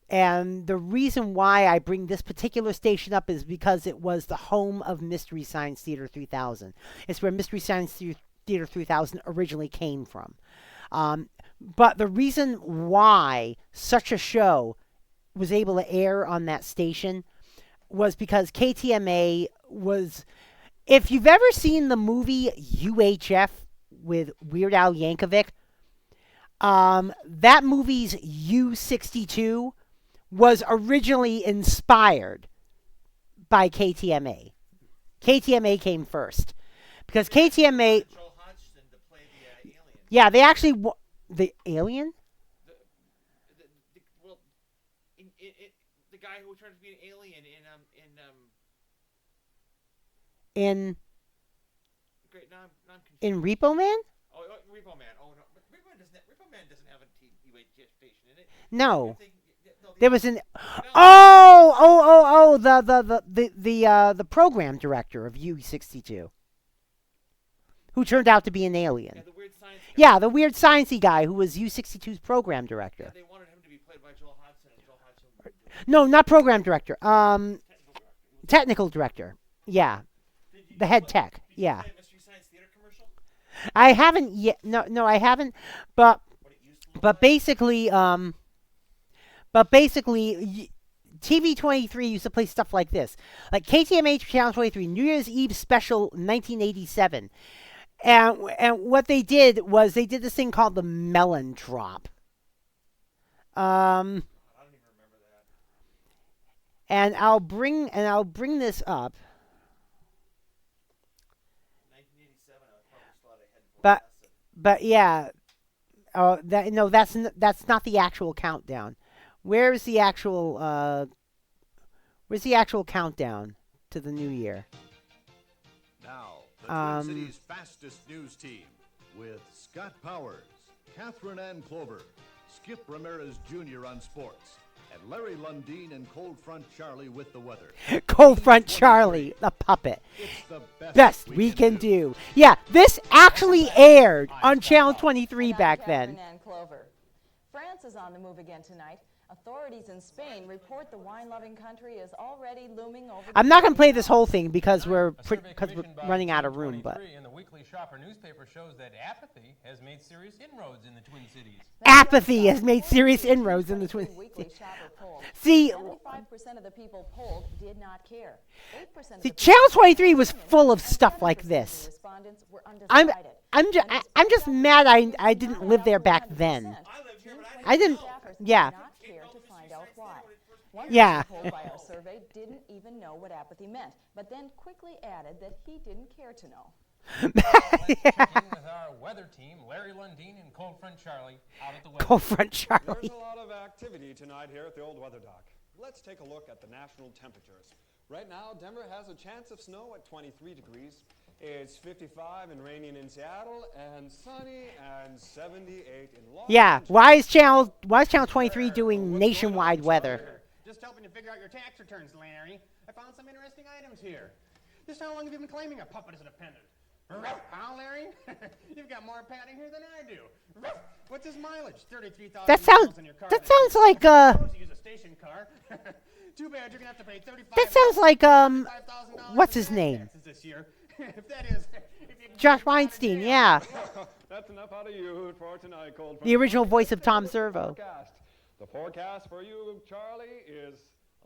And the reason why I bring this particular station up is because it was the home of Mystery Science Theater 3000. It's where Mystery Science Theater 3000 originally came from. But the reason why such a show was able to air on that station was because KTMA was... If you've ever seen the movie UHF with Weird Al Yankovic, that movie's U62 was originally inspired by KTMA. KTMA came first. Because KTMA... Yeah, they actually... The alien? The guy who turned to be an alien in Repo Man? Oh, Repo Man. Oh no, Repo Man doesn't have a TV station in it. No. There was an the program director of U62, who turned out to be an alien. Yeah, the weird sciencey guy who was U62's program director. Yeah, they wanted him to be played by Joel Hodgson, and Joel Hodgson. No, not program director. Technical director. Yeah, the head tech. Yeah. Mystery Science Theater commercial? I haven't yet. No, I haven't. But basically, TV23 used to play stuff like this, like KTMH Channel 23 New Year's Eve Special 1987, and what they did was they did this thing called the Melon Drop. I don't even remember that. And I'll bring this up. 1987, I probably still had a head. But yeah, that's not the actual countdown. Where's the actual countdown to the new year? Now, the Twin Cities fastest news team with Scott Powers, Catherine Ann Clover, Skip Ramirez Jr. on sports, and Larry Lundeen and Cold Front Charlie with the weather. Cold Front Charlie, the puppet. It's the best we can do. Yeah, this actually aired on Channel 23 back then. Catherine Ann Clover. France is on the move again tonight. Authorities in Spain report the wine-loving country is already looming over. I'm not going to play this whole thing because we're running out of room. But and the Weekly Shopper newspaper shows that apathy has made serious inroads in the Twin Cities. Apathy has made serious inroads in the Twin Cities. See, 75% of the people polled did not care. 8% see, Channel 23 was full of stuff like this. I'm just mad I didn't live there back then. I didn't. Yeah. Yeah. Polled by our survey didn't even know what apathy meant, but then quickly added that he didn't care to know. Checking with our weather team, Larry Lundeen and Cold Front Charlie out at the weather. Cold Front Charlie. There's a lot of activity tonight here at the old weather dock. Let's take a look at the national temperatures. Right now, Denver has a chance of snow at 23 degrees. It's 55 and rainy in Seattle, and sunny and 78 in Los Angeles. Yeah, why is Channel 23 doing nationwide weather? Just helping you figure out your tax returns, Larry. I found some interesting items here. Just how long have you been claiming a puppet as a dependent? Huh, Larry? You've got more padding here than I do. What's his mileage? 33,000 miles in your car. That sounds like Use a station car. Too bad you're gonna have to pay $35,000. That sounds like what's his name? This year. If that is, Josh Weinstein, yeah. That's enough out of you for tonight, Cold Front. The original voice of Tom Servo. The forecast for you, Charlie, is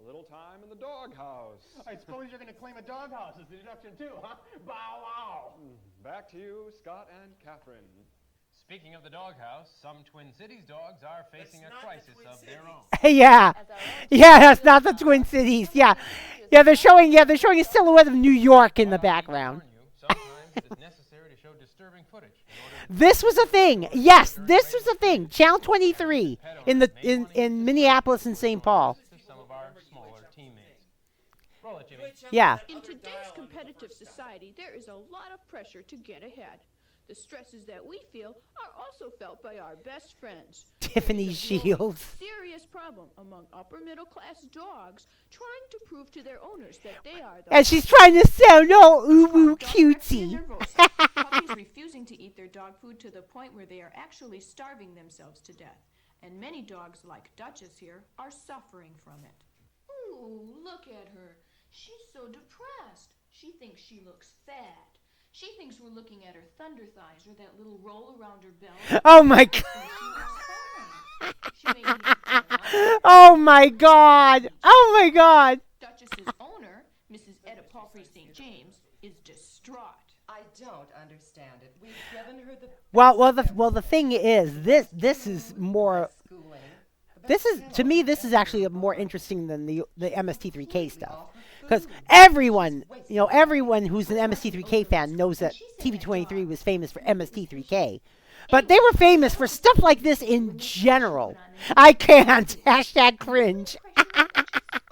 a little time in the doghouse. I suppose you're going to claim a doghouse as the deduction too, huh? Bow wow. Back to you, Scott and Catherine. Speaking of the doghouse, some Twin Cities dogs are facing a crisis of their own. Yeah, that's not the Twin Cities. Yeah, they're showing a silhouette of New York in the background. Sometimes it is necessary to show disturbing footage. This was a thing. Yes, this was a thing. Channel 23 in Minneapolis and St. Paul. Some of our smaller teammates. Roll it, Jimmy. Yeah. In today's competitive society, there is a lot of pressure to get ahead. The stresses that we feel are also felt by our best friends. Tiffany Shields. Serious problem among upper middle class dogs trying to prove to their owners that they are the And she's trying to sound all ooh cutesy. Puppies refusing to eat their dog food to the point where they are actually starving themselves to death. And many dogs, like Duchess here, are suffering from it. Ooh, look at her. She's so depressed. She thinks she looks fat. She thinks we're looking at her thunder thighs or that little roll around her belly. Oh my god. Oh my god. Oh my god. Duchess's owner, Mrs. Etta Palfrey St. James, is distraught. I don't understand it. We've given her the Well, the thing is, this is more. This is, to me, this is actually more interesting than the MST3K stuff, because everyone who's an MST3K fan knows that TV23 was famous for MST3K, but they were famous for stuff like this in general. I can't. #cringe. Oh,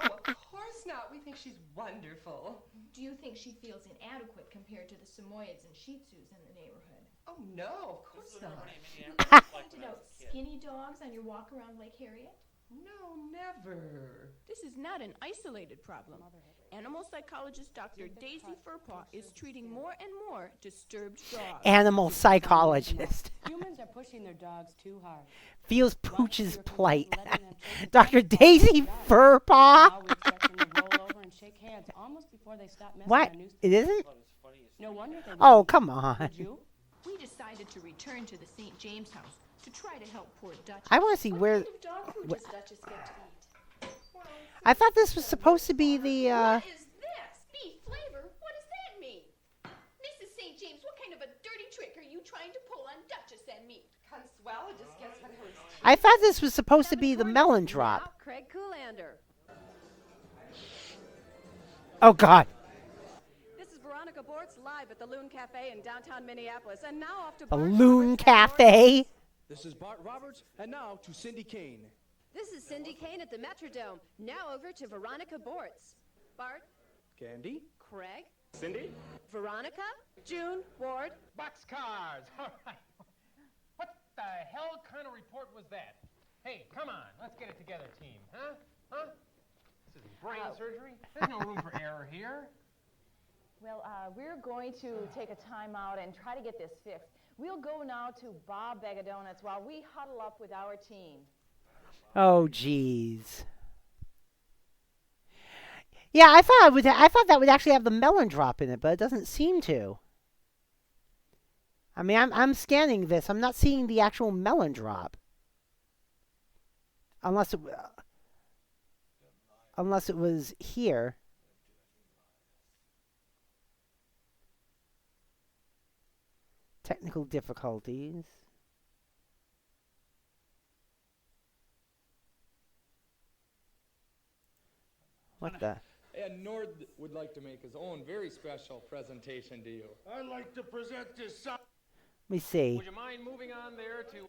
of course not. We think she's wonderful. Do you think she feels inadequate compared to the Samoyeds and Shih Tzus in the neighborhood? Oh, no, of course not. You pointed out skinny dogs on your walk around Lake Harriet? No, never. This is not an isolated problem. Animal psychologist Dr. Daisy Furpaw is treating more and more disturbed dogs. Animal psychologist. Humans are pushing their dogs too hard. Feels Pooch's plight. Dr. Daisy Furpaw. Now we expect them to roll over and shake hands almost before they stop messing What? our news. It isn't? No wonder they Oh, come on. Did you? We decided to return to the St. James house to try to help poor Duchess. I want to see where. What kind of dog food does Duchess get to eat? I thought this was supposed to be the. What is this? Beef flavor? What does that mean? Mrs. St. James, what kind of a dirty trick are you trying to pull on Duchess and me? Consuela just gets what it was. I thought this was supposed to be the melon drop. Craig Coolander. Oh God. This is Veronica Bortz live at the Loon Cafe in downtown Minneapolis, and now off to The Bart Loon Roberts at Cafe. This is Bart Roberts, and now to Cindy Kane. This is Cindy Kane at the Metrodome. Now over to Veronica Bortz. Bart, Candy. Craig, Cindy. Veronica, June, Ward. Boxcars. All right. What the hell kind of report was that? Hey, come on. Let's get it together, team. Huh? Huh? This is brain surgery. There's no room for error here. Well, we're going to take a time out and try to get this fixed. We'll go now to Bob Bag of Donuts while we huddle up with our team. Oh, jeez. Yeah, I thought that would actually have the melon drop in it, but it doesn't seem to. I mean, I'm scanning this. I'm not seeing the actual melon drop. Unless it was here. Technical difficulties. What the? And Nord would like to make his own very special presentation to you. I'd like to present this song. Let me see. Would you mind moving on there to...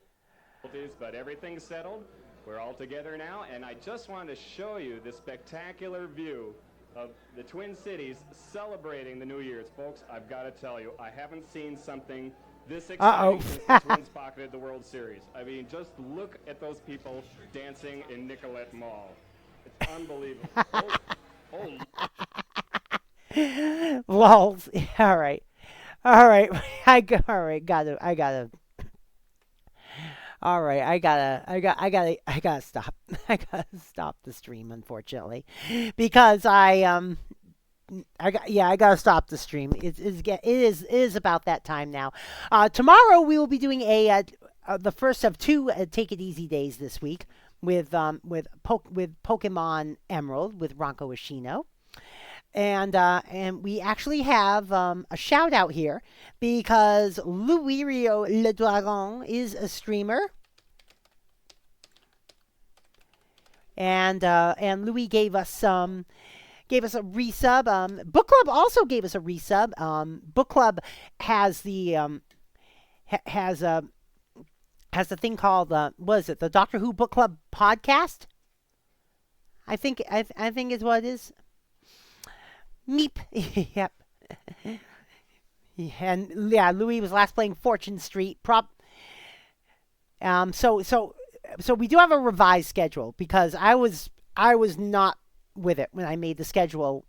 But everything's settled. We're all together now, and I just wanted to show you the spectacular view of the Twin Cities celebrating the New Year's. Folks, I've got to tell you, I haven't seen something this exciting since the Twins pocketed the World Series. I mean, just look at those people dancing in Nicollet Mall. It's unbelievable. Lols. All right. All right. I gotta stop. I gotta stop the stream, unfortunately, because I gotta stop the stream. It is about that time now. Tomorrow we will be doing the first of two Take It Easy days this week with Pokemon Emerald with Ronco Ishino. And we actually have a shout out here because Louis Rio Le Dragon is a streamer, and Louis gave us a resub. Book Club also gave us a resub. Book Club has the has the thing called what is it? The Doctor Who Book Club podcast. I think is what it is. Meep. Yep. And yeah, Louis was last playing Fortune Street. So we do have a revised schedule because I was not with it when I made the schedule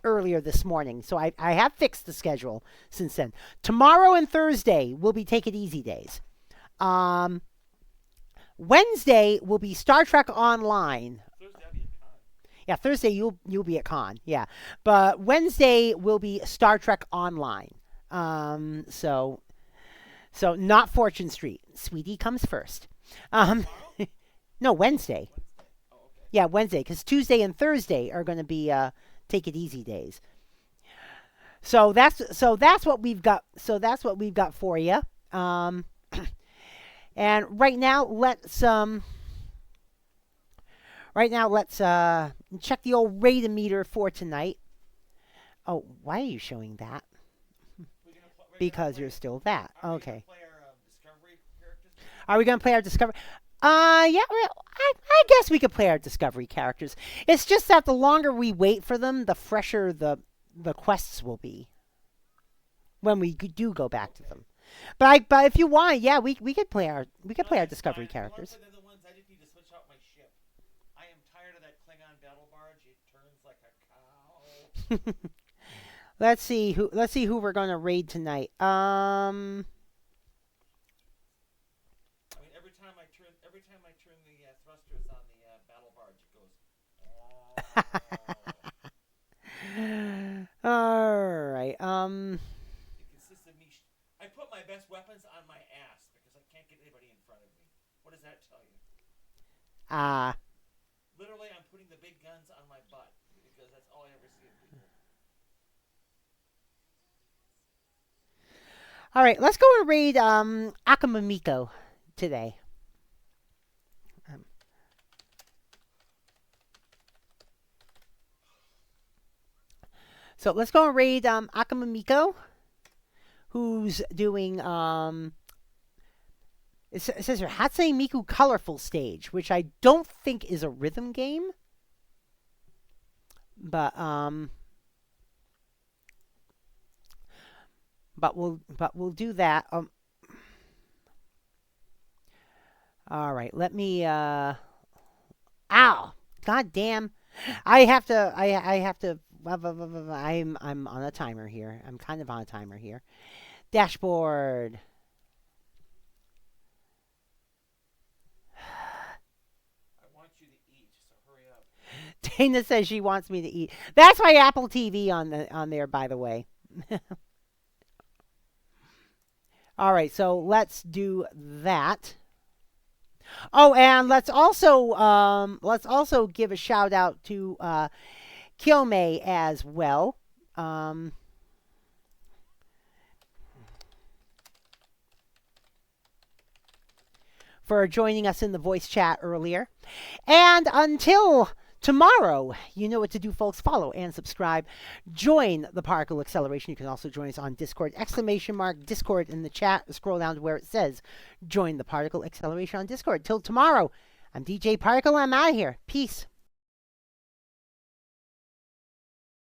earlier this morning. So I have fixed the schedule since then. Tomorrow and Thursday will be Take It Easy days. Wednesday will be Star Trek Online. Yeah, Thursday you'll be at con. Yeah, but Wednesday will be Star Trek Online. So not Fortune Street. Sweetie comes first. No, Wednesday. Yeah, Wednesday, because Tuesday and Thursday are going to be Take It Easy days. So that's what we've got. So that's what we've got for you. And right now, let's check the old rating meter for tonight. Oh, why are you showing that? Because you're still that. Okay. Are we going to play our Discovery? Yeah, well, I guess we could play our Discovery characters. It's just that the longer we wait for them, the fresher the quests will be when we do go back to them. But if you want, yeah, we could play our Discovery characters. They're the ones I just need to switch out my ship. I am tired of that Klingon battle barge. It turns like a cow. Let's see who we're going to raid tonight. I mean, every time I turn the thrusters on the battle barge, it goes. All right. It consists of me. I put my best weapons on my ass because I can't get anybody in front of me. What does that tell you? Literally, I'm putting the big guns on my butt because that's all I ever see of people. All right, let's go and raid Akamamiko today. So let's go and raid Akamamiko, who's doing it says here Hatsune Miku Colorful Stage, which I don't think is a rhythm game, but we'll do that. All right, let me. Ow! God damn! I have to. I'm on a timer here. I'm kind of on a timer here. Dashboard. I want you to eat, so hurry up. Dana says she wants me to eat. That's my Apple TV on there, by the way. All right, so let's do that. Oh, and let's also give a shout out to Kilmei as well. For joining us in the voice chat earlier. And until tomorrow, you know what to do, folks. Follow and subscribe. Join the Particle Acceleration. You can also join us on Discord. !Discord in the chat. Scroll down to where it says join the Particle Acceleration on Discord. Till tomorrow, I'm DJ Particle. I'm out of here. Peace.